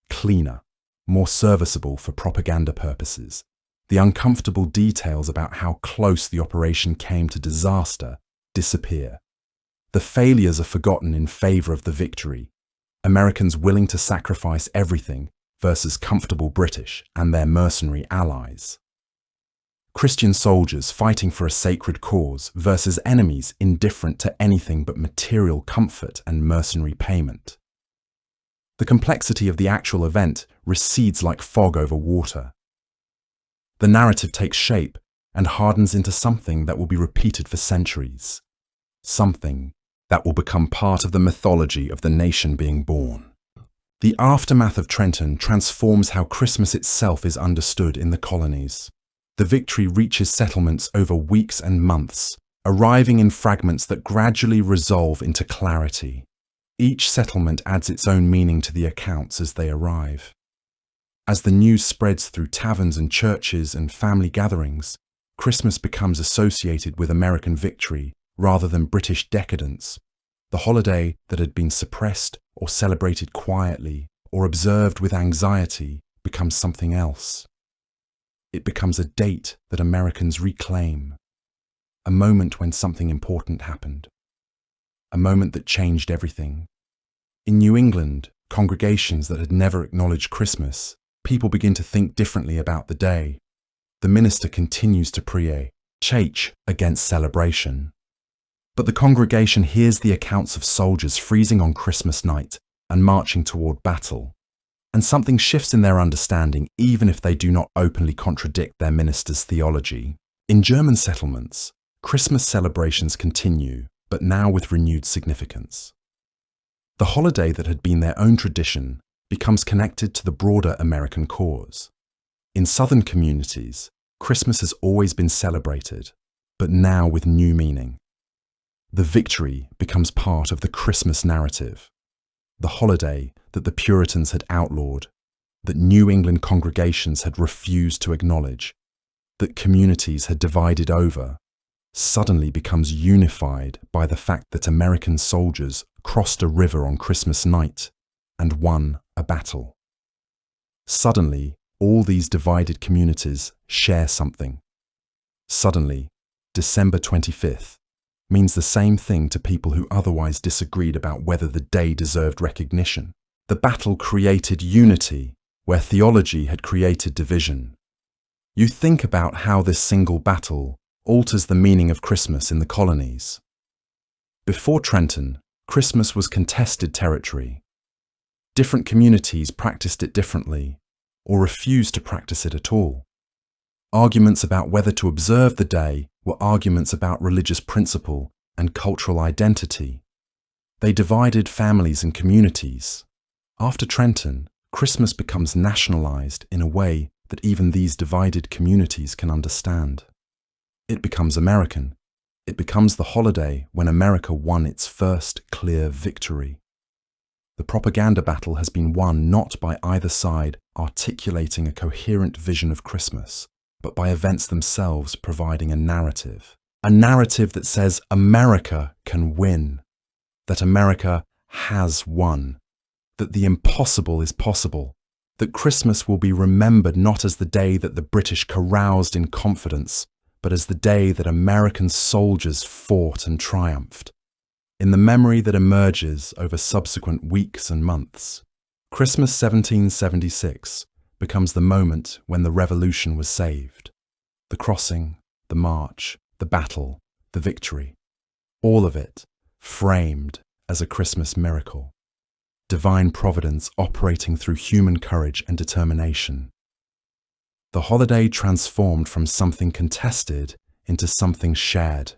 [SPEAKER 1] cleaner, more serviceable for propaganda purposes. The uncomfortable details about how close the operation came to disaster disappear. The failures are forgotten in favor of the victory. Americans willing to sacrifice everything versus comfortable British and their mercenary allies. Christian soldiers fighting for a sacred cause versus enemies indifferent to anything but material comfort and mercenary payment. The complexity of the actual event recedes like fog over water. The narrative takes shape and hardens into something that will be repeated for centuries. Something that will become part of the mythology of the nation being born. The aftermath of Trenton transforms how Christmas itself is understood in the colonies. The victory reaches settlements over weeks and months, arriving in fragments that gradually resolve into clarity. Each settlement adds its own meaning to the accounts as they arrive. As the news spreads through taverns and churches and family gatherings, Christmas becomes associated with American victory rather than British decadence. The holiday that had been suppressed or celebrated quietly or observed with anxiety becomes something else. It becomes a date that Americans reclaim, a moment when something important happened, a moment that changed everything. In New England, congregations that had never acknowledged Christmas, people begin to think differently about the day. The minister continues to pray, "Church against celebration." But the congregation hears the accounts of soldiers freezing on Christmas night and marching toward battle, and something shifts in their understanding even if they do not openly contradict their minister's theology. In German settlements, Christmas celebrations continue, but now with renewed significance. The holiday that had been their own tradition becomes connected to the broader American cause. In Southern communities, Christmas has always been celebrated, but now with new meaning. The victory becomes part of the Christmas narrative, the holiday that the Puritans had outlawed, that New England congregations had refused to acknowledge, that communities had divided over, suddenly becomes unified by the fact that American soldiers crossed a river on Christmas night and won a battle. Suddenly, all these divided communities share something. Suddenly, December 25th means the same thing to people who otherwise disagreed about whether the day deserved recognition. The battle created unity, where theology had created division. You think about how this single battle alters the meaning of Christmas in the colonies. Before Trenton, Christmas was contested territory. Different communities practiced it differently, or refused to practice it at all. Arguments about whether to observe the day were arguments about religious principle and cultural identity. They divided families and communities. After Trenton, Christmas becomes nationalized in a way that even these divided communities can understand. It becomes American. It becomes the holiday when America won its first clear victory. The propaganda battle has been won not by either side articulating a coherent vision of Christmas, but by events themselves providing a narrative that says America can win, that America has won, that the impossible is possible, that Christmas will be remembered not as the day that the British caroused in confidence, but as the day that American soldiers fought and triumphed. In the memory that emerges over subsequent weeks and months, Christmas 1776 becomes the moment when the revolution was saved. The crossing, the march, the battle, the victory, all of it framed as a Christmas miracle. Divine providence operating through human courage and determination. The holiday transformed from something contested into something shared.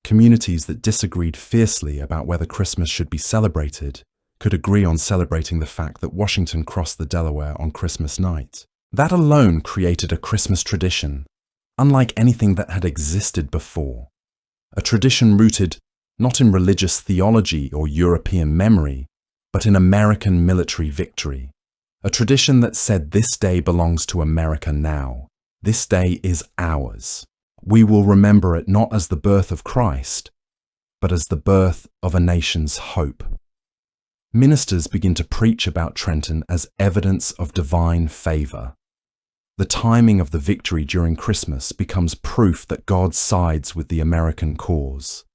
[SPEAKER 1] Communities that disagreed fiercely about whether Christmas should be celebrated could agree on celebrating the fact that Washington crossed the Delaware on Christmas night. That alone created a Christmas tradition, unlike anything that had existed before. A tradition rooted not in religious theology or European memory, but in American military victory. A tradition that said this day belongs to America now. This day is ours. We will remember it not as the birth of Christ, but as the birth of a nation's hope. Ministers begin to preach about Trenton as evidence of divine favor. The timing of the victory during Christmas becomes proof that God sides with the American cause.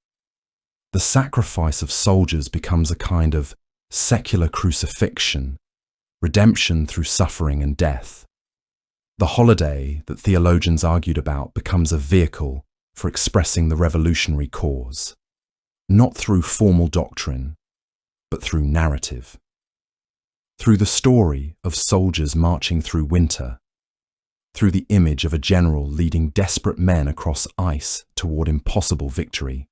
[SPEAKER 1] The sacrifice of soldiers becomes a kind of secular crucifixion, redemption through suffering and death. The holiday that theologians argued about becomes a vehicle for expressing the revolutionary cause, not through formal doctrine, but through narrative. Through the story of soldiers marching through winter, through the image of a general leading desperate men across ice toward impossible victory.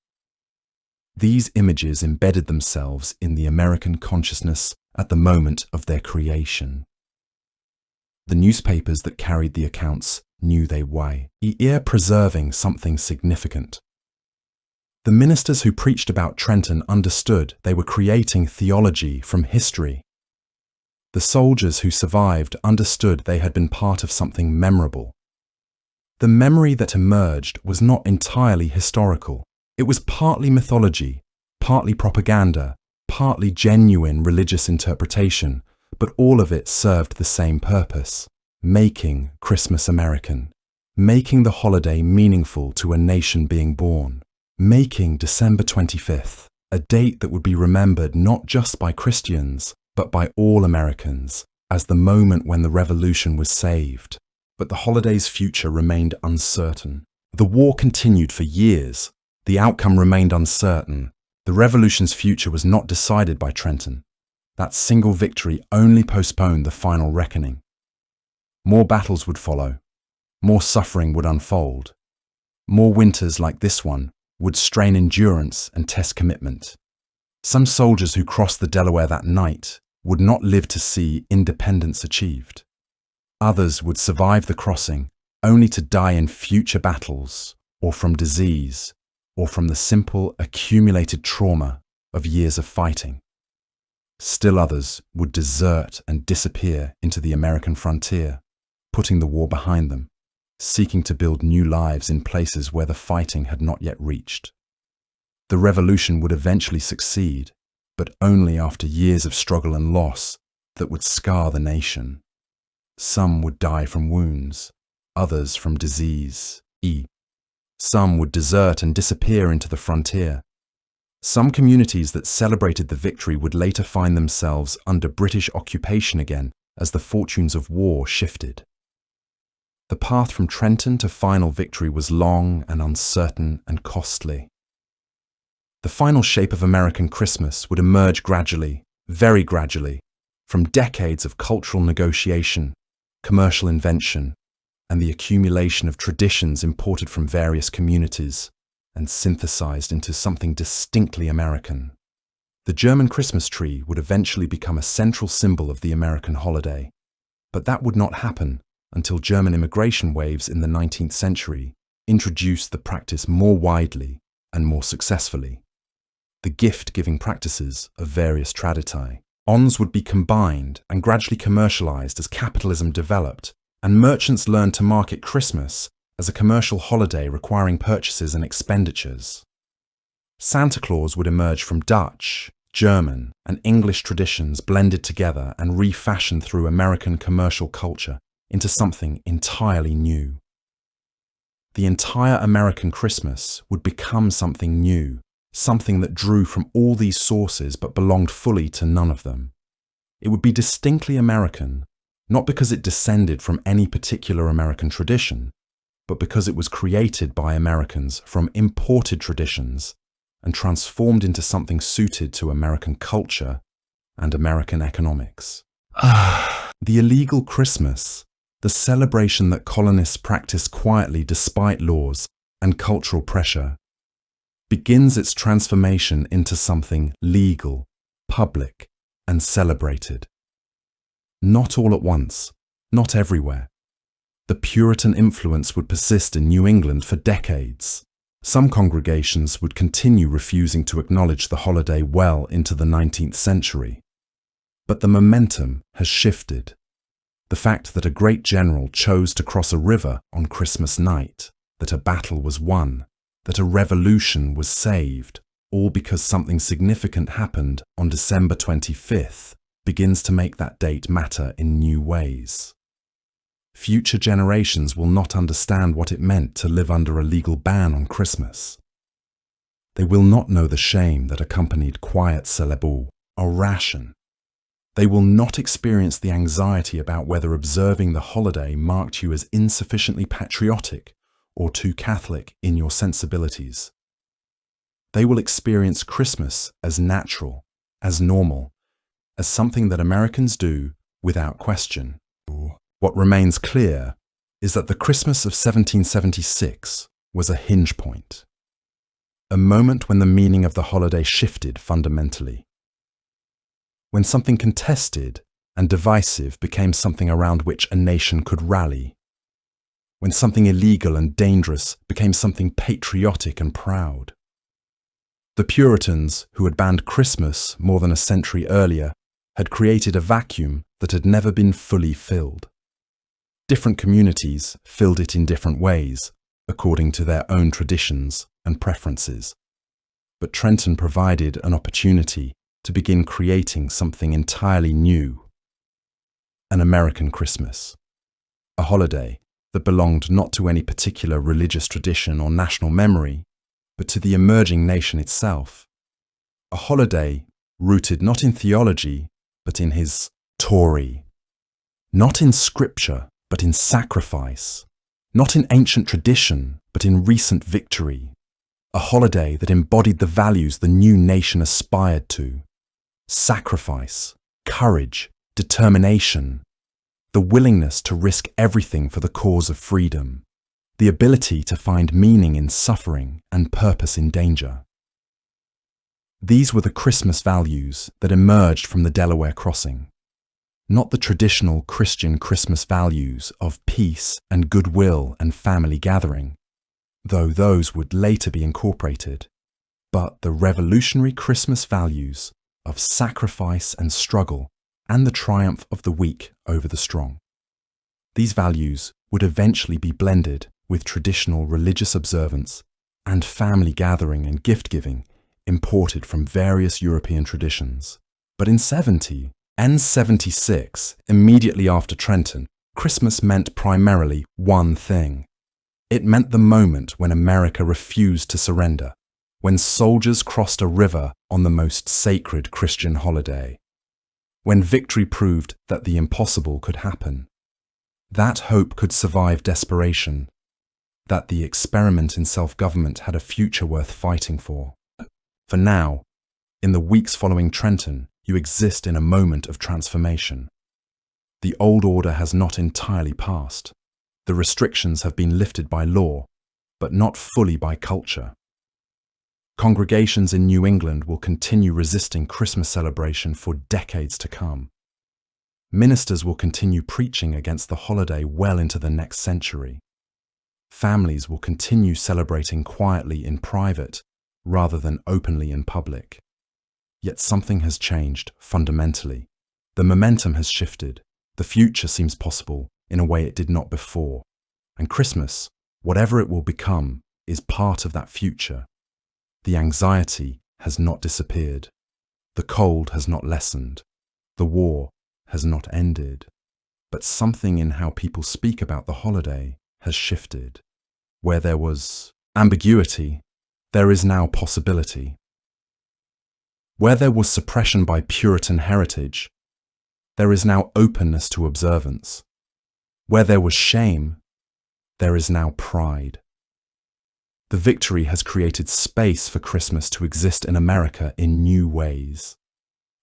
[SPEAKER 1] These images embedded themselves in the American consciousness at the moment of their creation. The newspapers that carried the accounts knew they were preserving something significant. The ministers who preached about Trenton understood they were creating theology from history. The soldiers who survived understood they had been part of something memorable. The memory that emerged was not entirely historical. It was partly mythology, partly propaganda, partly genuine religious interpretation, but all of it served the same purpose: making Christmas American, making the holiday meaningful to a nation being born, making December 25th a date that would be remembered not just by Christians, but by all Americans, as the moment when the revolution was saved. But the holiday's future remained uncertain. The war continued for years. The outcome remained uncertain. The revolution's future was not decided by Trenton. That single victory only postponed the final reckoning. More battles would follow. More suffering would unfold. More winters like this one would strain endurance and test commitment. Some soldiers who crossed the Delaware that night would not live to see independence achieved. Others would survive the crossing only to die in future battles, or from disease, or from the simple accumulated trauma of years of fighting. Still others would desert and disappear into the American frontier, putting the war behind them, seeking to build new lives in places where the fighting had not yet reached. The revolution would eventually succeed, but only after years of struggle and loss that would scar the nation. Some would die from wounds, others from disease. Some would desert and disappear into the frontier. Some communities that celebrated the victory would later find themselves under British occupation again, as the fortunes of war shifted. The path from Trenton to final victory was long and uncertain and costly. The final shape of American Christmas would emerge gradually, very gradually, from decades of cultural negotiation, commercial invention, and the accumulation of traditions imported from various communities and synthesized into something distinctly American. The German Christmas tree would eventually become a central symbol of the American holiday, but that would not happen until German immigration waves in the 19th century introduced the practice more widely and more successfully. The gift-giving practices of various traditae. Ons would be combined and gradually commercialized as capitalism developed, and merchants learned to market Christmas as a commercial holiday requiring purchases and expenditures. Santa Claus would emerge from Dutch, German, and English traditions blended together and refashioned through American commercial culture into something entirely new. The entire American Christmas would become something new, something that drew from all these sources but belonged fully to none of them. It would be distinctly American, not because it descended from any particular American tradition, but because it was created by Americans from imported traditions and transformed into something suited to American culture and American economics. The illegal Christmas, the celebration that colonists practiced quietly despite laws and cultural pressure, begins its transformation into something legal, public, and celebrated. Not all at once, not everywhere. The Puritan influence would persist in New England for decades. Some congregations would continue refusing to acknowledge the holiday well into the 19th century. But the momentum has shifted. The fact that a great general chose to cross a river on Christmas night, that a battle was won, that a revolution was saved, all because something significant happened on December 25th, begins to make that date matter in new ways. Future generations will not understand what it meant to live under a legal ban on Christmas. They will not know the shame that accompanied quiet célébration, or ration. They will not experience the anxiety about whether observing the holiday marked you as insufficiently patriotic or too Catholic in your sensibilities. They will experience Christmas as natural, as normal, as something that Americans do without question. What remains clear is that the Christmas of 1776 was a hinge point, a moment when the meaning of the holiday shifted fundamentally, when something contested and divisive became something around which a nation could rally, when something illegal and dangerous became something patriotic and proud. The Puritans, who had banned Christmas more than a century earlier, had created a vacuum that had never been fully filled. Different communities filled it in different ways, according to their own traditions and preferences. But Trenton provided an opportunity to begin creating something entirely new. An American Christmas. A holiday that belonged not to any particular religious tradition or national memory, but to the emerging nation itself. A holiday rooted not in theology, but in his Tory. Not in scripture, but in sacrifice, not in ancient tradition, but in recent victory, a holiday that embodied the values the new nation aspired to: sacrifice, courage, determination, the willingness to risk everything for the cause of freedom, the ability to find meaning in suffering and purpose in danger. These were the Christmas values that emerged from the Delaware Crossing. Not the traditional Christian Christmas values of peace and goodwill and family gathering, though those would later be incorporated, but the revolutionary Christmas values of sacrifice and struggle and the triumph of the weak over the strong. These values would eventually be blended with traditional religious observance and family gathering and gift-giving imported from various European traditions. But in 76, immediately after Trenton, Christmas meant primarily one thing. It meant the moment when America refused to surrender, when soldiers crossed a river on the most sacred Christian holiday. when victory proved that the impossible could happen. That hope could survive desperation, that the experiment in self-government had a future worth fighting for. For now, in the weeks following Trenton, you exist in a moment of transformation. The old order has not entirely passed. The restrictions have been lifted by law, but not fully by culture. Congregations in New England will continue resisting Christmas celebration for decades to come. Ministers will continue preaching against the holiday well into the next century. Families will continue celebrating quietly in private rather than openly in public. Yet something has changed fundamentally. The momentum has shifted. The future seems possible in a way it did not before. And Christmas, whatever it will become, is part of that future. The anxiety has not disappeared. The cold has not lessened. The war has not ended. But something in how people speak about the holiday has shifted. Where there was ambiguity, there is now possibility. Where there was suppression by Puritan heritage, there is now openness to observance. Where there was shame, there is now pride. The victory has created space for Christmas to exist in America in new ways.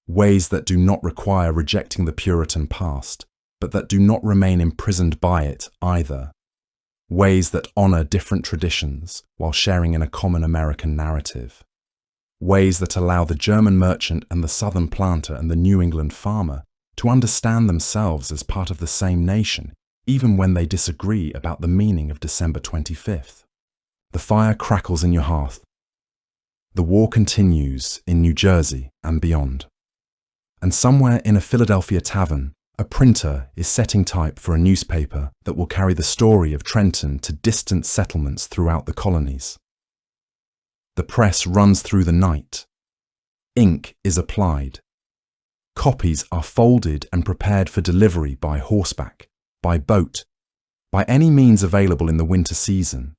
[SPEAKER 1] Ways that do not require rejecting the Puritan past, but that do not remain imprisoned by it either. Ways that honor different traditions while sharing in a common American narrative. Ways that allow the German merchant and the Southern planter and the New England farmer to understand themselves as part of the same nation, even when they disagree about the meaning of December 25th. The fire crackles in your hearth. The war continues in New Jersey and beyond. And somewhere in a Philadelphia tavern, a printer is setting type for a newspaper that will carry the story of Trenton to distant settlements throughout the colonies. The press runs through the night. Ink is applied. Copies are folded and prepared for delivery by horseback, by boat, by any means available in the winter season.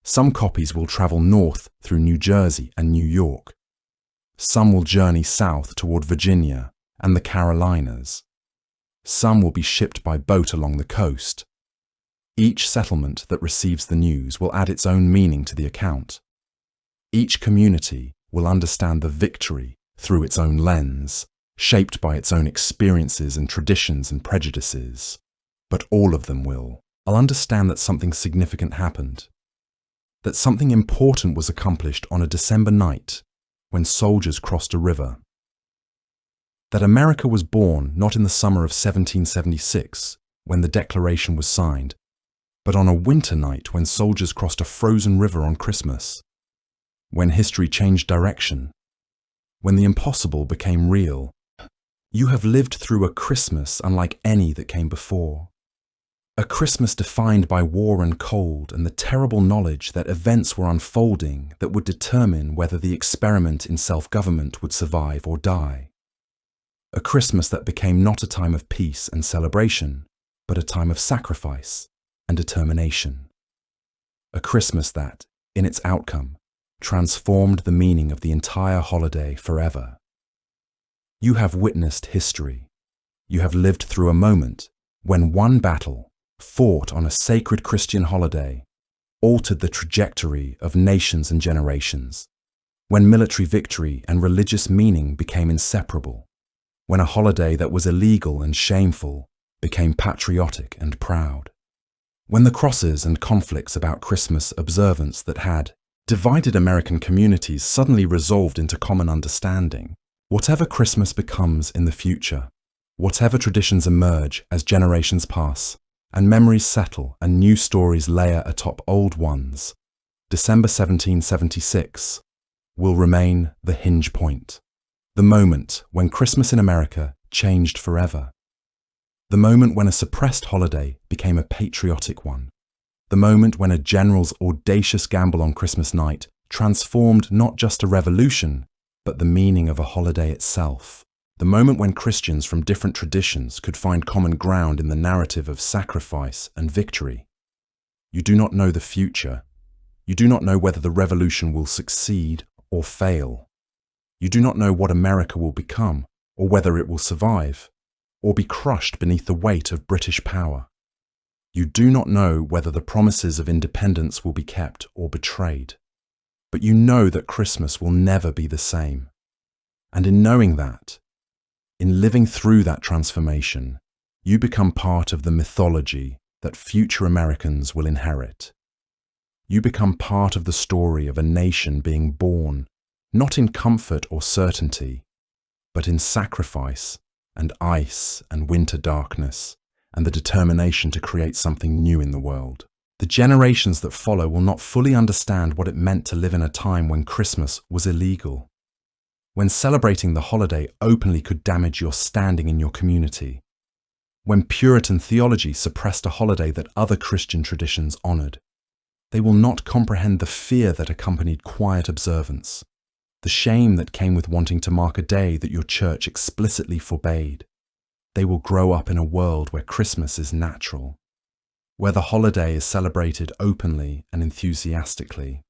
[SPEAKER 1] Some copies will travel north through New Jersey and New York. Some will journey south toward Virginia and the Carolinas. Some will be shipped by boat along the coast. Each settlement that receives the news will add its own meaning to the account. Each community will understand the victory through its own lens, shaped by its own experiences and traditions and prejudices. But all of them will. I'll understand that something significant happened. That something important was accomplished on a December night when soldiers crossed a river. That America was born not in the summer of 1776, when the Declaration was signed, but on a winter night when soldiers crossed a frozen river on Christmas, when history changed direction, when the impossible became real. You have lived through a Christmas unlike any that came before. A Christmas defined by war and cold and the terrible knowledge that events were unfolding that would determine whether the experiment in self-government would survive or die. A Christmas that became not a time of peace and celebration, but a time of sacrifice and determination. A Christmas that, in its outcome, transformed the meaning of the entire holiday forever. You have witnessed history. You have lived through a moment when one battle, fought on a sacred Christian holiday, altered the trajectory of nations and generations, when military victory and religious meaning became inseparable, when a holiday that was illegal and shameful became patriotic and proud, when the crosses and conflicts about Christmas observance that had divided American communities suddenly resolved into common understanding. Whatever Christmas becomes in the future, whatever traditions emerge as generations pass, and memories settle and new stories layer atop old ones, December 1776 will remain the hinge point, the moment when Christmas in America changed forever, the moment when a suppressed holiday became a patriotic one, the moment when a general's audacious gamble on Christmas night transformed not just a revolution, but the meaning of a holiday itself. The moment when Christians from different traditions could find common ground in the narrative of sacrifice and victory. You do not know the future. You do not know whether the revolution will succeed or fail. You do not know what America will become or whether it will survive, or be crushed beneath the weight of British power. You do not know whether the promises of independence will be kept or betrayed, but you know that Christmas will never be the same. And in knowing that, in living through that transformation, you become part of the mythology that future Americans will inherit. You become part of the story of a nation being born, not in comfort or certainty, but in sacrifice and ice and winter darkness, and the determination to create something new in the world. The generations that follow will not fully understand what it meant to live in a time when Christmas was illegal, when celebrating the holiday openly could damage your standing in your community, when Puritan theology suppressed a holiday that other Christian traditions honored. They will not comprehend the fear that accompanied quiet observance, the shame that came with wanting to mark a day that your church explicitly forbade. They will grow up in a world where Christmas is natural, where the holiday is celebrated openly and enthusiastically,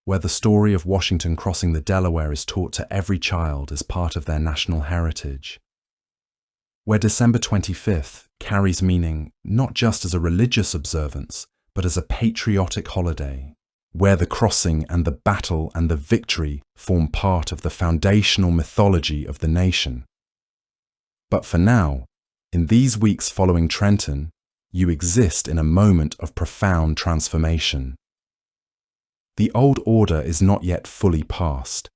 [SPEAKER 1] where the story of Washington crossing the Delaware is taught to every child as part of their national heritage, where December 25th carries meaning not just as a religious observance, but as a patriotic holiday, where the crossing and the battle and the victory form part of the foundational mythology of the nation. But for now, in these weeks following Trenton, you exist in a moment of profound transformation. The old order is not yet fully past.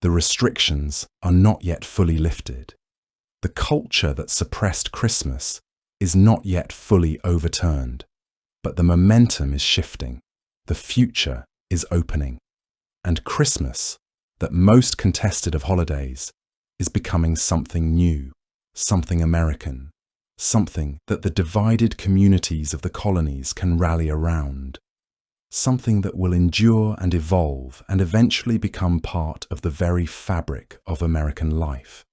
[SPEAKER 1] The restrictions are not yet fully lifted. The culture that suppressed Christmas is not yet fully overturned. But the momentum is shifting, the future is opening, and Christmas, that most contested of holidays, is becoming something new, something American, something that the divided communities of the colonies can rally around, something that will endure and evolve and eventually become part of the very fabric of American life.